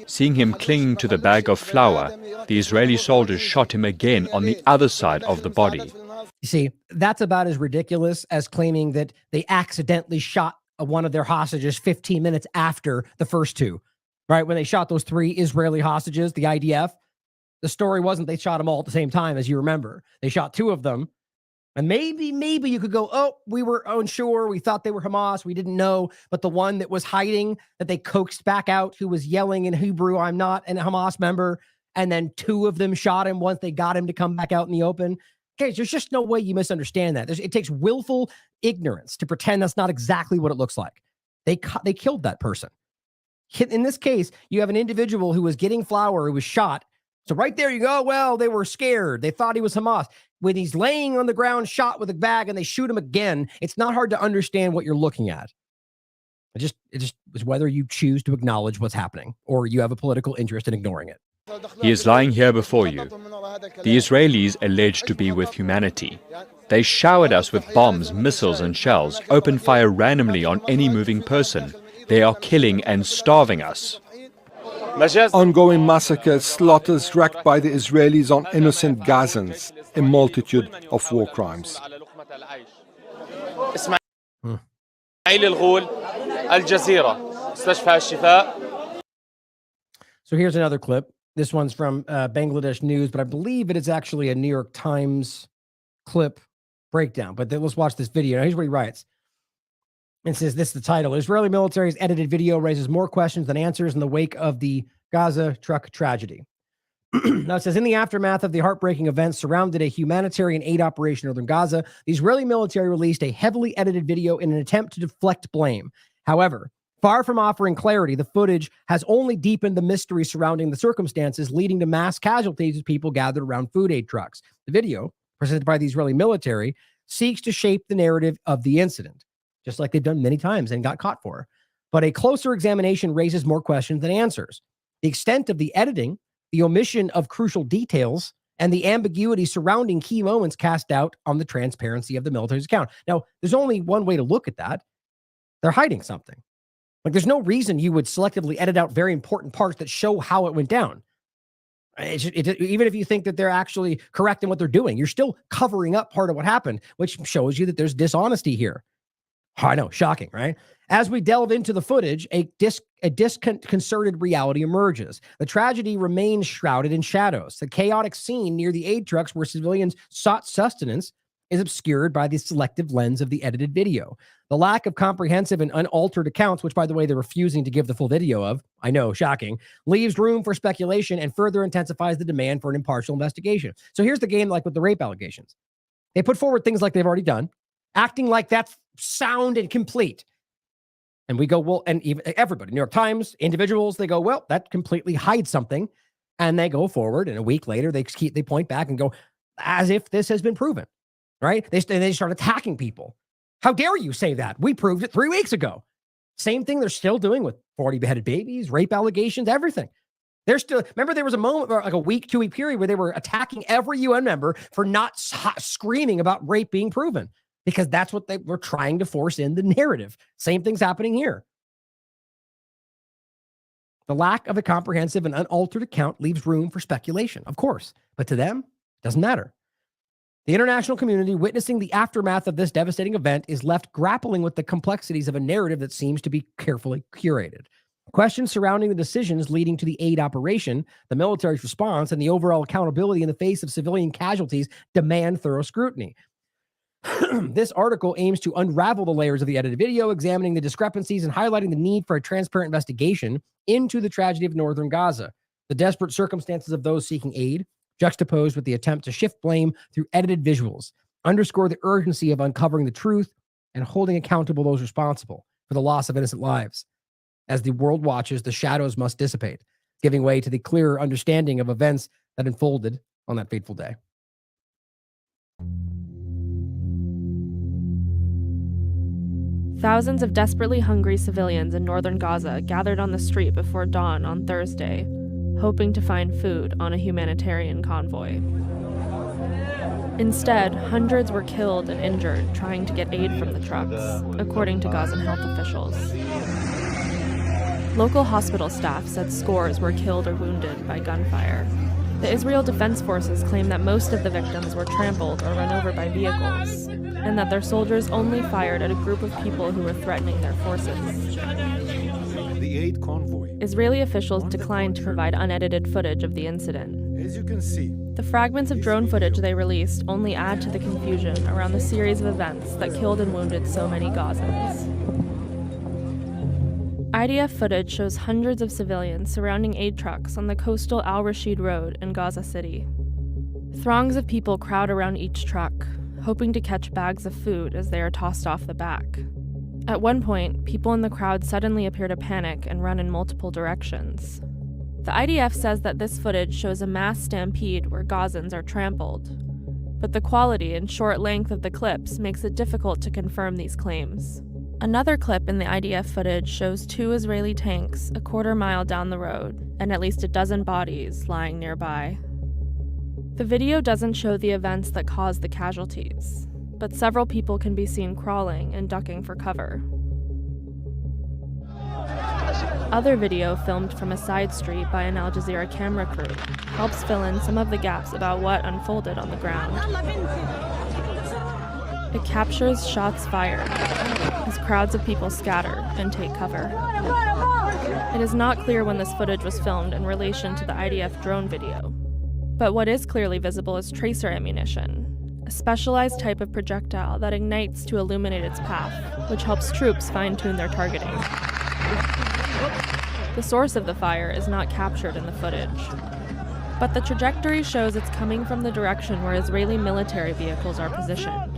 Seeing him clinging to the bag of flour, the Israeli soldiers shot him again on the other side of the body. You see, that's about as ridiculous as claiming that they accidentally shot one of their hostages 15 minutes after the first two, right? When they shot those 3 Israeli hostages, the IDF, the story wasn't they shot them all at the same time, as you remember. They shot 2 of them. And maybe you could go, oh, we were unsure. We thought they were Hamas. We didn't know. But the one that was hiding, that they coaxed back out, who was yelling in Hebrew, I'm not a Hamas member. And then 2 of them shot him once they got him to come back out in the open. Okay, there's just no way you misunderstand that. It takes willful ignorance to pretend that's not exactly what it looks like. They killed that person. In this case, you have an individual who was getting flour, who was shot. So right there you go, well, they were scared. They thought he was Hamas. When he's laying on the ground, shot with a bag, and they shoot him again, it's not hard to understand what you're looking at. It just is whether you choose to acknowledge what's happening or you have a political interest in ignoring it. He is lying here before you. The Israelis alleged to be with humanity. They showered us with bombs, missiles and shells, opened fire randomly on any moving person. They are killing and starving us. Ongoing massacres, slaughters wreaked by the Israelis on innocent Gazans, a multitude of war crimes. So here's another clip. This one's from Bangladesh News, but I believe it is actually a New York Times clip breakdown. But let's watch this video. Now, here's what he writes. It says, this is the title. Israeli military's edited video raises more questions than answers in the wake of the Gaza truck tragedy. Now, it says, in the aftermath of the heartbreaking events surrounding a humanitarian aid operation in northern Gaza, the Israeli military released a heavily edited video in an attempt to deflect blame. However, far from offering clarity, the footage has only deepened the mystery surrounding the circumstances, leading to mass casualties as people gathered around food aid trucks. The video, presented by the Israeli military, seeks to shape the narrative of the incident, just like they've done many times and got caught for. But a closer examination raises more questions than answers. The extent of the editing, the omission of crucial details, and the ambiguity surrounding key moments cast doubt on the transparency of the military's account. Now, there's only one way to look at that. They're hiding something. Like, there's no reason you would selectively edit out very important parts that show how it went down. Even if you think that they're actually correct in what they're doing, you're still covering up part of what happened, which shows you that there's dishonesty here. Oh, I know, shocking, right? As we delve into the footage, a disconcerted reality emerges. The tragedy remains shrouded in shadows. The chaotic scene near the aid trucks where civilians sought sustenance is obscured by the selective lens of the edited video. The lack of comprehensive and unaltered accounts, which, by the way, they're refusing to give the full video of, I know, shocking, leaves room for speculation and further intensifies the demand for an impartial investigation. So here's the game, like with the rape allegations. They put forward things like they've already done, acting like that's sound and complete. And we go, well, and even everybody, New York Times, individuals, they go, well, that completely hides something. And they go forward, and a week later, they point back and go, as if this has been proven, right? They start attacking people. How dare you say that? We proved it 3 weeks ago. Same thing they're still doing with 40 beheaded babies, rape allegations, everything. They're still, remember there was a moment, like a week, 2 week period where they were attacking every UN member for not screaming about rape being proven, because that's what they were trying to force in the narrative. Same thing's happening here. The lack of a comprehensive and unaltered account leaves room for speculation, of course, but to them, it doesn't matter. The international community witnessing the aftermath of this devastating event is left grappling with the complexities of a narrative that seems to be carefully curated. Questions surrounding the decisions leading to the aid operation, the military's response, and the overall accountability in the face of civilian casualties demand thorough scrutiny. This article aims to unravel the layers of the edited video, examining the discrepancies and highlighting the need for a transparent investigation into the tragedy of northern Gaza, the desperate circumstances of those seeking aid, juxtaposed with the attempt to shift blame through edited visuals, underscore the urgency of uncovering the truth and holding accountable those responsible for the loss of innocent lives. As the world watches, the shadows must dissipate, giving way to the clearer understanding of events that unfolded on that fateful day. Thousands of desperately hungry civilians in northern Gaza gathered on the street before dawn on Thursday. hoping to find food on a humanitarian convoy. Instead, hundreds were killed and injured trying to get aid from the trucks, according to Gazan health officials. Local hospital staff said scores were killed or wounded by gunfire. The Israel Defense Forces claim that most of the victims were trampled or run over by vehicles, and that their soldiers only fired at a group of people who were threatening their forces. The aid convoy. Israeli officials declined to provide unedited footage of the incident. As you can see, the fragments of drone footage they released only add to the confusion around the series of events that killed and wounded so many Gazans. IDF footage shows hundreds of civilians surrounding aid trucks on the coastal Al-Rashid Road in Gaza City. Throngs of people crowd around each truck, hoping to catch bags of food as they are tossed off the back. At one point, people in the crowd suddenly appear to panic and run in multiple directions. The IDF says that this footage shows a mass stampede where Gazans are trampled, but the quality and short length of the clips makes it difficult to confirm these claims. Another clip in the IDF footage shows 2 Israeli tanks a quarter-mile down the road and at least a dozen bodies lying nearby. The video doesn't show the events that caused the casualties, but several people can be seen crawling and ducking for cover. Other video filmed from a side street by an Al Jazeera camera crew helps fill in some of the gaps about what unfolded on the ground. It captures shots fired as crowds of people scatter and take cover. It is not clear when this footage was filmed in relation to the IDF drone video, but what is clearly visible is tracer ammunition, a specialized type of projectile that ignites to illuminate its path, which helps troops fine-tune their targeting. The source of the fire is not captured in the footage, but the trajectory shows it's coming from the direction where Israeli military vehicles are positioned,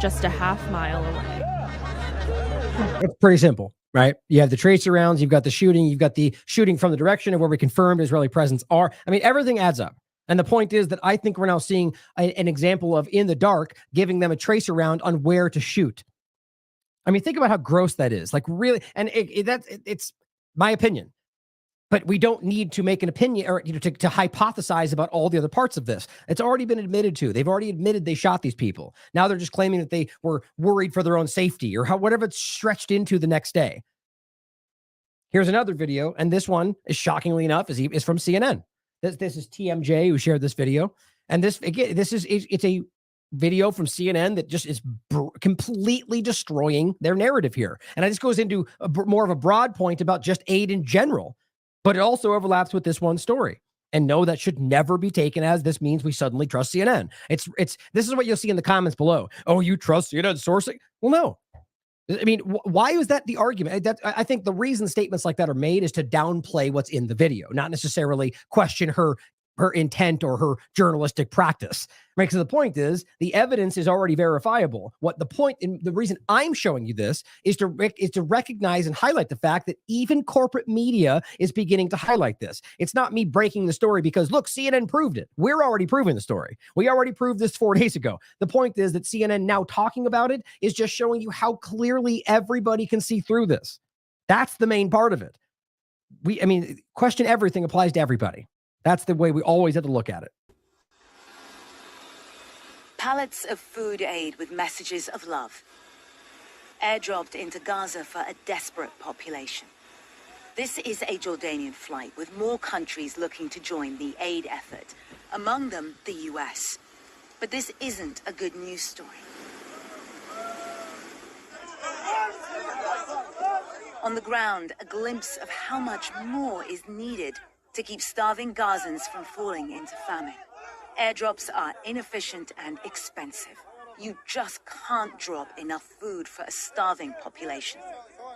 just a half-mile away. It's pretty simple, right? You have the tracer rounds, you've got the shooting from the direction of where we confirmed Israeli presence are. I mean, everything adds up. And the point is that I think we're now seeing an example of in the dark, giving them a tracer round on where to shoot. I mean, think about how gross that is. Like really, and it's my opinion. But we don't need to make an opinion or to hypothesize about all the other parts of this. It's already been admitted to. They've already admitted they shot these people. Now they're just claiming that they were worried for their own safety or whatever it's stretched into the next day. Here's another video, and this one is shockingly enough is from CNN. This is TMJ who shared this video, and it's a video from CNN that just is completely destroying their narrative here. And it just goes into more of a broad point about just aid in general. But it also overlaps with this one story. And no, that should never be taken as this means we suddenly trust CNN. This is what you'll see in the comments below. Oh, you trust CNN sourcing? Well, no. I mean, why is that the argument? I think the reason statements like that are made is to downplay what's in the video, not necessarily question her intent or her journalistic practice. Right? Because the point is, the evidence is already verifiable. What the point, and the reason I'm showing you this is to recognize and highlight the fact that even corporate media is beginning to highlight this. It's not me breaking the story because, look, CNN proved it. We're already proving the story. We already proved this 4 days ago. The point is that CNN now talking about it is just showing you how clearly everybody can see through this. That's the main part of it. Question everything applies to everybody. That's the way we always have to look at it. Pallets of food aid with messages of love, airdropped into Gaza for a desperate population. This is a Jordanian flight with more countries looking to join the aid effort, among them the US. But this isn't a good news story. On the ground, a glimpse of how much more is needed to keep starving Gazans from falling into famine. Airdrops are inefficient and expensive. You just can't drop enough food for a starving population.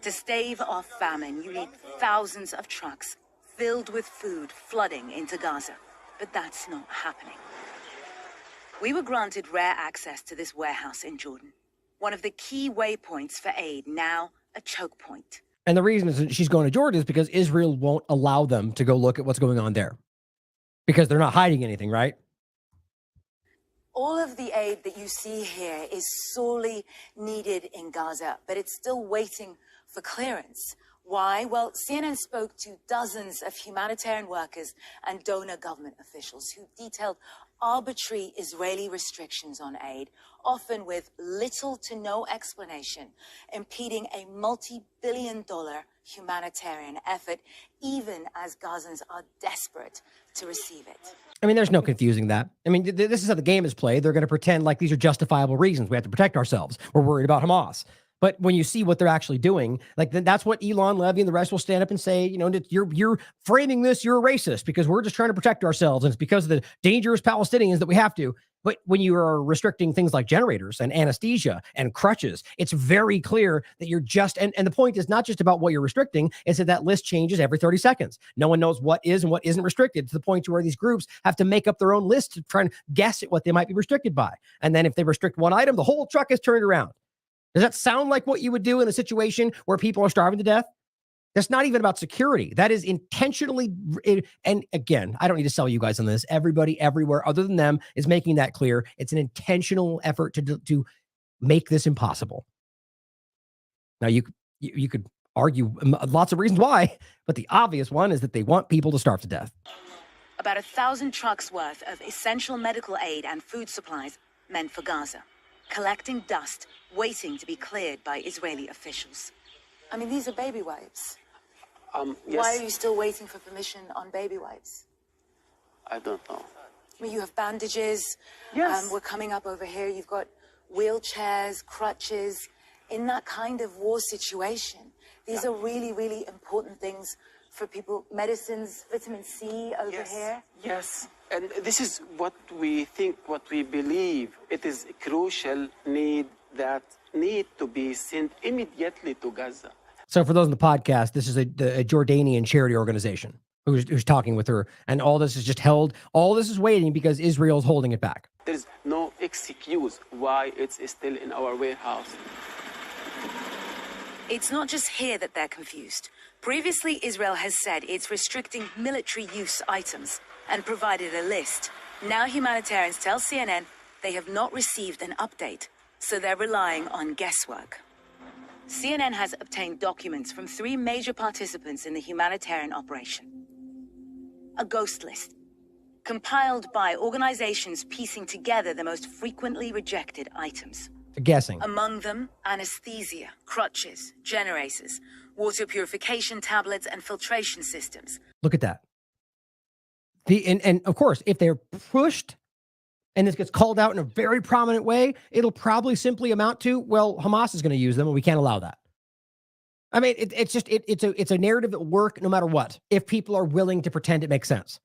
To stave off famine, you need thousands of trucks filled with food flooding into Gaza. But that's not happening. We were granted rare access to this warehouse in Jordan, one of the key waypoints for aid, now a choke point. And the reason is she's going to Jordan is because Israel won't allow them to go look at what's going on there. Because they're not hiding anything, right? All of the aid that you see here is sorely needed in Gaza, but it's still waiting for clearance. Why? Well, CNN spoke to dozens of humanitarian workers and donor government officials who detailed arbitrary Israeli restrictions on aid, often with little to no explanation, impeding a multi-billion-dollar humanitarian effort, even as Gazans are desperate to receive it. I mean, there's no confusing that. I mean, this is how the game is played. They're going to pretend like these are justifiable reasons. We have to protect ourselves. We're worried about Hamas. But when you see what they're actually doing, like that's what Elon Levy and the rest will stand up and say, you know, you're framing this, you're a racist because we're just trying to protect ourselves. And it's because of the dangerous Palestinians that we have to. But when you are restricting things like generators and anesthesia and crutches, it's very clear that you're just, and the point is not just about what you're restricting, it's that list changes every 30 seconds. No one knows what is and what isn't restricted, to the point to where these groups have to make up their own list to try and guess at what they might be restricted by. And then if they restrict one item, the whole truck is turned around. Does that sound like what you would do in a situation where people are starving to death? That's not even about security. That is intentionally, and again, I don't need to sell you guys on this. Everybody, everywhere, other than them, is making that clear. It's an intentional effort to make this impossible. Now, you could argue lots of reasons why, but the obvious one is that they want people to starve to death. About 1,000 trucks worth of essential medical aid and food supplies meant for Gaza, collecting dust, waiting to be cleared by Israeli officials. I mean, these are baby wipes. Yes. Why are you still waiting for permission on baby wipes? I don't know. I mean, you have bandages. Yes. We're coming up over here. You've got wheelchairs, crutches. In that kind of war situation, these are really, really important things for people. Medicines, vitamin C over here. Yes. And this is what we think, what we believe. It is crucial need to be sent immediately to Gaza. So for those in the podcast, this is a Jordanian charity organization who's talking with her. And all this is just held. All this is waiting because Israel's holding it back. There's no excuse why it's still in our warehouse. It's not just here that they're confused. Previously, Israel has said it's restricting military use items and provided a list. Now humanitarians tell CNN they have not received an update, so they're relying on guesswork. CNN has obtained documents from 3 major participants in the humanitarian operation. A ghost list, compiled by organizations piecing together the most frequently rejected items. Guessing. Among them, anesthesia, crutches, generators, water purification tablets, and filtration systems. Look at that. And of course, if they're pushed and this gets called out in a very prominent way, it'll probably simply amount to, well, Hamas is going to use them and we can't allow that. I mean, it's a narrative that will work no matter what, if people are willing to pretend it makes sense.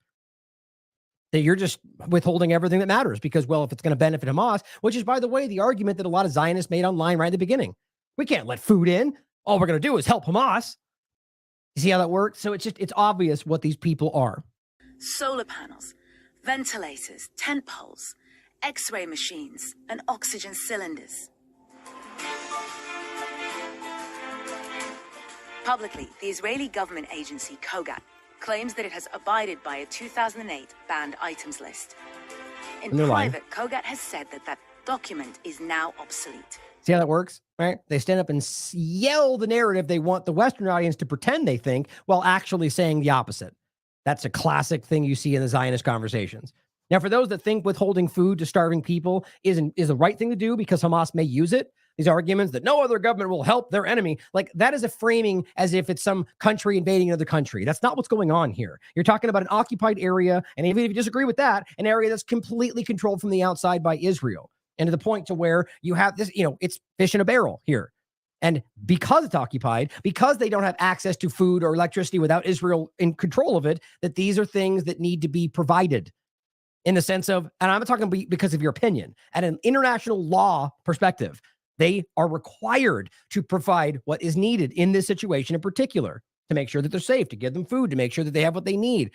That you're just withholding everything that matters because, well, if it's going to benefit Hamas, which is, by the way, the argument that a lot of Zionists made online right at the beginning. We can't let food in. All we're going to do is help Hamas. You see how that works? So it's obvious what these people are. Solar panels, ventilators, tent poles, X-ray machines, and oxygen cylinders. Publicly, the Israeli government agency Kogat claims that it has abided by a 2008 banned items list. In private, Kogat has said that document is now obsolete. See how that works, right? They stand up and yell the narrative they want the Western audience to pretend they think while actually saying the opposite. That's a classic thing you see in the Zionist conversations. Now, for those that think withholding food to starving people is the right thing to do because Hamas may use it, these arguments that no other government will help their enemy, like that is a framing as if it's some country invading another country. That's not what's going on here. You're talking about an occupied area, and even if you disagree with that, an area that's completely controlled from the outside by Israel. And to the point to where you have this, it's fish in a barrel here. And because it's occupied, because they don't have access to food or electricity without Israel in control of it, that these are things that need to be provided in the sense of, and I'm not talking because of your opinion, at an international law perspective, they are required to provide what is needed in this situation in particular, to make sure that they're safe, to give them food, to make sure that they have what they need.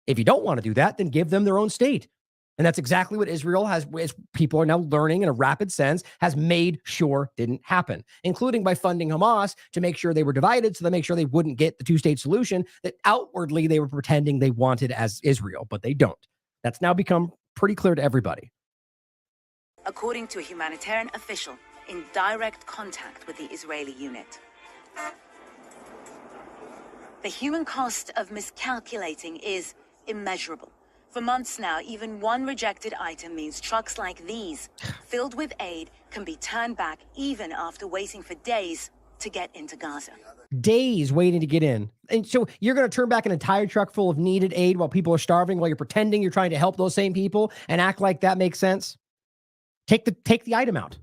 If you don't want to do that, then give them their own state. And that's exactly what Israel has, as people are now learning in a rapid sense, has made sure didn't happen, including by funding Hamas to make sure they were divided, so they make sure they wouldn't get the two-state solution that outwardly they were pretending they wanted as Israel, but they don't. That's now become pretty clear to everybody. According to a humanitarian official in direct contact with the Israeli unit. The human cost of miscalculating is immeasurable. For months now, even one rejected item means trucks like these, filled with aid, can be turned back even after waiting for days to get into Gaza. Days waiting to get in. And so you're going to turn back an entire truck full of needed aid while people are starving, while you're pretending you're trying to help those same people and act like that makes sense? Take the item out.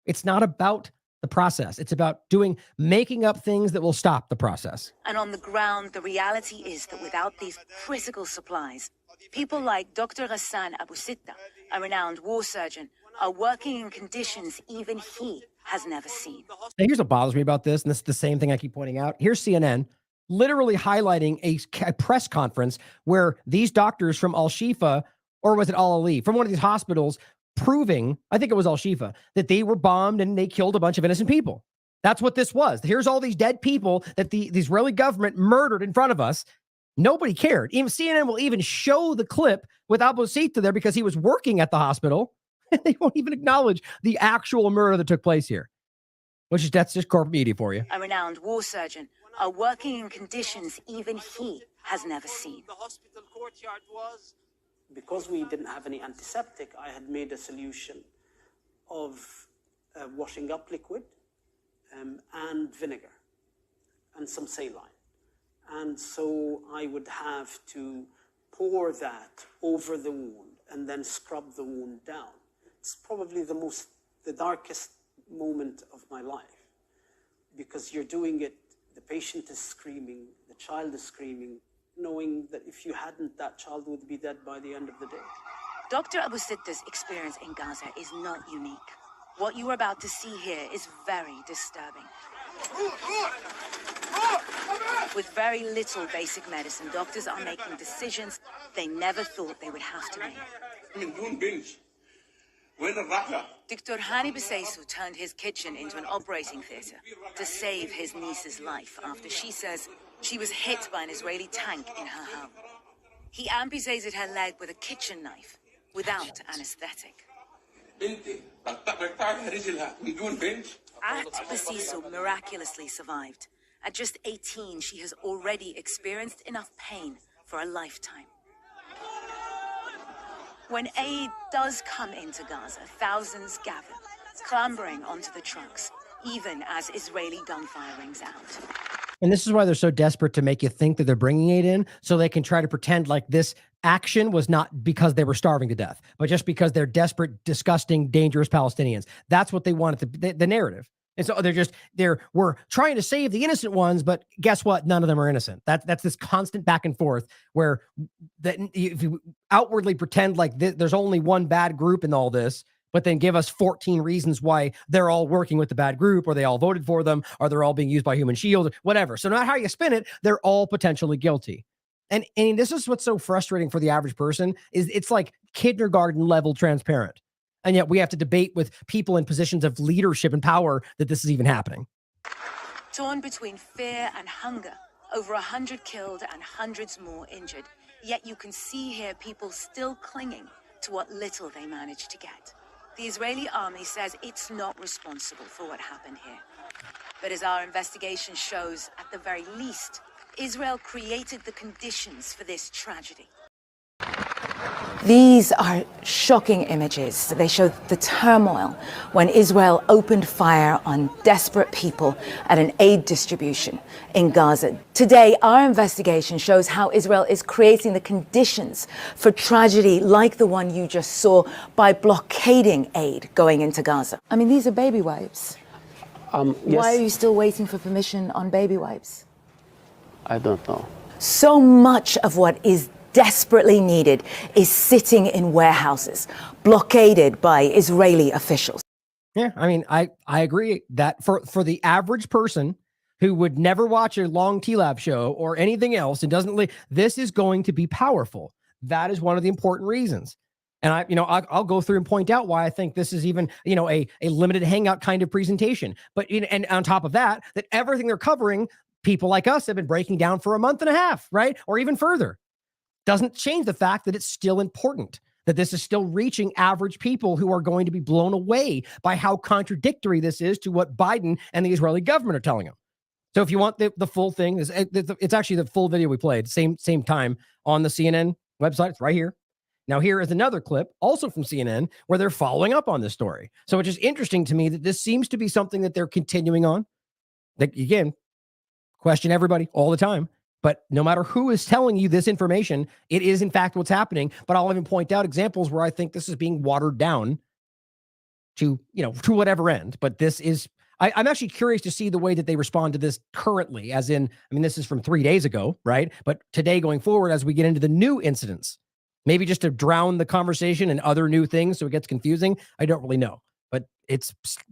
It's not about the process. It's about making up things that will stop the process. And on the ground, the reality is that without these critical supplies, people like Dr. Ghassan Abu Sitta, a renowned war surgeon, are working in conditions even he has never seen. Now, here's what bothers me about this, and this is the same thing I keep pointing out. Here's CNN literally highlighting a press conference where these doctors from Al-Shifa, or was it Al-Ali, from one of these hospitals, proving, I think it was Al-Shifa, that they were bombed and they killed a bunch of innocent people. That's what this was. Here's all these dead people that the Israeli government murdered in front of us. Nobody cared. Even CNN will even show the clip with Abu Sitta there because he was working at the hospital. They won't even acknowledge the actual murder that took place here, that's just corporate media for you. A renowned war surgeon are working in conditions even he has never seen. The hospital courtyard was, because we didn't have any antiseptic, I had made a solution of washing up liquid and vinegar and some saline. And so I would have to pour that over the wound and then scrub the wound down. It's probably the darkest moment of my life, because you're doing it, the patient is screaming, the child is screaming, knowing that if you hadn't, that child would be dead by the end of the day. Dr. Abu Sitta's experience in Gaza is not unique. What you are about to see here is very disturbing. With very little basic medicine, doctors are making decisions they never thought they would have to make. Dr. Hani Bisaisu turned his kitchen into an operating theater to save his niece's life after she says she was hit by an Israeli tank in her home. He amputated her leg with a kitchen knife without anesthetic. Bisaisu miraculously survived. At just 18, she has already experienced enough pain for a lifetime. When aid does come into Gaza, thousands gather, clambering onto the trucks, even as Israeli gunfire rings out. And this is why they're so desperate to make you think that they're bringing aid in, so they can try to pretend like this action was not because they were starving to death, but just because they're desperate, disgusting, dangerous Palestinians. That's what they want it to, the narrative. And so we're trying to save the innocent ones, but guess what? None of them are innocent. That's this constant back and forth where if you outwardly pretend like there's only one bad group in all this, but then give us 14 reasons why they're all working with the bad group, or they all voted for them, or they're all being used by human shield, whatever. So no matter how you spin it, they're all potentially guilty. And this is what's so frustrating for the average person is it's like kindergarten level transparent. And yet we have to debate with people in positions of leadership and power that this is even happening. Torn between fear and hunger, over 100 killed and hundreds more injured. Yet you can see here people still clinging to what little they managed to get. The Israeli army says it's not responsible for what happened here. But as our investigation shows, at the very least, Israel created the conditions for this tragedy. These are shocking images. They show the turmoil when Israel opened fire on desperate people at an aid distribution in Gaza. Today, our investigation shows how Israel is creating the conditions for tragedy like the one you just saw by blockading aid going into Gaza. I mean, these are baby wipes. Yes. Why are you still waiting for permission on baby wipes? I don't know. So much of what is desperately needed is sitting in warehouses, blockaded by Israeli officials. Yeah, I mean, I agree that for the average person who would never watch a long TLAV show or anything else and doesn't this is going to be powerful. That is one of the important reasons. And I'll go through and point out why I think this is even, a limited hangout kind of presentation. But and on top of that everything they're covering, people like us have been breaking down for a month and a half, right? Or even further. Doesn't change the fact that it's still important, that this is still reaching average people who are going to be blown away by how contradictory this is to what Biden and the Israeli government are telling them. So if you want the full thing, it's actually the full video we played, same time on the CNN website. It's right here. Now, here is another clip, also from CNN, where they're following up on this story. So it's just interesting to me that this seems to be something that they're continuing on. That, again, question everybody all the time. But no matter who is telling you this information, it is, in fact, what's happening. But I'll even point out examples where I think this is being watered down to whatever end. But this is... I'm actually curious to see the way that they respond to this currently, as in, I mean, this is from 3 days ago, right? But today going forward, as we get into the new incidents, maybe just to drown the conversation and other new things so it gets confusing, I don't really know. But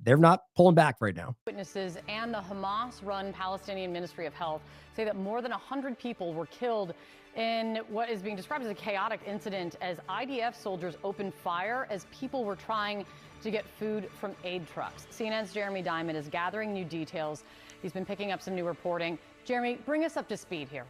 they're not pulling back right now. Witnesses and the Hamas-run Palestinian Ministry of Health say that more than 100 people were killed in what is being described as a chaotic incident as IDF soldiers opened fire as people were trying to get food from aid trucks. CNN's Jeremy Diamond is gathering new details. He's been picking up some new reporting. Jeremy, bring us up to speed here.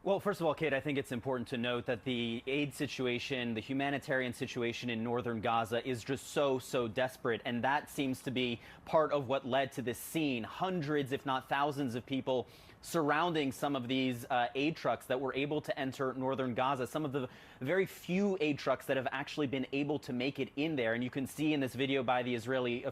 Well, first of all, Kate, I think it's important to note that the aid situation, the humanitarian situation in northern Gaza is just so desperate. And that seems to be part of what led to this scene. Hundreds, if not thousands of people surrounding some of these aid trucks that were able to enter northern Gaza, some of the very few aid trucks that have actually been able to make it in there. And you can see in this video by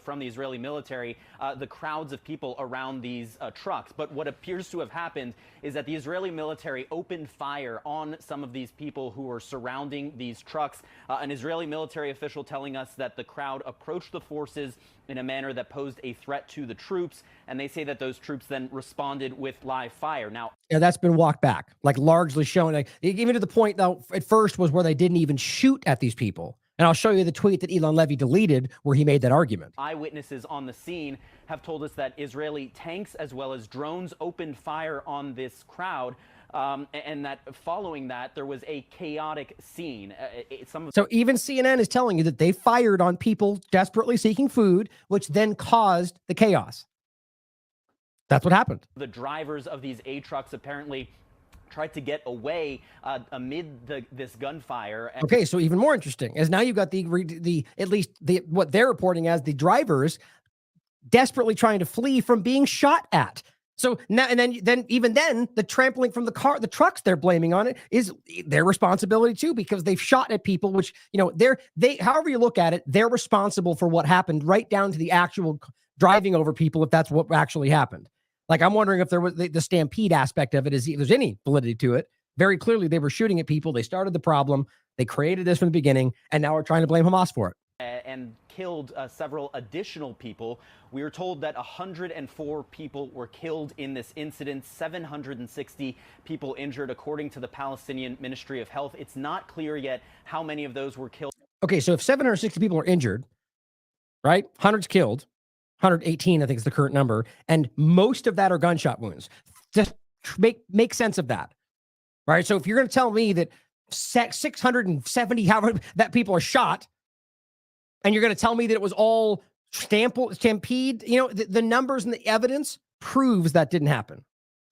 from the Israeli military, the crowds of people around these trucks. But what appears to have happened is that the Israeli military opened fire on some of these people who were surrounding these trucks. An Israeli military official telling us that the crowd approached the forces in a manner that posed a threat to the troops. And they say that those troops then responded with live fire. Now, yeah, that's been walked back, like largely shown, like even to the point though, at first was where they didn't even shoot at these people. And I'll show you the tweet that Elon Levy deleted where he made that argument. Eyewitnesses on the scene have told us that Israeli tanks as well as drones opened fire on this crowd. And that following that, there was a chaotic scene. So even CNN is telling you that they fired on people desperately seeking food, which then caused the chaos. That's what happened. The drivers of these aid trucks apparently tried to get away amid this gunfire. Okay, so even more interesting is now you've got what they're reporting as the drivers desperately trying to flee from being shot at. So now, and then even then, the trampling from the trucks they're blaming on it is their responsibility too, because they've shot at people, which, however you look at it, they're responsible for what happened, right down to the actual driving over people, if that's what actually happened. Like, I'm wondering if there was the stampede aspect of it, if there's any validity to it. Very clearly, they were shooting at people. They started the problem. They created this from the beginning, and now we're trying to blame Hamas for it. And killed several additional people. We were told that 104 people were killed in this incident, 760 people injured, according to the Palestinian Ministry of Health. It's not clear yet how many of those were killed. Okay, so if 760 people are injured, right? Hundreds killed, 118, I think is the current number, and most of that are gunshot wounds. Just make sense of that, right? So if you're going to tell me that 670 that people are shot, and you're going to tell me that it was all stampede, the numbers and the evidence proves that didn't happen.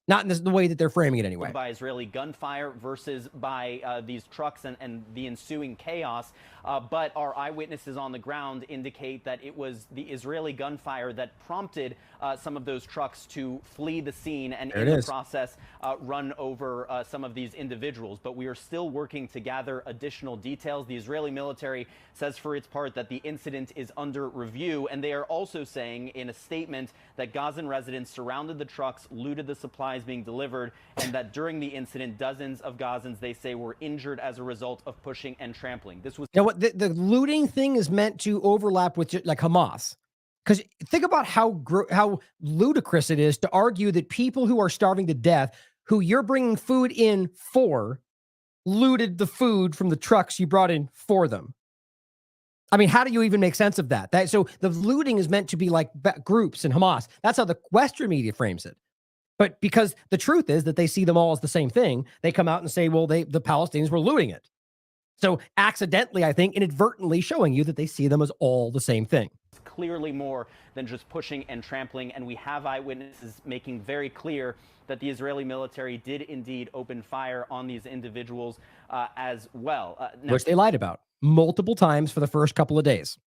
Not in the way that they're framing it anyway. By Israeli gunfire versus by these trucks and the ensuing chaos. But our eyewitnesses on the ground indicate that it was the Israeli gunfire that prompted some of those trucks to flee the scene and in the process run over some of these individuals. But we are still working to gather additional details. The Israeli military says for its part that the incident is under review. And they are also saying in a statement that Gazan residents surrounded the trucks, looted the supplies being delivered, and that during the incident, dozens of Gazans, they say, were injured as a result of pushing and trampling. This was... The looting thing is meant to overlap with like Hamas. Because think about how ludicrous it is to argue that people who are starving to death, who you're bringing food in for, looted the food from the trucks you brought in for them. I mean, how do you even make sense of that? So the looting is meant to be like groups and Hamas. That's how the Western media frames it. But because the truth is that they see them all as the same thing, they come out and say, well, the Palestinians were looting it. So accidentally, I think, inadvertently showing you that they see them as all the same thing. Clearly more than just pushing and trampling. And we have eyewitnesses making very clear that the Israeli military did indeed open fire on these individuals as well. Which they lied about multiple times for the first couple of days.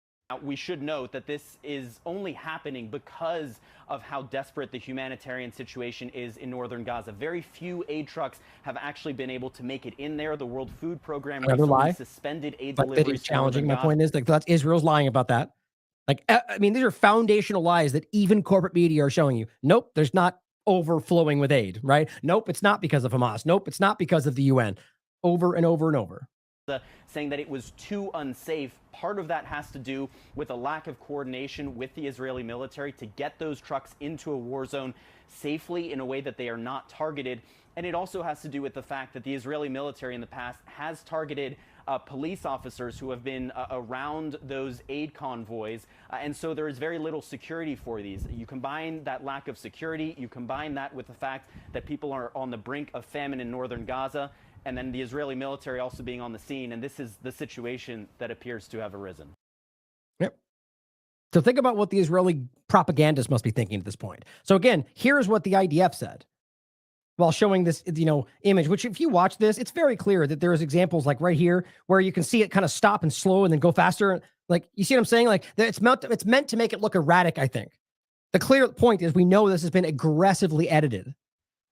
We should note that this is only happening because of how desperate the humanitarian situation is in northern Gaza. Very few aid trucks have actually been able to make it in there. The World Food Program recently suspended aid deliveries. Challenging. My point is, like, that's Israel's lying about that. Like, I mean, these are foundational lies that even corporate media are showing you. Nope, there's not overflowing with aid, right? Nope, it's not because of Hamas. Nope, it's not because of the UN. Over and over and over. Saying that it was too unsafe. Part of that has to do with a lack of coordination with the Israeli military to get those trucks into a war zone safely in a way that they are not targeted. And it also has to do with the fact that the Israeli military in the past has targeted police officers who have been around those aid convoys. And so there is very little security for these. You combine that lack of security, you combine that with the fact that people are on the brink of famine in northern Gaza, and then the Israeli military also being on the scene, and this is the situation that appears to have arisen. Yep. So think about what the Israeli propagandists must be thinking at this point. So again, here's what the IDF said while showing this, image, which if you watch this, it's very clear that there's examples like right here where you can see it kind of stop and slow and then go faster. Like, you see what I'm saying? Like, it's meant to make it look erratic, I think. The clear point is we know this has been aggressively edited.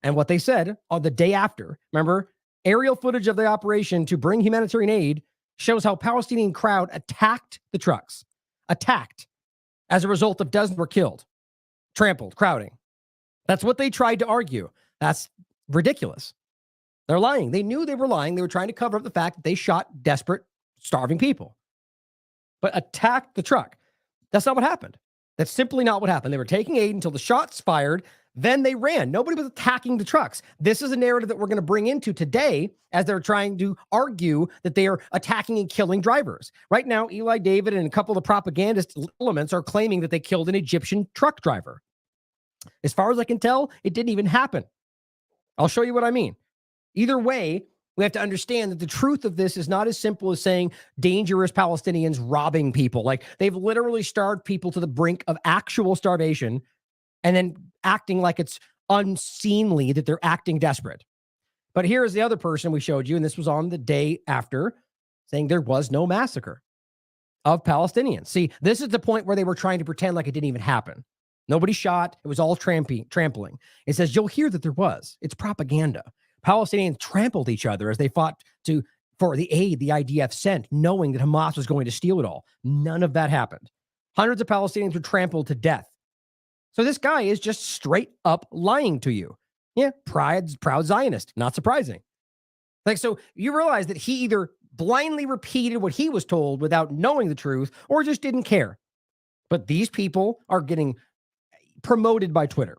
And what they said on the day after, remember, aerial footage of the operation to bring humanitarian aid shows how Palestinian crowd attacked the trucks. Attacked. As a result of dozens were killed. Trampled, crowding. That's what they tried to argue. That's ridiculous. They're lying. They knew they were lying. They were trying to cover up the fact that they shot desperate, starving people. But attacked the truck. That's not what happened. That's simply not what happened. They were taking aid until the shots fired. Then they ran. Nobody was attacking the trucks. This is a narrative that we're going to bring into today as they're trying to argue that they are attacking and killing drivers. Right now, Eli David and a couple of propagandist elements are claiming that they killed an Egyptian truck driver. As far as I can tell, it didn't even happen. I'll show you what I mean. Either way, we have to understand that the truth of this is not as simple as saying dangerous Palestinians robbing people. Like, they've literally starved people to the brink of actual starvation and then acting like it's unseemly that they're acting desperate. But here is the other person we showed you, and this was on the day after, saying there was no massacre of Palestinians. See, this is the point where they were trying to pretend like it didn't even happen. Nobody shot. It was all trampling. It says, you'll hear that there was. It's propaganda. Palestinians trampled each other as they fought for the aid the IDF sent, knowing that Hamas was going to steal it all. None of that happened. Hundreds of Palestinians were trampled to death. So this guy is just straight up lying to you. Yeah, proud Zionist. Not surprising. Like, so you realize that he either blindly repeated what he was told without knowing the truth or just didn't care. But these people are getting promoted by Twitter.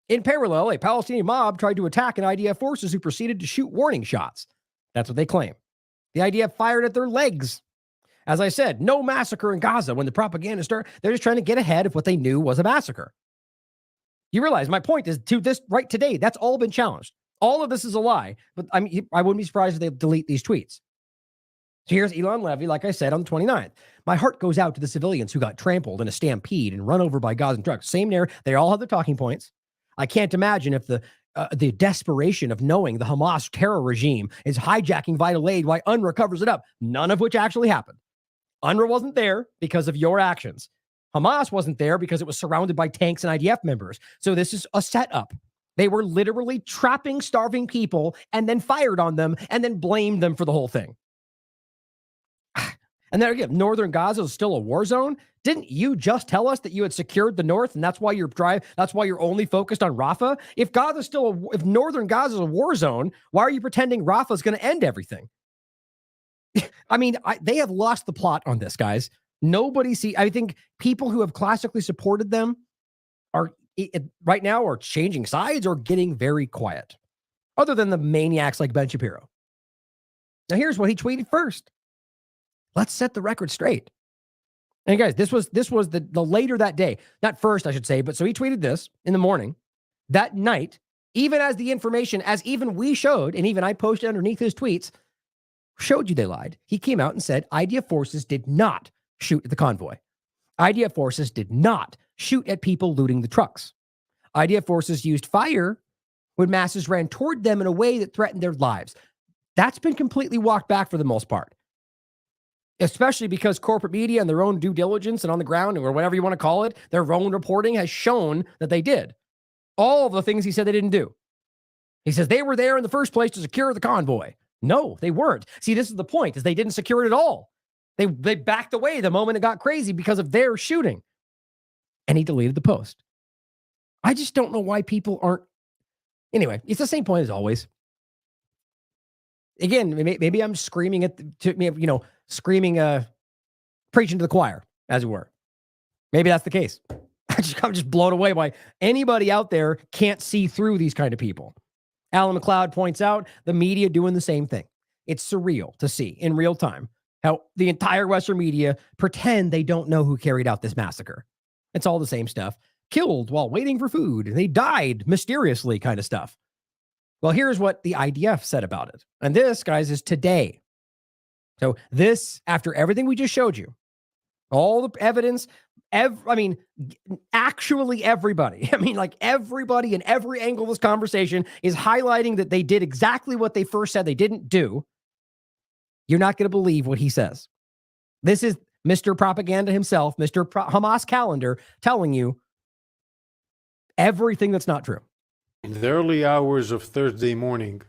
In parallel, a Palestinian mob tried to attack an IDF forces who proceeded to shoot warning shots. That's what they claim. The IDF fired at their legs. As I said, no massacre in Gaza. When the propaganda started, they're just trying to get ahead of what they knew was a massacre. You realize my point is to this right today, that's all been challenged. All of this is a lie, but I wouldn't be surprised if they delete these tweets. So here's Elon Levy, like I said, on the 29th. My heart goes out to the civilians who got trampled in a stampede and run over by Gazan trucks. Same narrative. They all have their talking points. I can't imagine if the desperation of knowing the Hamas terror regime is hijacking vital aid, why UNRWA covers it up, none of which actually happened. UNRWA wasn't there because of your actions. Hamas wasn't there because it was surrounded by tanks and IDF members. So this is a setup. They were literally trapping starving people and then fired on them and then blamed them for the whole thing. And then again, northern Gaza is still a war zone. Didn't you just tell us that you had secured the north and that's why you're only focused on Rafah? If if northern Gaza is a war zone, why are you pretending Rafah is going to end everything? I mean, they have lost the plot on this, guys. I think people who have classically supported them are right now are changing sides or getting very quiet, other than the maniacs like Ben Shapiro. Now, here's what he tweeted first. Let's set the record straight. And guys, this was the later that day, not first, I should say, but so he tweeted this in the morning. That night, even as the information, as even we showed, and even I posted underneath his tweets, showed you they lied. He came out and said IDF forces did not shoot at the convoy. IDF forces did not shoot at people looting the trucks. IDF forces used fire when masses ran toward them in a way that threatened their lives. That's been completely walked back for the most part. especially because corporate media and their own due diligence and on the ground or whatever you want to call it, their own reporting has shown that they did all of the things he said they didn't do. He says they were there in the first place to secure the convoy. No, they weren't. See, this is the point, is they didn't secure it at all. They backed away the moment it got crazy because of their shooting. And he deleted the post. I just don't know why people aren't. Anyway, it's the same point as always. Again, maybe I'm screaming preaching to the choir, as it were. Maybe that's the case. I'm just blown away by anybody out there can't see through these kind of people. Alan McLeod points out the media doing the same thing. It's surreal to see in real time how the entire Western media pretend they don't know who carried out this massacre. It's all the same stuff. Killed while waiting for food. They died mysteriously kind of stuff. Well, here's what the IDF said about it. And this, guys, is today. So this, after everything we just showed you, all the evidence, actually everybody, everybody in every angle of this conversation is highlighting that they did exactly what they first said they didn't do. You're not going to believe what he says. This is Mr. Propaganda himself, Mr. Hamas calendar, telling you everything that's not true. In the early hours of Thursday morning,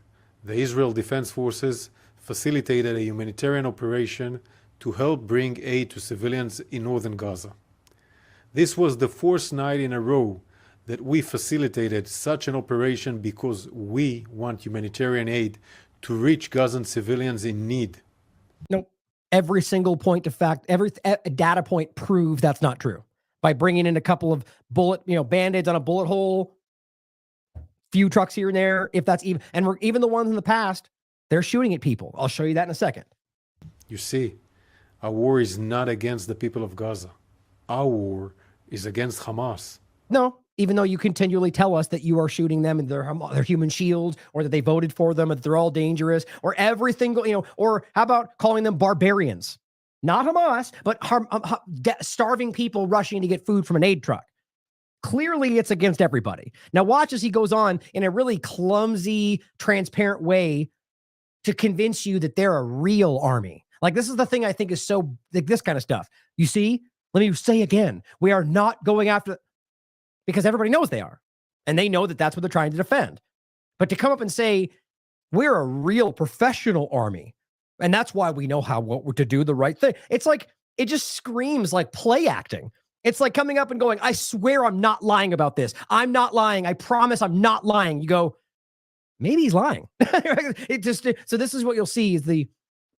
the Israel Defense Forces facilitated a humanitarian operation to help bring aid to civilians in northern Gaza. This was the fourth night in a row that we facilitated such an operation because we want humanitarian aid to reach Gazan civilians in need. Nope. Every single point of fact, every data point proves that's not true. By bringing in a couple of Band-Aids on a bullet hole, few trucks here and there, if that's even, and even the ones in the past, they're shooting at people. I'll show you that in a second. You see, our war is not against the people of Gaza. Our war is against Hamas. No, even though you continually tell us that you are shooting them and their human shield, or that they voted for them, and that they're all dangerous, or everything, or how about calling them barbarians? Not Hamas, but starving people rushing to get food from an aid truck. Clearly, it's against everybody. Now, watch as he goes on in a really clumsy, transparent way to convince you that they're a real army. Like, this is the thing I think is so, like, this kind of stuff. You see, let me say again, we are not going after, because everybody knows they are. And they know that that's what they're trying to defend. But to come up and say, we're a real professional army, and that's why we know what to do the right thing. It's like, it just screams like play acting. It's like coming up and going, I swear I'm not lying about this. I'm not lying. I promise I'm not lying. You go, maybe he's lying. So this is what you'll see is the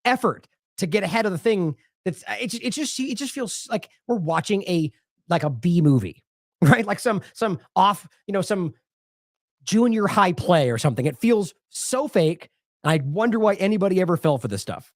effort to get ahead of the thing. It just feels like we're watching a B movie, right? Like some junior high play or something. It feels so fake. And I wonder why anybody ever fell for this stuff.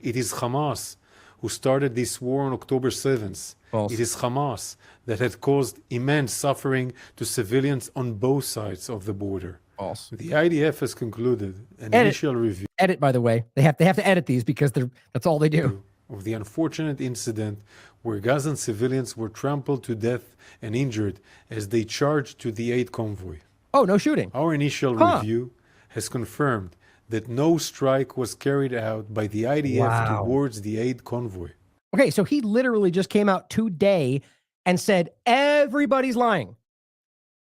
It is Hamas who started this war on October 7th. False. It is Hamas that had caused immense suffering to civilians on both sides of the border. False. The IDF has concluded an initial review. Edit, by the way. They have to edit these because that's all they do. Of the unfortunate incident where Gazan civilians were trampled to death and injured as they charged to the aid convoy. Oh, no shooting. Our initial review has confirmed that no strike was carried out by the IDF towards the aid convoy. Okay, so he literally just came out today and said everybody's lying.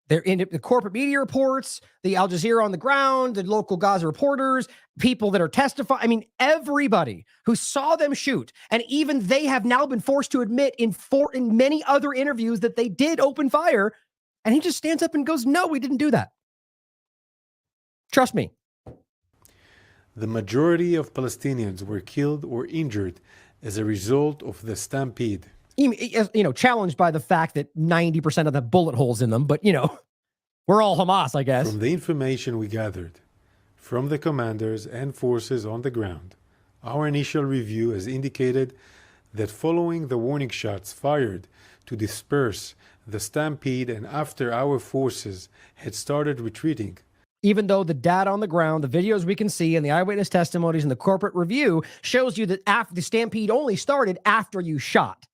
They're in the corporate media reports, the Al Jazeera on the ground, the local Gaza reporters, people that are testifying. I mean, everybody who saw them shoot, and even they have now been forced to admit in many other interviews that they did open fire. And he just stands up and goes, "No, we didn't do that. Trust me." The majority of Palestinians were killed or injured as a result of the stampede. Challenged by the fact that 90% of the bullet holes in them, but we're all Hamas, I guess. From the information we gathered from the commanders and forces on the ground, our initial review has indicated that following the warning shots fired to disperse the stampede and after our forces had started retreating, even though the data on the ground, the videos we can see, and the eyewitness testimonies and the corporate review shows you that after the stampede only started after you shot.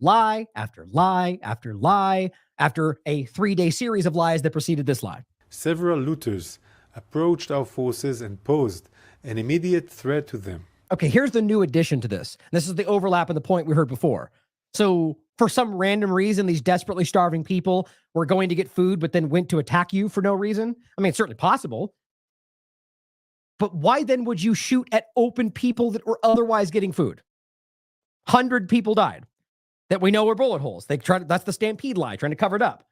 Lie after lie after lie after a 3-day series of lies that preceded this lie. Several looters approached our forces and posed an immediate threat to them. Okay, here's the new addition to this. This is the overlap in the point we heard before. So for some random reason, these desperately starving people were going to get food, but then went to attack you for no reason. I mean, it's certainly possible. But why then would you shoot at open people that were otherwise getting food? 100 people died that we know were bullet holes. That's the stampede lie, trying to cover it up.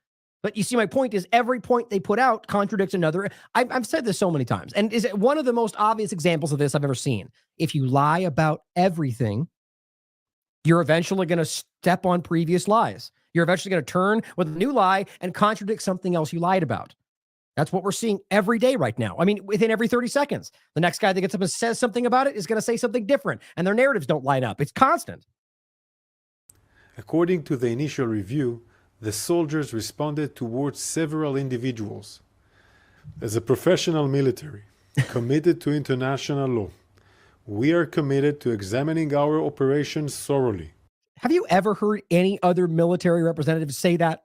But you see, my point is every point they put out contradicts another. I've said this so many times, and is it one of the most obvious examples of this I've ever seen. If you lie about everything, you're eventually going to step on previous lies. You're eventually going to turn with a new lie and contradict something else you lied about. That's what we're seeing every day right now. I mean, within every 30 seconds, the next guy that gets up and says something about it is going to say something different, and their narratives don't line up. It's constant. According to the initial review, the soldiers responded towards several individuals. As a professional military committed to international law, we are committed to examining our operations thoroughly. Have you ever heard any other military representative say that?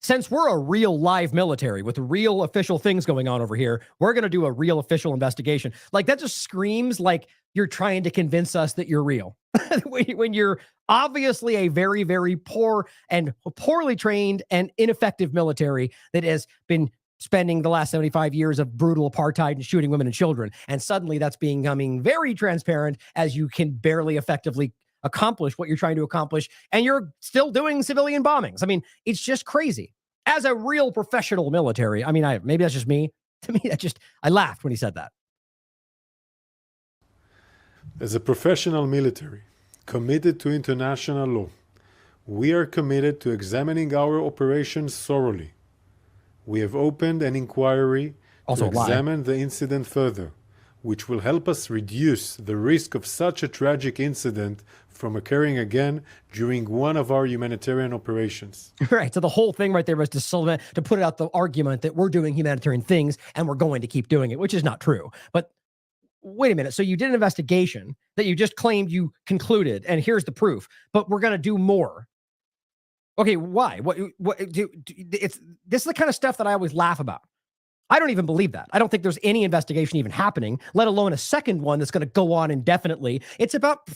Since we're a real live military with real official things going on over here, we're going to do a real official investigation. Like, that just screams like you're trying to convince us that you're real. When you're obviously a very, very poor and poorly trained and ineffective military that has been spending the last 75 years of brutal apartheid and shooting women and children. And suddenly that's becoming very transparent as you can barely effectively accomplish what you're trying to accomplish, and you're still doing civilian bombings. I mean, it's just crazy. As a real professional military, I mean, maybe that's just me. To me, I laughed when he said that. As a professional military committed to international law, we are committed to examining our operations thoroughly. We have opened an inquiry to examine the incident further, which will help us reduce the risk of such a tragic incident from occurring again during one of our humanitarian operations. Right. So the whole thing right there was to put out the argument that we're doing humanitarian things and we're going to keep doing it, which is not true. But wait a minute. So you did an investigation that you just claimed you concluded, and here's the proof, but we're going to do more. Okay, why? This is the kind of stuff that I always laugh about. I don't even believe that. I don't think there's any investigation even happening, let alone a second one that's going to go on indefinitely. It's about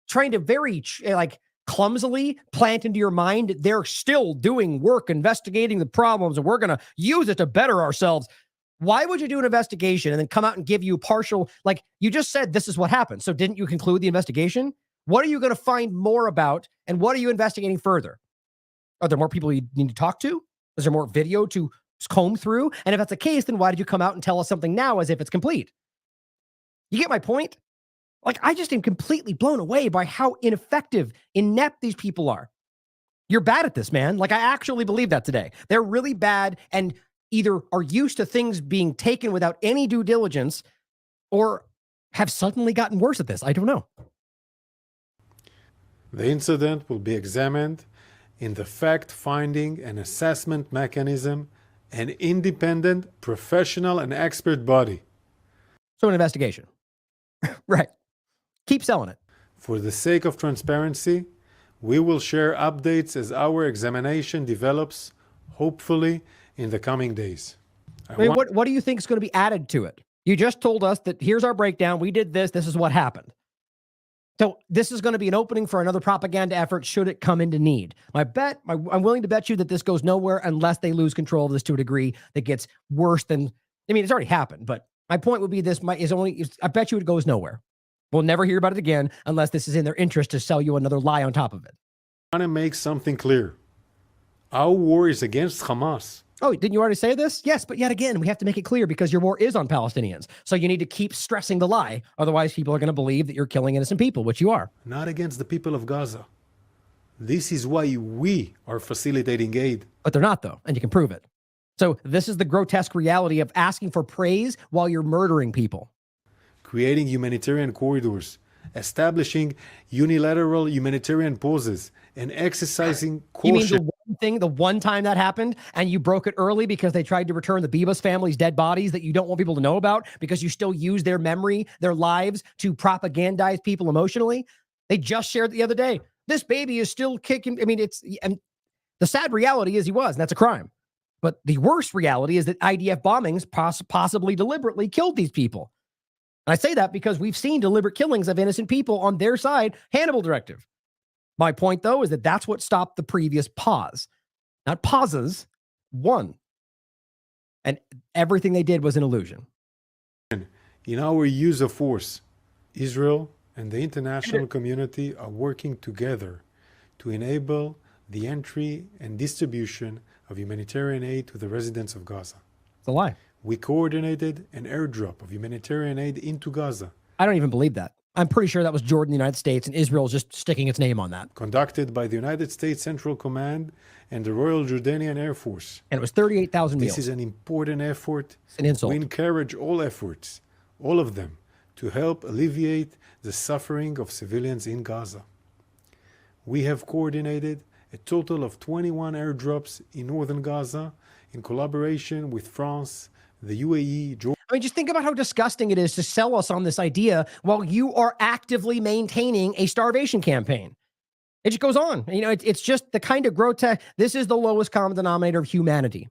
trying to very clumsily plant into your mind they're still doing work, investigating the problems, and we're going to use it to better ourselves. Why would you do an investigation and then come out and give you partial, like you just said, this is what happened. So didn't you conclude the investigation? What are you going to find more about, and what are you investigating further? Are there more people you need to talk to? Is there more video to comb through? And if that's the case, then why did you come out and tell us something now as if it's complete? You get my point? Like, I just am completely blown away by how ineffective, inept these people are. You're bad at this, man. Like, I actually believe that today. They're really bad and either are used to things being taken without any due diligence or have suddenly gotten worse at this. I don't know. The incident will be examined in the fact-finding and assessment mechanism, an independent, professional, and expert body. So an investigation. Right. Keep selling it. For the sake of transparency, we will share updates as our examination develops, hopefully in the coming days. What do you think is going to be added to it? You just told us that here's our breakdown. We did this. This is what happened. So this is going to be an opening for another propaganda effort should it come into need. I'm willing to bet you that this goes nowhere unless they lose control of this to a degree that gets worse than, I mean, it's already happened, but my point would be I bet you it goes nowhere. We'll never hear about it again unless this is in their interest to sell you another lie on top of it. I want to make something clear. Our war is against Hamas. Oh, didn't you already say this? Yes, but yet again, we have to make it clear because your war is on Palestinians. So you need to keep stressing the lie. Otherwise, people are going to believe that you're killing innocent people, which you are. Not against the people of Gaza. This is why we are facilitating aid. But they're not, though, and you can prove it. So this is the grotesque reality of asking for praise while you're murdering people. Creating humanitarian corridors, establishing unilateral humanitarian pauses, and exercising caution. You mean the one time that happened and you broke it early because they tried to return the Bibas family's dead bodies that you don't want people to know about because you still use their memory, their lives to propagandize people emotionally? They just shared the other day. This baby is still kicking. I mean, and the sad reality is he was, and that's a crime. But the worst reality is that IDF bombings possibly deliberately killed these people. And I say that because we've seen deliberate killings of innocent people on their side, Hannibal Directive. My point, though, is that that's what stopped the previous pause. Not pauses, one. And everything they did was an illusion. In our use of force, Israel and the international community are working together to enable the entry and distribution of humanitarian aid to the residents of Gaza. It's a lie. We coordinated an airdrop of humanitarian aid into Gaza. I don't even believe that. I'm pretty sure that was Jordan, the United States, and Israel is just sticking its name on that. Conducted by the United States Central Command and the Royal Jordanian Air Force. And it was 38,000 meals. This is an important effort. It's an insult. We encourage all efforts, all of them, to help alleviate the suffering of civilians in Gaza. We have coordinated a total of 21 airdrops in northern Gaza in collaboration with France, the UAE, Jordan. I mean, just think about how disgusting it is to sell us on this idea while you are actively maintaining a starvation campaign. It just goes on. You know, it's just the kind of grotesque. This is the lowest common denominator of humanity.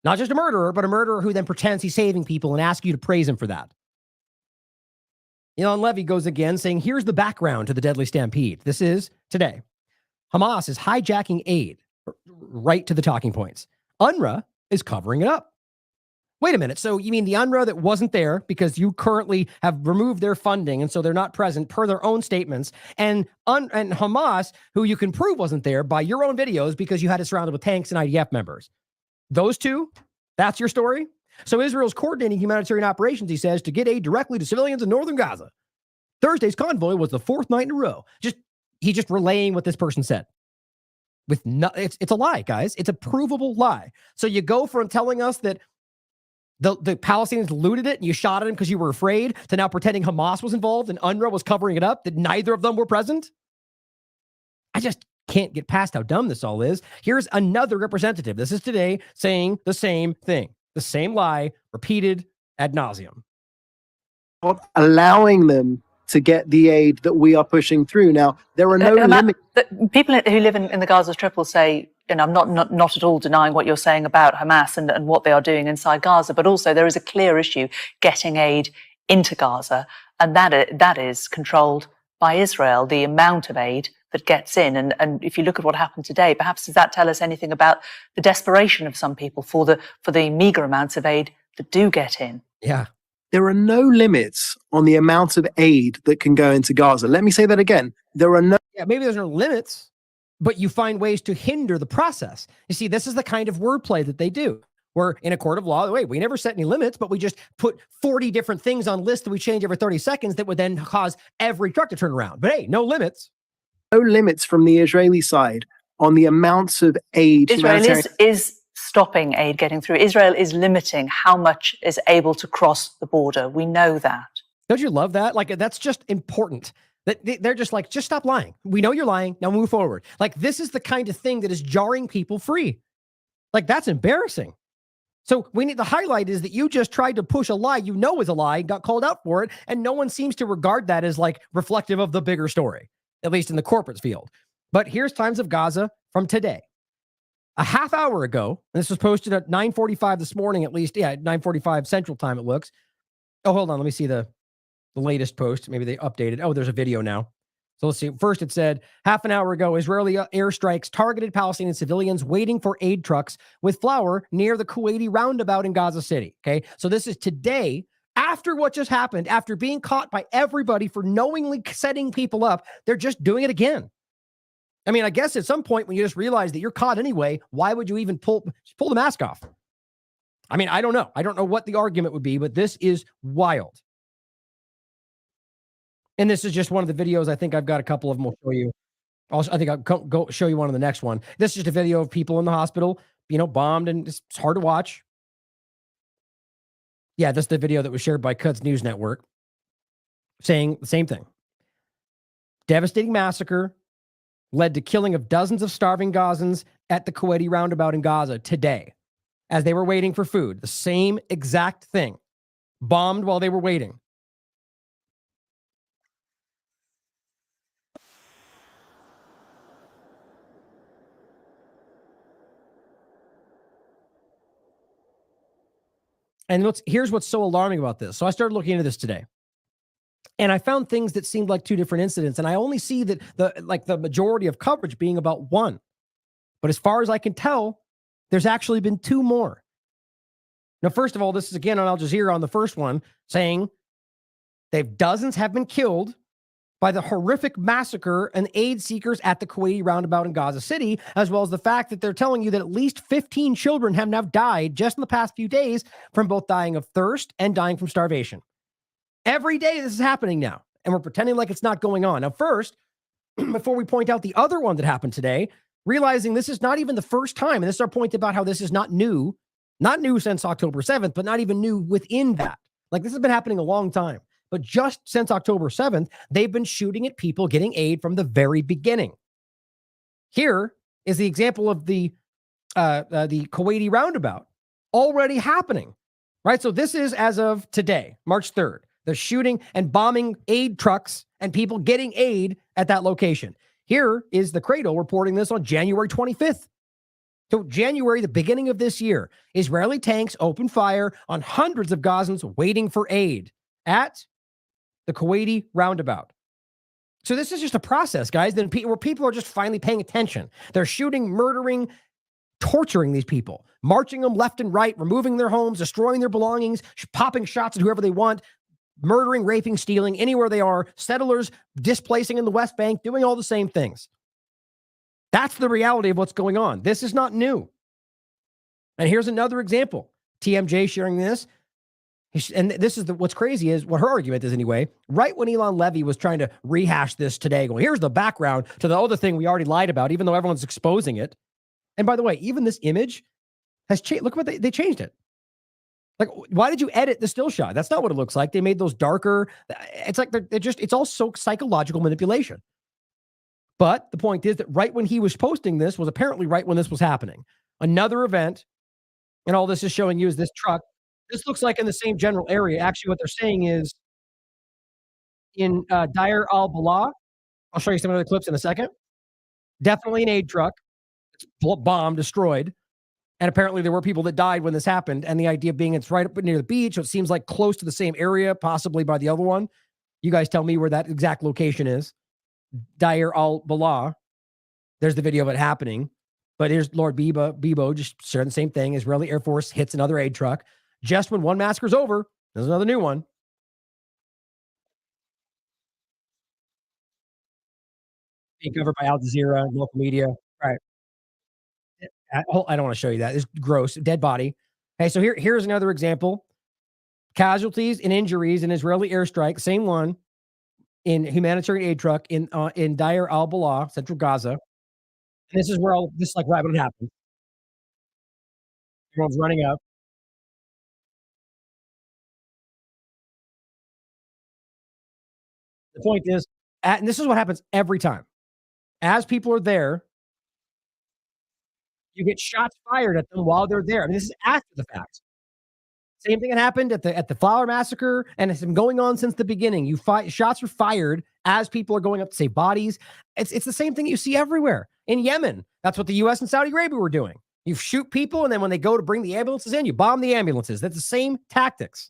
Not just a murderer, but a murderer who then pretends he's saving people and asks you to praise him for that. Elon Levy goes again saying, here's the background to the deadly stampede. This is today. Hamas is hijacking aid, right to the talking points. UNRWA is covering it up. Wait a minute. So you mean the UNRWA that wasn't there because you currently have removed their funding and so they're not present per their own statements, and Hamas, who you can prove wasn't there by your own videos because you had it surrounded with tanks and IDF members. Those two, that's your story? So Israel's coordinating humanitarian operations, he says, to get aid directly to civilians in northern Gaza. Thursday's convoy was the fourth night in a row. He's just relaying what this person said. It's a lie, guys. It's a provable lie. So you go from telling us that the Palestinians looted it and you shot at him because you were afraid to now pretending Hamas was involved and UNRWA was covering it up, that neither of them were present. I just can't get past how dumb this all is. Here's another representative. This is today saying the same thing, the same lie repeated ad nauseum. Allowing them to get the aid that we are pushing through. Now, there are no limits. People who live in the Gaza Strip will say, you know, I'm not at all denying what you're saying about Hamas and what they are doing inside Gaza, but also there is a clear issue getting aid into Gaza, and that is controlled by Israel, the amount of aid that gets in. And if you look at what happened today, perhaps does that tell us anything about the desperation of some people for the meager amounts of aid that do get in? Yeah. There are no limits on the amount of aid that can go into Gaza. Let me say that again. There are no... Yeah, maybe there's no limits, but you find ways to hinder the process. You see, this is the kind of wordplay that they do. Where in a court of law, wait, we never set any limits, but we just put 40 different things on lists that we change every 30 seconds that would then cause every truck to turn around. But hey, no limits. No limits from the Israeli side on the amounts of aid. Israel is stopping aid getting through. Israel is limiting how much is able to cross the border. We know that. Don't you love that? Like, that's just important. They're just like, just stop lying. We know you're lying. Now move forward. Like, this is the kind of thing that is jarring people free. Like, that's embarrassing. So we need, the highlight is that you just tried to push a lie you know is a lie, got called out for it, and no one seems to regard that as like reflective of the bigger story, at least in the corporate field. But here's Times of Gaza from today. A half hour ago, and this was posted at 9:45 this morning, at least, yeah, 9:45 Central Time it looks. Oh, hold on, let me see the latest post. Maybe they updated. Oh, there's a video now. So let's see. First, it said, half an hour ago, Israeli airstrikes targeted Palestinian civilians waiting for aid trucks with flour near the Kuwaiti roundabout in Gaza City. Okay, so this is today, after what just happened, after being caught by everybody for knowingly setting people up. They're just doing it again. I mean, I guess at some point when you just realize that you're caught anyway, why would you even pull the mask off? I mean, I don't know. I don't know what the argument would be, but this is wild. And this is just one of the videos. I think I've got a couple of them. I'll show you. Also, I think I'll go show you one on the next one. This is just a video of people in the hospital, bombed, and it's hard to watch. Yeah, this is the video that was shared by Quds News Network saying the same thing. Devastating massacre led to killing of dozens of starving Gazans at the Kuwaiti roundabout in Gaza today as they were waiting for food. The same exact thing. Bombed while they were waiting. And here's what's so alarming about this. So I started looking into this today. And I found things that seemed like two different incidents. And I only see that the majority of coverage being about one. But as far as I can tell, there's actually been two more. Now, first of all, this is again on Al Jazeera on the first one saying dozens have been killed by the horrific massacre and aid seekers at the Kuwaiti roundabout in Gaza City, as well as the fact that they're telling you that at least 15 children have now died just in the past few days from both dying of thirst and dying from starvation. Every day this is happening now, and we're pretending like it's not going on. Now, first, before we point out the other one that happened today, realizing this is not even the first time, and this is our point about how this is not new since October 7th, but not even new within that. Like, this has been happening a long time. But just since October 7th, they've been shooting at people getting aid from the very beginning. Here is the example of the Kuwaiti roundabout already happening, right? So this is as of today, March 3rd. They're shooting and bombing aid trucks and people getting aid at that location. Here is the Cradle reporting this on January 25th. So January, the beginning of this year, Israeli tanks open fire on hundreds of Gazans waiting for aid at the Kuwaiti roundabout. So this is just a process, guys, where people are just finally paying attention. They're shooting, murdering, torturing these people, marching them left and right, removing their homes, destroying their belongings, popping shots at whoever they want, murdering, raping, stealing, anywhere they are, settlers displacing in the West Bank, doing all the same things. That's the reality of what's going on. This is not new. And here's another example. TMJ sharing this. And this is what's crazy is what her argument is anyway. Right when Elon Levy was trying to rehash this today, going, here's the background to the other thing we already lied about, even though everyone's exposing it. And by the way, even this image has changed. Look what they changed it. Like, why did you edit the still shot? That's not what it looks like. They made those darker. It's like it's all so psychological manipulation. But the point is that right when he was posting this was apparently right when this was happening. Another event, and all this is showing you is this truck. This looks like in the same general area. Actually, what they're saying is in Deir al-Balah. I'll show you some other clips in a second. Definitely an aid truck. It's bombed, destroyed. And apparently there were people that died when this happened. And the idea being it's right up near the beach. So it seems like close to the same area, possibly by the other one. You guys tell me where that exact location is. Deir al-Balah. There's the video of it happening. But here's Lord Bibo just sharing the same thing. Israeli Air Force hits another aid truck. Just when one massacre's over, there's another new one. Being covered by Al Jazeera, local media. All right. I don't want to show you that. It's gross. Dead body. Okay, so here's another example. Casualties and injuries in Israeli airstrike. Same one in humanitarian aid truck in Deir al-Balah, central Gaza. And this is where this is like right when it happened. Everyone's running up. The point is, and this is what happens every time. As people are there, you get shots fired at them while they're there. I mean, this is after the fact. Same thing that happened at the Flower Massacre, and it's been going on since the beginning. Shots are fired as people are going up to save bodies. It's the same thing you see everywhere. In Yemen, that's what the U.S. and Saudi Arabia were doing. You shoot people, and then when they go to bring the ambulances in, you bomb the ambulances. That's the same tactics.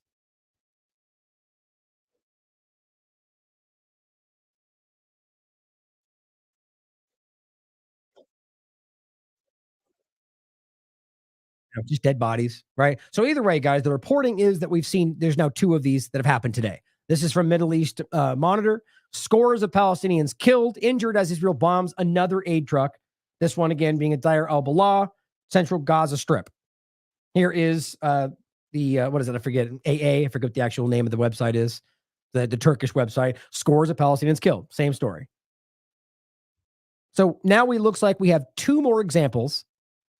Just dead bodies, right? So either way, guys, the reporting is that we've seen there's now two of these that have happened today. This is from Middle East Monitor. Scores of Palestinians killed, injured as Israel bombs another aid truck. This one again being at Deir al-Balah, central Gaza Strip. Here is what is it? I forget. I forget what the actual name of the website is. The Turkish website. Scores of Palestinians killed. Same story. So now it looks like we have two more examples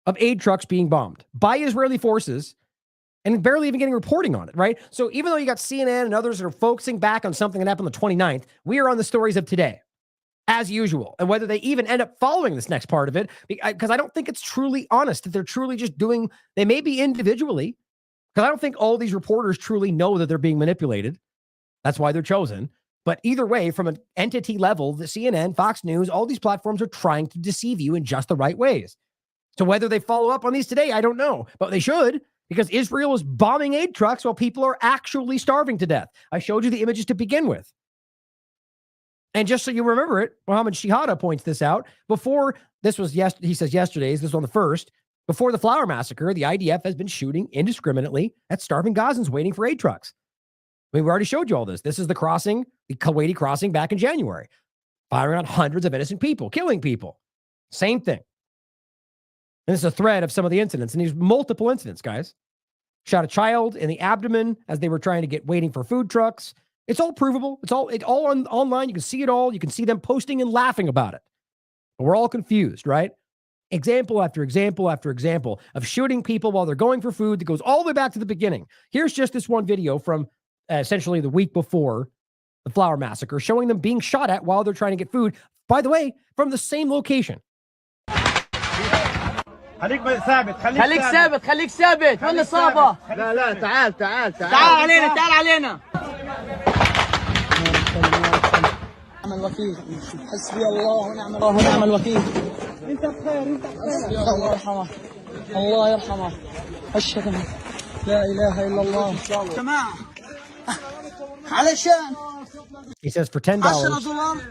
of aid trucks being bombed by Israeli forces and barely even getting reporting on it, right? So even though you got CNN and others that are focusing back on something that happened on the 29th, we are on the stories of today, as usual. And whether they even end up following this next part of it, because I don't think it's truly honest, that they're truly just doing, they may be individually, because I don't think all these reporters truly know that they're being manipulated. That's why they're chosen. But either way, from an entity level, the CNN, Fox News, all these platforms are trying to deceive you in just the right ways. So whether they follow up on these today, I don't know, but they should. because Israel is bombing aid trucks while people are actually starving to death. I showed you the images to begin with. And just so you remember it, Mohammed Shihada points this out. Before this was, he says yesterday's, this was on the 1st, before the Flower Massacre, the IDF has been shooting indiscriminately at starving Gazans waiting for aid trucks. I mean, we already showed you all this. This is the crossing, the Kuwaiti crossing back in January, firing on hundreds of innocent people, killing people. Same thing. And this is a thread of some of the incidents, and these multiple incidents, guys. Shot a child in the abdomen as they were trying to waiting for food trucks. It's all provable. It's all online. You can see it all. You can see them posting and laughing about it. But we're all confused, right? Example after example after example of shooting people while they're going for food that goes all the way back to the beginning. Here's just this one video from essentially the week before the Flower Massacre, showing them being shot at while they're trying to get food. By the way, from the same location. خليك ثابت خليك ثابت خليك ثابت وين الإصابة؟ لا تعال تعال علينا نعم الوكيل حسبي الله ونعم الوكيل انت بخير حسبي الله يرحمه الله يرحمه اشهد لا اله الا الله جماعة علشان He says for $10 $10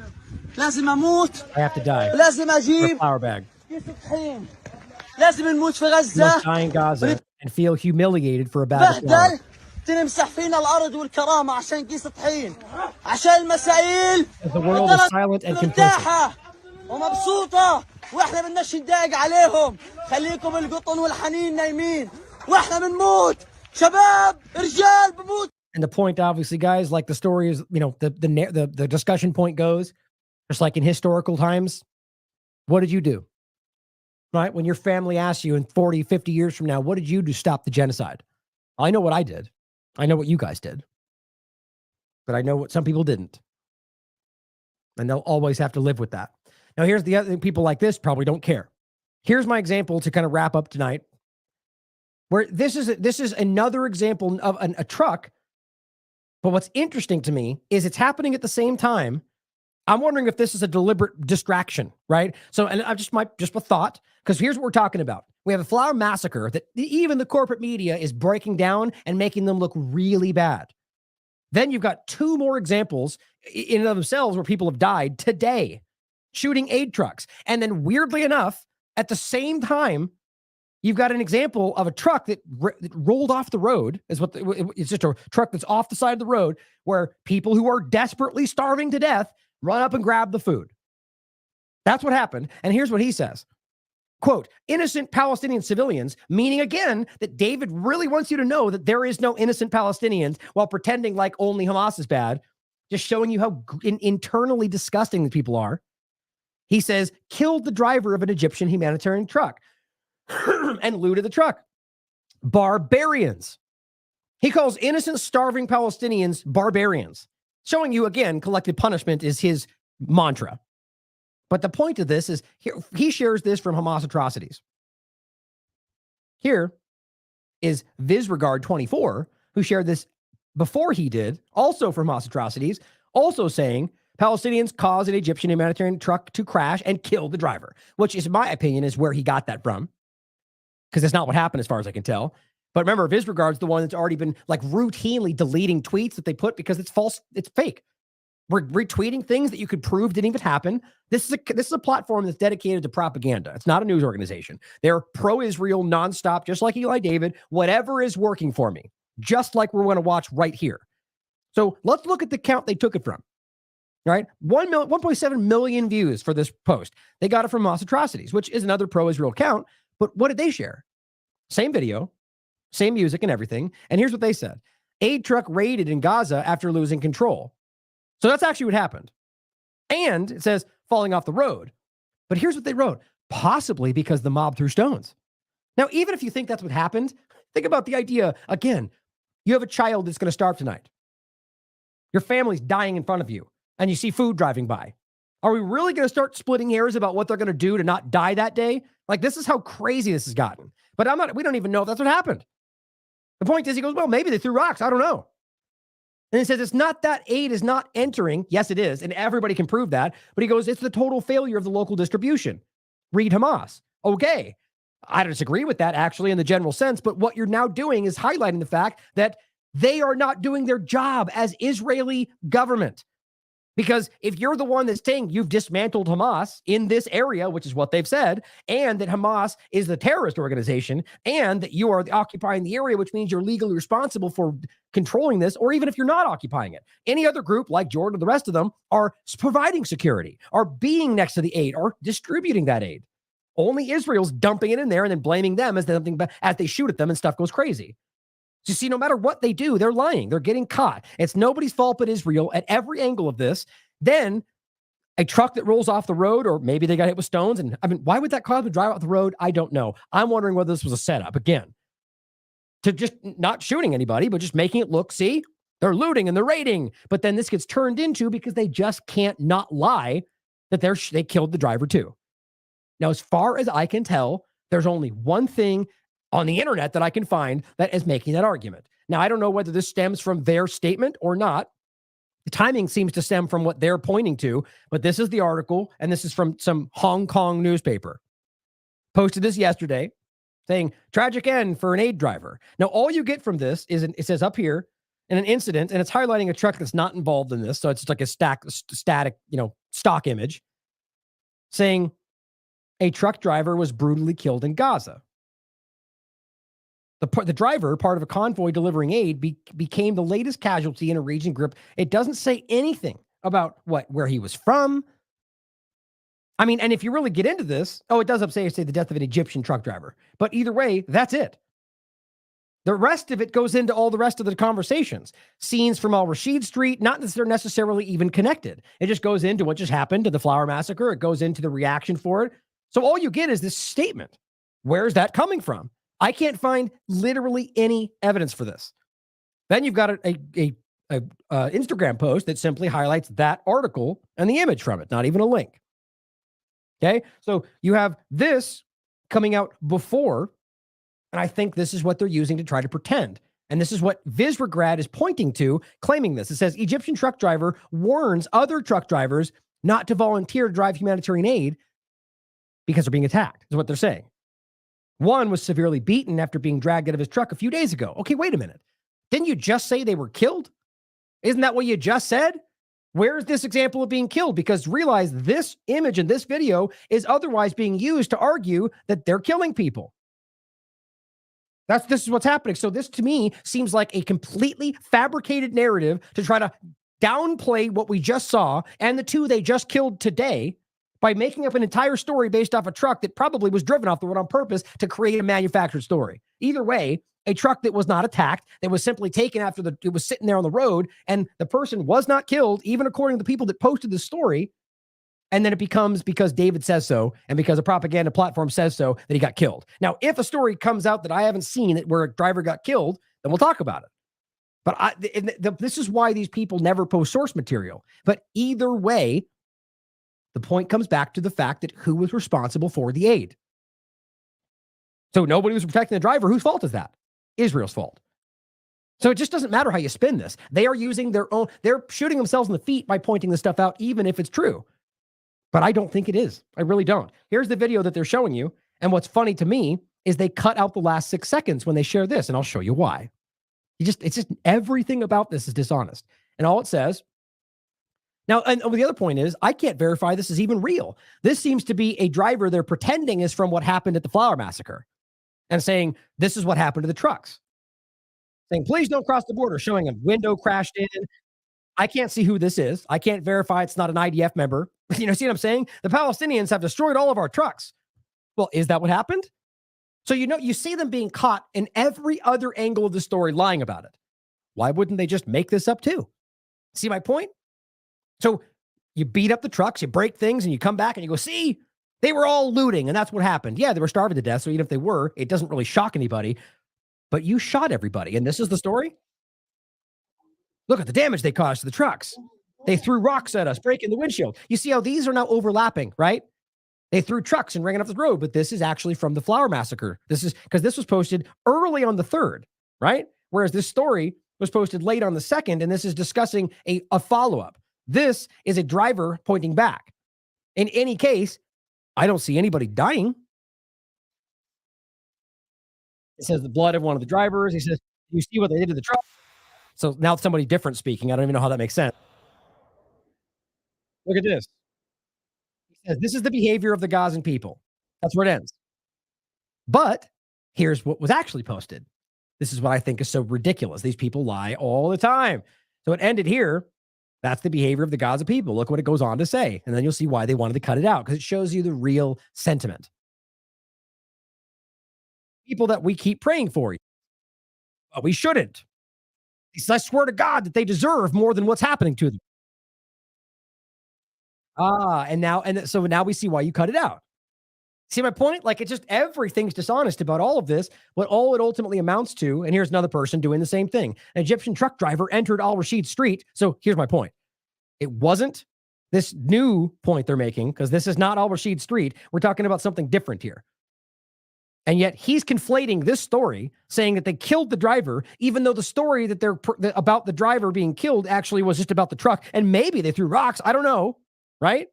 لازم اموت I have to die لازم اجيب flour bag. كيس طحين لازم نموت في غزة Die in Gaza and feel humiliated for a bag of flour. تنمسح فينا الارض والكرامه عشان كيس طحين عشان المسائل The world is silent and complicit. ومبسوطه واحنا بدناش نضايق عليهم خليكم القطن والحنين نايمين واحنا بنموت شباب رجال بموت. And the point, obviously, guys, like the story is, the discussion point goes, just like in historical times, what did you do? Right? When your family asks you in 40, 50 years from now, what did you do to stop the genocide? I know what I did. I know what you guys did. But I know what some people didn't. And they'll always have to live with that. Now, here's the other thing. People like this probably don't care. Here's my example to kind of wrap up tonight, where this is another example of a truck. But what's interesting to me is it's happening at the same time. I'm wondering if this is a deliberate distraction, right? So, and I just a thought, because here's what we're talking about. We have a Flower Massacre that even the corporate media is breaking down and making them look really bad. Then you've got two more examples in and of themselves where people have died today shooting aid trucks. And then weirdly enough, at the same time, you've got an example of a truck that rolled off the road. It's just a truck that's off the side of the road where people who are desperately starving to death run up and grab the food. That's what happened. And here's what he says. Quote, innocent Palestinian civilians, meaning again that David really wants you to know that there is no innocent Palestinians while pretending like only Hamas is bad, just showing you how internally disgusting the people are. He says, killed the driver of an Egyptian humanitarian truck and looted the truck. Barbarians. He calls innocent, starving Palestinians barbarians, showing you again, collective punishment is his mantra. But the point of this is he shares this from Hamas atrocities. Here is Visregard 24, who shared this before he did, also from Hamas atrocities, also saying Palestinians caused an Egyptian humanitarian truck to crash and kill the driver, which is, in my opinion, is where he got that from. Because that's not what happened as far as I can tell. But remember, Visregard's the one that's already been like routinely deleting tweets that they put because it's false, it's fake. We're retweeting things that you could prove didn't even happen. This is a platform that's dedicated to propaganda. It's not a news organization. They're pro-Israel nonstop, just like Eli David. Whatever is working for me, just like we're going to watch right here. So let's look at the count they took it from. Right, 1.7 million views for this post. They got it from Hamas Atrocities, which is another pro-Israel account. But what did they share? Same video, same music and everything. And here's what they said: aid truck raided in Gaza after losing control. So that's actually what happened. And it says falling off the road. But here's what they wrote. Possibly because the mob threw stones. Now, even if you think that's what happened, think about the idea. Again, you have a child that's going to starve tonight. Your family's dying in front of you, and you see food driving by. Are we really going to start splitting hairs about what they're going to do to not die that day? Like, this is how crazy this has gotten. But we don't even know if that's what happened. The point is, he goes, well, maybe they threw rocks. I don't know. And he says, it's not that aid is not entering. Yes, it is. And everybody can prove that. But he goes, it's the total failure of the local distribution. Read Hamas. Okay. I disagree with that actually in the general sense, but what you're now doing is highlighting the fact that they are not doing their job as Israeli government. Because if you're the one that's saying you've dismantled Hamas in this area, which is what they've said, and that Hamas is the terrorist organization, and that you are occupying the area, which means you're legally responsible for controlling this, or even if you're not occupying it, any other group like Jordan or the rest of them are providing security, are being next to the aid, or distributing that aid. Only Israel's dumping it in there and then blaming them as they shoot at them and stuff goes crazy. So you see, no matter what they do, they're lying. They're getting caught. It's nobody's fault but Israel at every angle of this. Then a truck that rolls off the road, or maybe they got hit with stones. And I mean, why would that cause them to drive off the road? I don't know. I'm wondering whether this was a setup again to just not shooting anybody, but just making it look, see, they're looting and they're raiding. But then this gets turned into because they just can't not lie that they killed the driver too. Now, as far as I can tell, there's only one thing on the internet that I can find that is making that argument. Now, I don't know whether this stems from their statement or not. The timing seems to stem from what they're pointing to, but this is the article, and this is from some Hong Kong newspaper. Posted this yesterday, saying, tragic end for an aid driver. Now, all you get from this is, it says up here, in an incident, and it's highlighting a truck that's not involved in this, so it's like a static, stock image, saying a truck driver was brutally killed in Gaza. The driver, part of a convoy delivering aid, became the latest casualty in a raging grip. It doesn't say anything about where he was from. I mean, and if you really get into this, it does say the death of an Egyptian truck driver. But either way, that's it. The rest of it goes into all the rest of the conversations. Scenes from Al Rashid Street, not that they're necessarily even connected. It just goes into what just happened to the Flower Massacre. It goes into the reaction for it. So all you get is this statement. Where's that coming from? I can't find literally any evidence for this. Then you've got a Instagram post that simply highlights that article and the image from it, not even a link. Okay, so you have this coming out before, and I think this is what they're using to try to pretend. And this is what Visregrad is pointing to, claiming this. It says, Egyptian truck driver warns other truck drivers not to volunteer to drive humanitarian aid because they're being attacked, is what they're saying. One was severely beaten after being dragged out of his truck a few days ago. Okay, wait a minute. Didn't you just say they were killed? Isn't that what you just said? Where's this example of being killed? Because realize this image in this video is otherwise being used to argue that they're killing people. This is what's happening. So this, to me, seems like a completely fabricated narrative to try to downplay what we just saw and the two they just killed today by making up an entire story based off a truck that probably was driven off the road on purpose to create a manufactured story. Either way, a truck that was not attacked, that was simply taken after it was sitting there on the road, and the person was not killed, even according to the people that posted the story. And then it becomes because David says so, and because a propaganda platform says so, that he got killed. Now, if a story comes out that I haven't seen where a driver got killed, then we'll talk about it. But this is why these people never post source material. But either way, the point comes back to the fact that who was responsible for the aid. So nobody was protecting the driver. Whose fault is that? Israel's fault. So it just doesn't matter how you spin this. They are using they're shooting themselves in the feet by pointing this stuff out, even if it's true. But I don't think it is. I really don't. Here's the video that they're showing you. And what's funny to me is they cut out the last 6 seconds when they share this, and I'll show you why. It's just everything about this is dishonest. And all it says. Now, and the other point is, I can't verify this is even real. This seems to be a driver they're pretending is from what happened at the Flower Massacre and saying, this is what happened to the trucks. Saying, please don't cross the border, showing a window crashed in. I can't see who this is. I can't verify it's not an IDF member. See what I'm saying? The Palestinians have destroyed all of our trucks. Well, is that what happened? So, you see them being caught in every other angle of the story lying about it. Why wouldn't they just make this up too? See my point? So you beat up the trucks, you break things, and you come back and you go, see, they were all looting, and that's what happened. Yeah, they were starving to death, so even if they were, it doesn't really shock anybody. But you shot everybody, and this is the story? Look at the damage they caused to the trucks. They threw rocks at us, breaking the windshield. You see how these are now overlapping, right? They threw trucks and ran off the road, but this is actually from the Flower Massacre. This is because this was posted early on the 3rd, right? Whereas this story was posted late on the 2nd, and this is discussing a follow-up. This is a driver pointing back. In any case, I don't see anybody dying. It says the blood of one of the drivers. He says, you see what they did to the truck? So now it's somebody different speaking. I don't even know how that makes sense. Look at this. He says, this is the behavior of the Gazan people. That's where it ends. But here's what was actually posted. This is what I think is so ridiculous. These people lie all the time. So it ended here. That's the behavior of the Gaza people. Look what it goes on to say. And then you'll see why they wanted to cut it out, because it shows you the real sentiment. People that we keep praying for, but we shouldn't. I swear to God that they deserve more than what's happening to them. So now we see why you cut it out. See my point? Like, it's just everything's dishonest about all of this. What all it ultimately amounts to, and here's another person doing the same thing. An Egyptian truck driver entered Al Rashid Street. So here's my point. It wasn't this new point they're making, because this is not Al Rashid Street. We're talking about something different here. And yet he's conflating this story, saying that they killed the driver, even though the story that they're about the driver being killed actually was just about the truck. And maybe they threw rocks. I don't know. Right?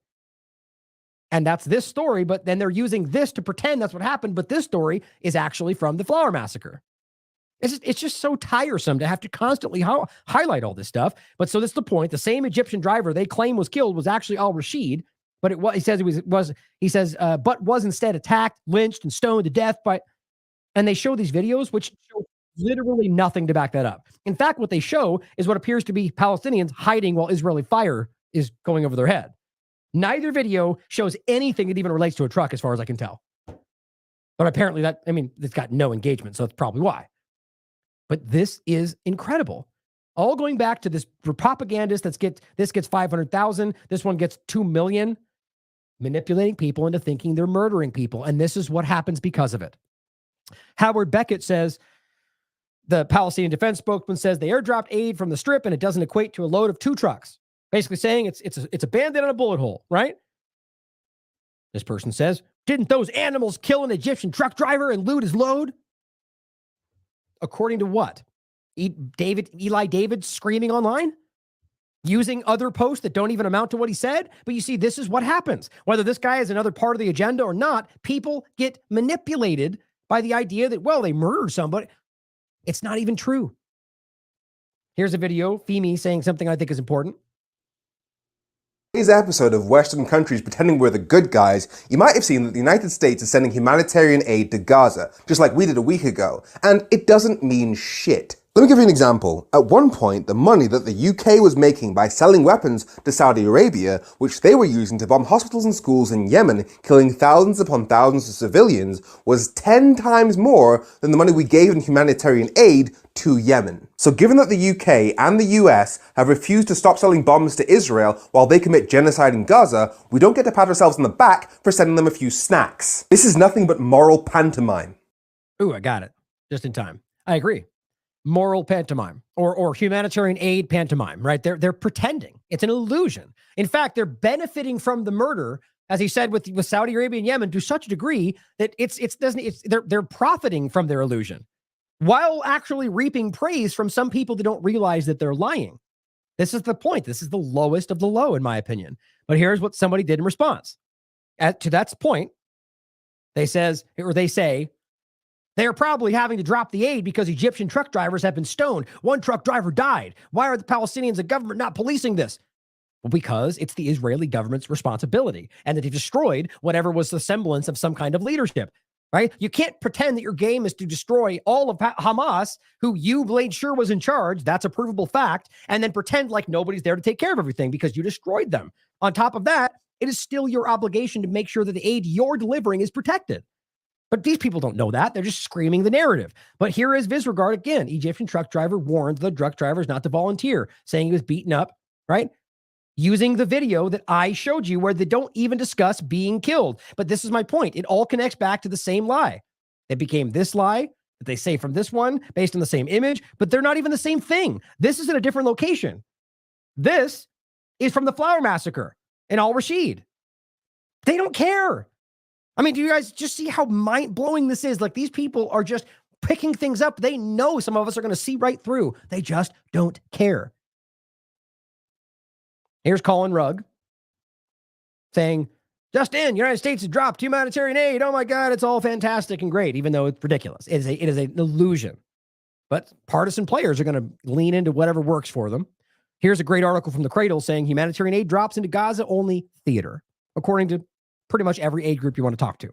And that's this story, but then they're using this to pretend that's what happened. But this story is actually from the Flower Massacre. It's just so tiresome to have to constantly highlight all this stuff. But so that's the point. The same Egyptian driver they claim was killed was actually Al Rashid, but but was instead attacked, lynched, and stoned to death by. And they show these videos which show literally nothing to back that up. In fact, what they show is what appears to be Palestinians hiding while Israeli fire is going over their head. Neither video shows anything that even relates to a truck, as far as I can tell. But apparently it's got no engagement, so that's probably why. But this is incredible. All going back to this propagandist this gets 500,000, this one gets 2 million, manipulating people into thinking they're murdering people. And this is what happens because of it. Howard Beckett says, the Palestinian defense spokesman says they airdropped aid from the strip and it doesn't equate to a load of 2 trucks. Basically saying it's a Band-Aid on a bullet hole, right? This person says, didn't those animals kill an Egyptian truck driver and loot his load? According to what? Eli David screaming online? Using other posts that don't even amount to what he said? But you see, this is what happens. Whether this guy is another part of the agenda or not, people get manipulated by the idea that, well, they murdered somebody. It's not even true. Here's a video, Femi saying something I think is important. Today's episode of Western countries pretending we're the good guys, you might have seen that the United States is sending humanitarian aid to Gaza, just like we did a week ago, and it doesn't mean shit. Let me give you an example. At one point, the money that the UK was making by selling weapons to Saudi Arabia, which they were using to bomb hospitals and schools in Yemen, killing thousands upon thousands of civilians, was 10 times more than the money we gave in humanitarian aid to Yemen. So given that the UK and the US have refused to stop selling bombs to Israel while they commit genocide in Gaza, we don't get to pat ourselves on the back for sending them a few snacks. This is nothing but moral pantomime. Ooh, I got it. Just in time. I agree. Moral pantomime or humanitarian aid pantomime, right? They're pretending. It's an illusion. In fact, they're benefiting from the murder, as he said with Saudi Arabia and Yemen, to such a degree that they're profiting from their illusion while actually reaping praise from some people that don't realize that they're lying. This is the point. This is the lowest of the low, in my opinion. But here's what somebody did in response. To that point, they say, they are probably having to drop the aid because Egyptian truck drivers have been stoned. One truck driver died. Why are the Palestinians and government not policing this? Well, because it's the Israeli government's responsibility and that they've destroyed whatever was the semblance of some kind of leadership, right? You can't pretend that your game is to destroy all of Hamas, who you made sure was in charge. That's a provable fact. And then pretend like nobody's there to take care of everything because you destroyed them. On top of that, it is still your obligation to make sure that the aid you're delivering is protected. But these people don't know that. They're just screaming the narrative. But here is Visregard again. Egyptian truck driver warned the truck drivers not to volunteer, saying he was beaten up, right? Using the video that I showed you where they don't even discuss being killed. But this is my point. It all connects back to the same lie. It became this lie that they say from this one based on the same image, but they're not even the same thing. This is in a different location. This is from the Flower Massacre in Al Rashid. They don't care. I mean, do you guys just see how mind-blowing this is? Like, these people are just picking things up. They know some of us are going to see right through. They just don't care. Here's Colin Rugg saying, Just in, United States has dropped humanitarian aid. Oh my God, it's all fantastic and great, even though it's ridiculous. It is an illusion. But partisan players are going to lean into whatever works for them. Here's a great article from the Cradle saying humanitarian aid drops into Gaza only theater, according to pretty much every aid group you want to talk to.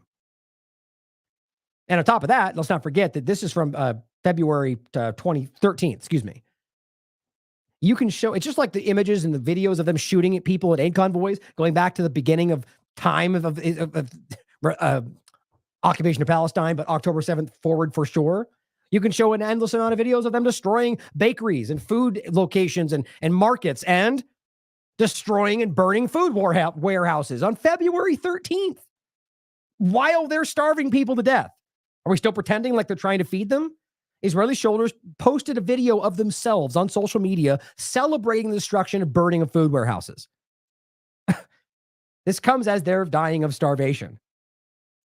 And on top of that, let's not forget that this is from February 2013, excuse me. You can show, it's just like the images and the videos of them shooting at people at aid convoys, going back to the beginning of time of occupation of Palestine, but October 7th forward for sure. You can show an endless amount of videos of them destroying bakeries and food locations and markets and destroying and burning food warehouses on February 13th while they're starving people to death. Are we still pretending like they're trying to feed them? Israeli soldiers posted a video of themselves on social media celebrating the destruction and burning of food warehouses. This comes as they're dying of starvation.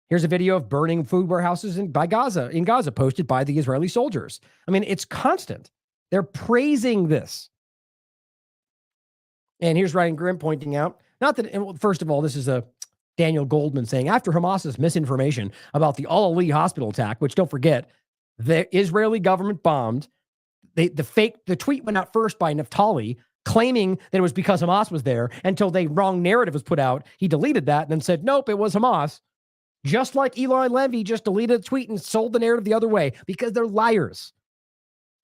Here's a video of burning food warehouses in Gaza posted by the Israeli soldiers. I mean, it's constant. They're praising this. And here's Ryan Grimm pointing out, not that, first of all, this is a Daniel Goldman saying, after Hamas's misinformation about the Al-Ali hospital attack, which don't forget, the Israeli government bombed, the tweet went out first by Naftali, claiming that it was because Hamas was there until the wrong narrative was put out. He deleted that and then said, nope, it was Hamas. Just like Elon Levy just deleted a tweet and sold the narrative the other way because they're liars.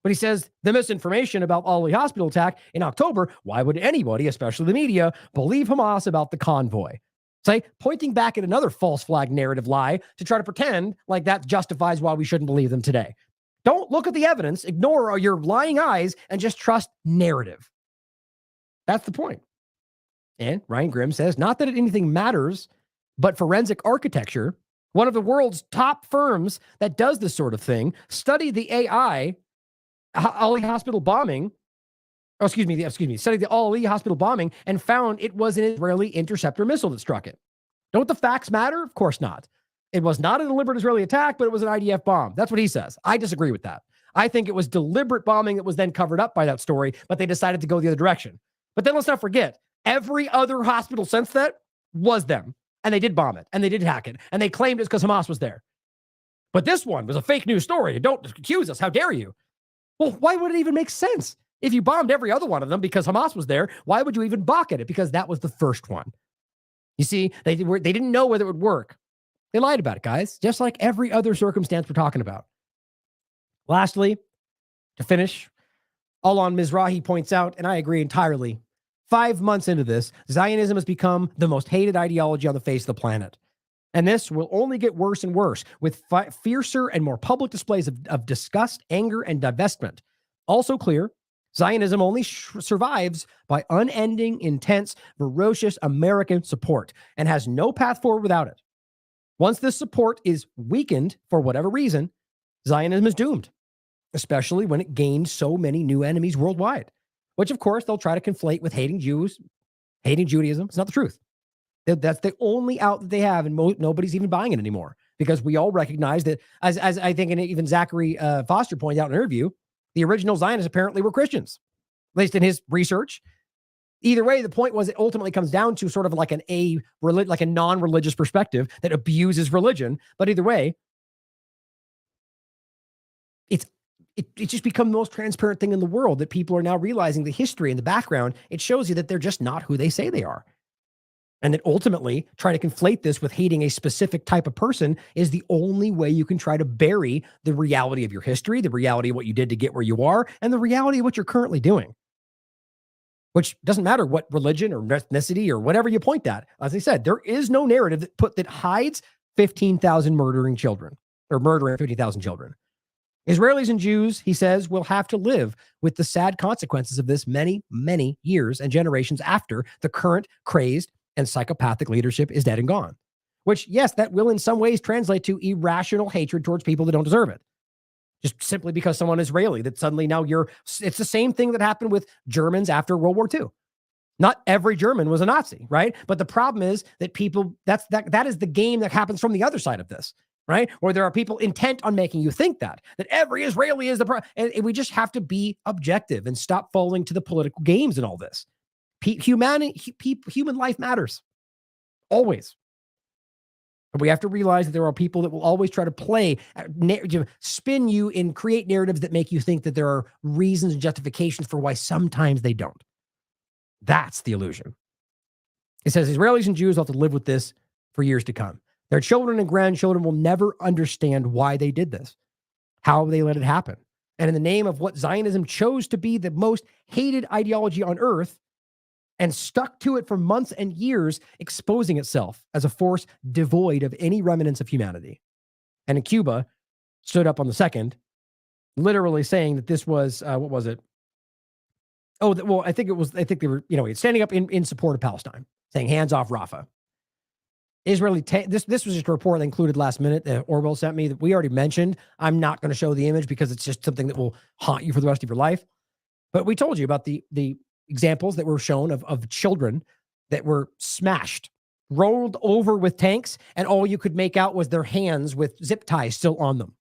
But he says the misinformation about Al-Ali hospital attack in October, why would anybody, especially the media, believe Hamas about the convoy? Say, pointing back at another false flag narrative lie to try to pretend like that justifies why we shouldn't believe them today. Don't look at the evidence, ignore your lying eyes, and just trust narrative. That's the point. And Ryan Grimm says, not that anything matters, but forensic architecture, one of the world's top firms that does this sort of thing, studied the Al-Ali hospital bombing. Studied the Al-Ali hospital bombing and found it was an Israeli interceptor missile that struck it. Don't the facts matter? Of course not. It was not a deliberate Israeli attack, but it was an IDF bomb. That's what he says. I disagree with that. I think it was deliberate bombing that was then covered up by that story, but they decided to go the other direction. But then let's not forget, every other hospital since that was them. And they did bomb it, and they did hack it, and they claimed it's because Hamas was there. But this one was a fake news story. Don't accuse us. How dare you? Well, why would it even make sense? If you bombed every other one of them because Hamas was there, why would you even balk at it? Because that was the first one. You see, they didn't know whether it would work. They lied about it, guys, just like every other circumstance we're talking about. Lastly, to finish, Alon Mizrahi points out, and I agree entirely, 5 months into this, Zionism has become the most hated ideology on the face of the planet. And this will only get worse and worse with fiercer and more public displays of disgust, anger, and divestment. Also clear, Zionism only survives by unending, intense, ferocious American support and has no path forward without it. Once this support is weakened for whatever reason, Zionism is doomed, especially when it gains so many new enemies worldwide, which, of course, they'll try to conflate with hating Jews, hating Judaism. It's not the truth. That's the only out that they have, and nobody's even buying it anymore because we all recognize that, as I think and even Zachary Foster pointed out in an interview, the original Zionists apparently were Christians, at least in his research. Either way, the point was it ultimately comes down to sort of like a non-religious perspective that abuses religion. But either way, it's just become the most transparent thing in the world that people are now realizing the history and the background. It shows you that they're just not who they say they are. And that ultimately trying to conflate this with hating a specific type of person is the only way you can try to bury the reality of your history, the reality of what you did to get where you are, and the reality of what you're currently doing. Which doesn't matter what religion or ethnicity or whatever you point at. As I said, there is no narrative that hides 15,000 murdering children or murdering 50,000 children. Israelis and Jews, he says, will have to live with the sad consequences of this many, many years and generations after the current crazed and psychopathic leadership is dead and gone. Which, yes, that will in some ways translate to irrational hatred towards people that don't deserve it. Just simply because someone is Israeli, that suddenly now it's the same thing that happened with Germans after World War II. Not every German was a Nazi, right? But the problem is that that is the game that happens from the other side of this, right? Where there are people intent on making you think that every Israeli is and we just have to be objective and stop falling to the political games and all this. Human life matters. Always. But we have to realize that there are people that will always try to play, spin you and create narratives that make you think that there are reasons and justifications for why sometimes they don't. That's the illusion. It says Israelis and Jews will have to live with this for years to come. Their children and grandchildren will never understand why they did this, how they let it happen. And in the name of what Zionism chose to be the most hated ideology on earth, and stuck to it for months and years, exposing itself as a force devoid of any remnants of humanity. And in Cuba, stood up on the 2nd, literally saying that this was, what was it? Oh, well, I think they were, standing up in support of Palestine, saying hands off Rafah. Israeli, this was just a report that included last minute that Orwell sent me that we already mentioned. I'm not going to show the image because it's just something that will haunt you for the rest of your life. But we told you about the examples that were shown of children that were smashed, rolled over with tanks, and all you could make out was their hands with zip ties still on them.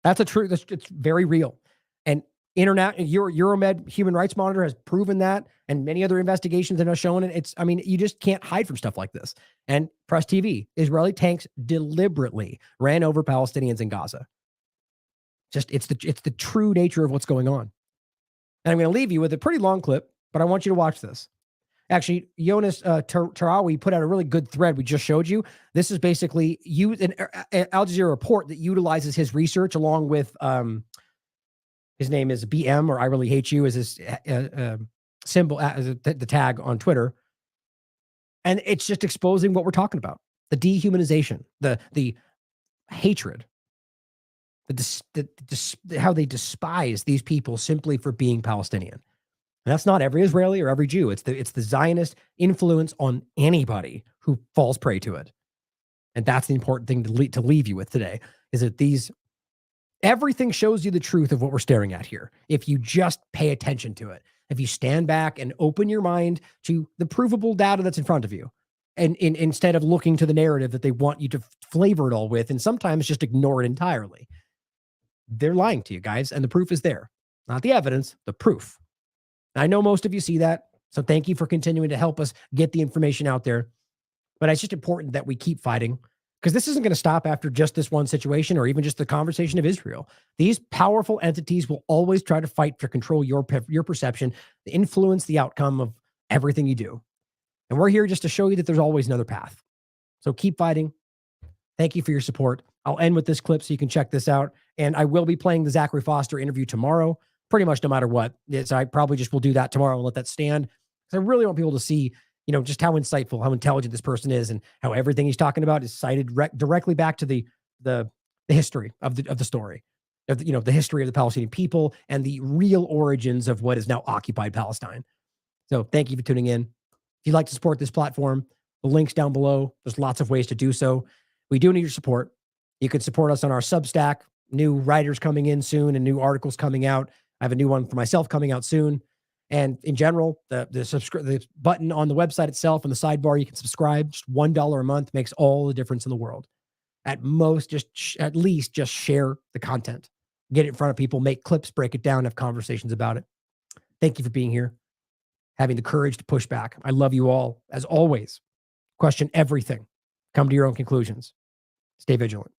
That's it's very real. And Euromed Human Rights Monitor has proven that, and many other investigations that have shown it. You just can't hide from stuff like this. And Press TV, Israeli tanks deliberately ran over Palestinians in Gaza. It's the true nature of what's going on. And I'm going to leave you with a pretty long clip, but I want you to watch this. Actually, Jonas Tarawi put out a really good thread we just showed you. This is basically an Al Jazeera report that utilizes his research along with, his name is BM, or I Really Hate You, as his symbol, as the tag on Twitter. And it's just exposing what we're talking about. The dehumanization, the hatred, how they despise these people simply for being Palestinian. And that's not every Israeli or every Jew. It's the Zionist influence on anybody who falls prey to it. And that's the important thing to leave you with today, is that everything shows you the truth of what we're staring at here. If you just pay attention to it, if you stand back and open your mind to the provable data that's in front of you, and instead of looking to the narrative that they want you to flavor it all with, and sometimes just ignore it entirely. They're lying to you guys, and the proof is there. Not the evidence, the proof. I know most of you see that, so thank you for continuing to help us get the information out there. But it's just important that we keep fighting, because this isn't going to stop after just this one situation or even just the conversation of Israel. These powerful entities will always try to fight to control your perception, to influence the outcome of everything you do. And we're here just to show you that there's always another path. So keep fighting. Thank you for your support. I'll end with this clip so you can check this out. And I will be playing the Zachary Foster interview tomorrow, pretty much no matter what. So I probably just will do that tomorrow and let that stand, because I really want people to see, just how insightful, how intelligent this person is, and how everything he's talking about is cited directly back to the history of the story, of the history of the Palestinian people and the real origins of what is now occupied Palestine. So thank you for tuning in. If you'd like to support this platform, the link's down below. There's lots of ways to do so. We do need your support. You can support us on our Substack. New writers coming in soon and new articles coming out. I have a new one for myself coming out soon. And in general, the button on the website itself and the sidebar, you can subscribe. Just $1 a month makes all the difference in the world. At most, at least share the content. Get it in front of people, make clips, break it down, have conversations about it. Thank you for being here, having the courage to push back. I love you all. As always, question everything. Come to your own conclusions. Stay vigilant.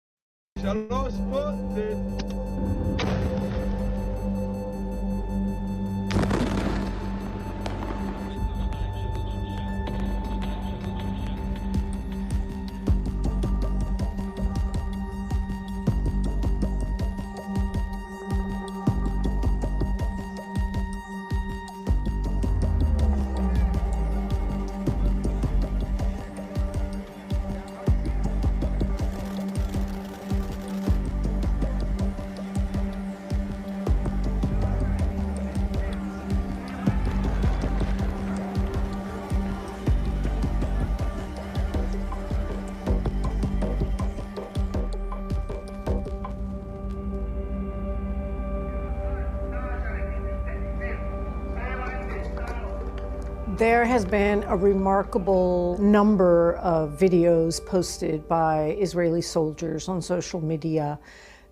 There has been a remarkable number of videos posted by Israeli soldiers on social media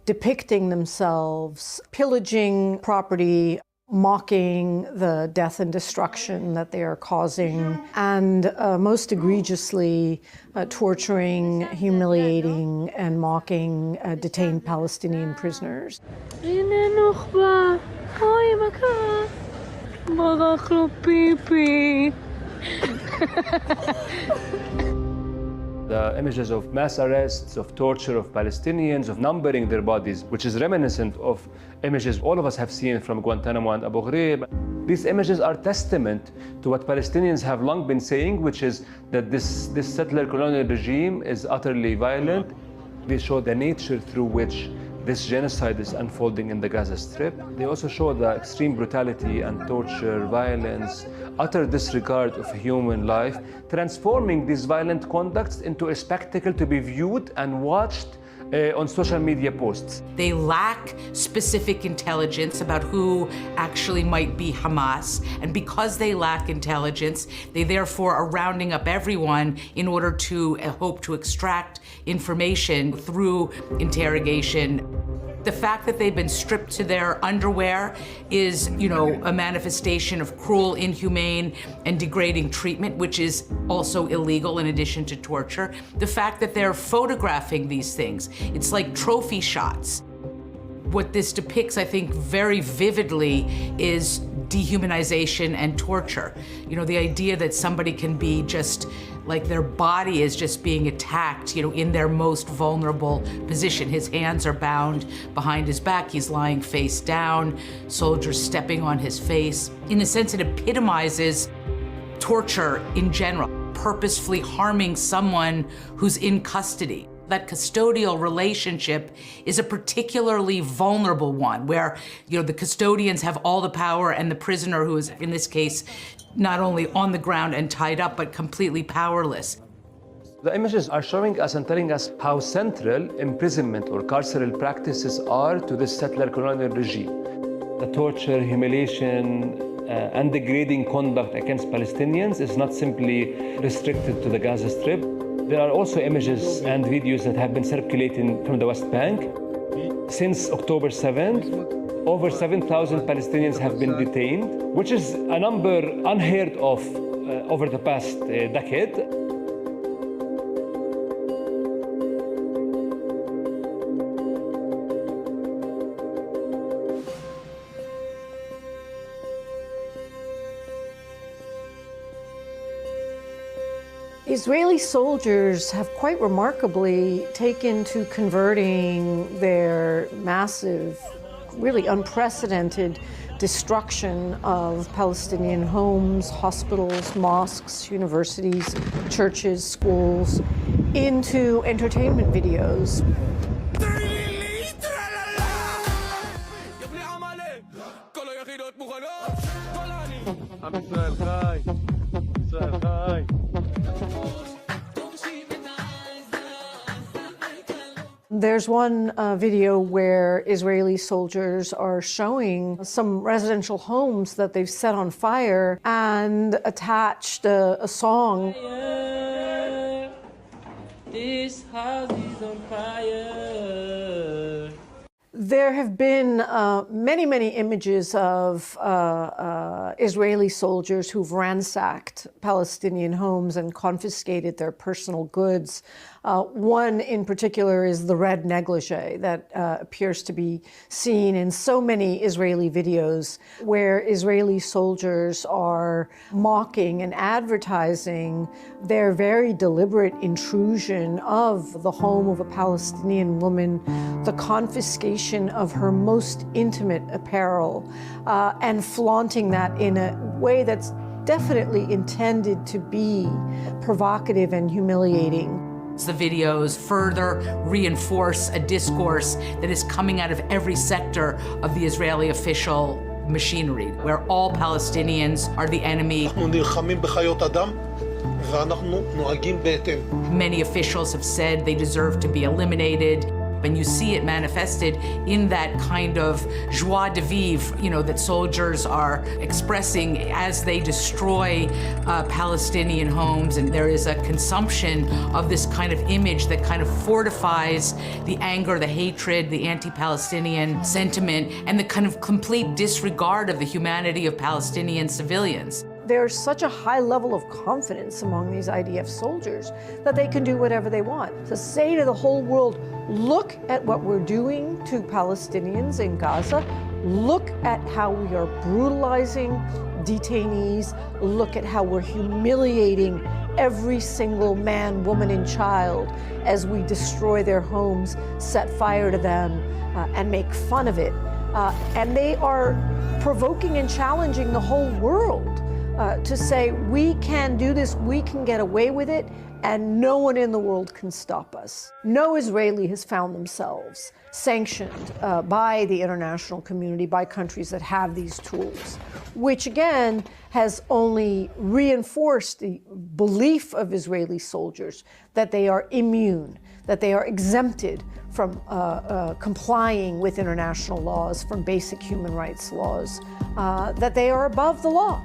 depicting themselves pillaging property mocking the death and destruction that they are causing, and most egregiously torturing, humiliating, and mocking detained Palestinian prisoners. The images of mass arrests, of torture of Palestinians, of numbering their bodies, which is reminiscent of images all of us have seen from Guantanamo and Abu Ghraib. These images are testament to what Palestinians have long been saying, which is that this settler colonial regime is utterly violent. They show the nature through which this genocide is unfolding in the Gaza Strip. They also show the extreme brutality and torture, violence, utter disregard of human life, transforming these violent conducts into a spectacle to be viewed and watched on social media posts. They lack specific intelligence about who actually might be Hamas, and because they lack intelligence, they therefore are rounding up everyone in order to hope to extract information through interrogation. The fact that they've been stripped to their underwear is, a manifestation of cruel, inhumane, and degrading treatment, which is also illegal in addition to torture. The fact that they're photographing these things, it's like trophy shots. What this depicts, I think, very vividly is dehumanization and torture. The idea that somebody can be just like their body is just being attacked, in their most vulnerable position. His hands are bound behind his back. He's lying face down, soldiers stepping on his face. In a sense, it epitomizes torture in general, purposefully harming someone who's in custody. That custodial relationship is a particularly vulnerable one where, the custodians have all the power and the prisoner, who is, in this case, not only on the ground and tied up, but completely powerless. The images are showing us and telling us how central imprisonment or carceral practices are to this settler colonial regime. The torture, humiliation, and degrading conduct against Palestinians is not simply restricted to the Gaza Strip. There are also images and videos that have been circulating from the West Bank. Since October 7th, over 7,000 Palestinians have been detained, which is a number unheard of over the past decade. Israeli soldiers have quite remarkably taken to converting their massive, really unprecedented destruction of Palestinian homes, hospitals, mosques, universities, churches, schools, into entertainment videos. There's one video where Israeli soldiers are showing some residential homes that they've set on fire and attached a song. This house is on fire. There have been many images of Israeli soldiers who've ransacked Palestinian homes and confiscated their personal goods. One in particular is the red negligee that appears to be seen in so many Israeli videos where Israeli soldiers are mocking and advertising their very deliberate intrusion of the home of a Palestinian woman, the confiscation of her most intimate apparel, and flaunting that in a way that's definitely intended to be provocative and humiliating. The videos further reinforce a discourse that is coming out of every sector of the Israeli official machinery, where all Palestinians are the enemy. Many officials have said they deserve to be eliminated. And you see it manifested in that kind of joie de vivre, that soldiers are expressing as they destroy Palestinian homes. And there is a consumption of this kind of image that kind of fortifies the anger, the hatred, the anti-Palestinian sentiment, and the kind of complete disregard of the humanity of Palestinian civilians. There's such a high level of confidence among these IDF soldiers that they can do whatever they want. To say to the whole world, look at what we're doing to Palestinians in Gaza, look at how we are brutalizing detainees, look at how we're humiliating every single man, woman, and child as we destroy their homes, set fire to them, and make fun of it. And they are provoking and challenging the whole world to say, we can do this, we can get away with it, and no one in the world can stop us. No Israeli has found themselves sanctioned by the international community, by countries that have these tools, which again has only reinforced the belief of Israeli soldiers that they are immune, that they are exempted from complying with international laws, from basic human rights laws, that they are above the law.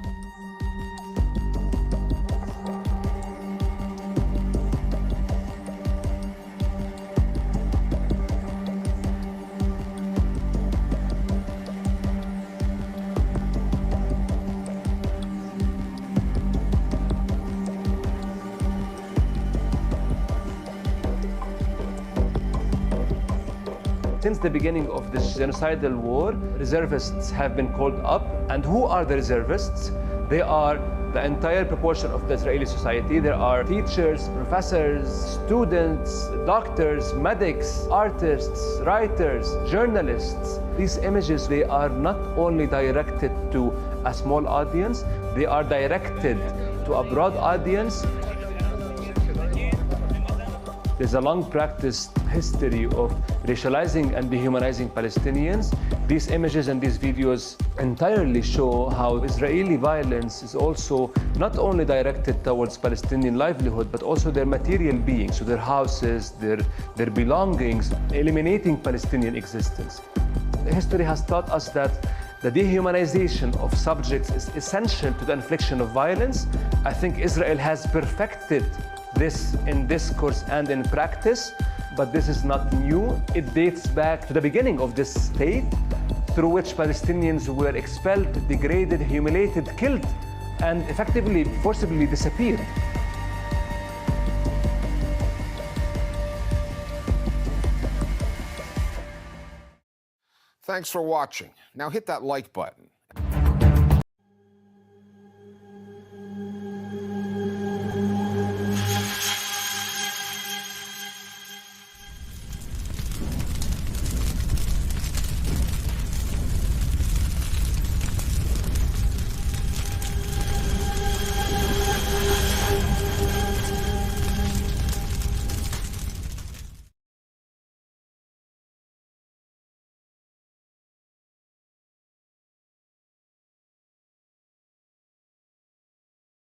Since the beginning of this genocidal war, reservists have been called up. And who are the reservists? They are the entire proportion of the Israeli society. There are teachers, professors, students, doctors, medics, artists, writers, journalists. These images, they are not only directed to a small audience, they are directed to a broad audience. There's a long practiced history of racializing and dehumanizing Palestinians. These images and these videos entirely show how Israeli violence is also not only directed towards Palestinian livelihood, but also their material being, so their houses, their belongings, eliminating Palestinian existence. History has taught us that the dehumanization of subjects is essential to the infliction of violence. I think Israel has perfected this in discourse and in practice, but this is not new. It dates back to the beginning of this state, through which Palestinians were expelled, degraded, humiliated, killed, and effectively, forcibly disappeared. Thanks for watching. Now hit that like button.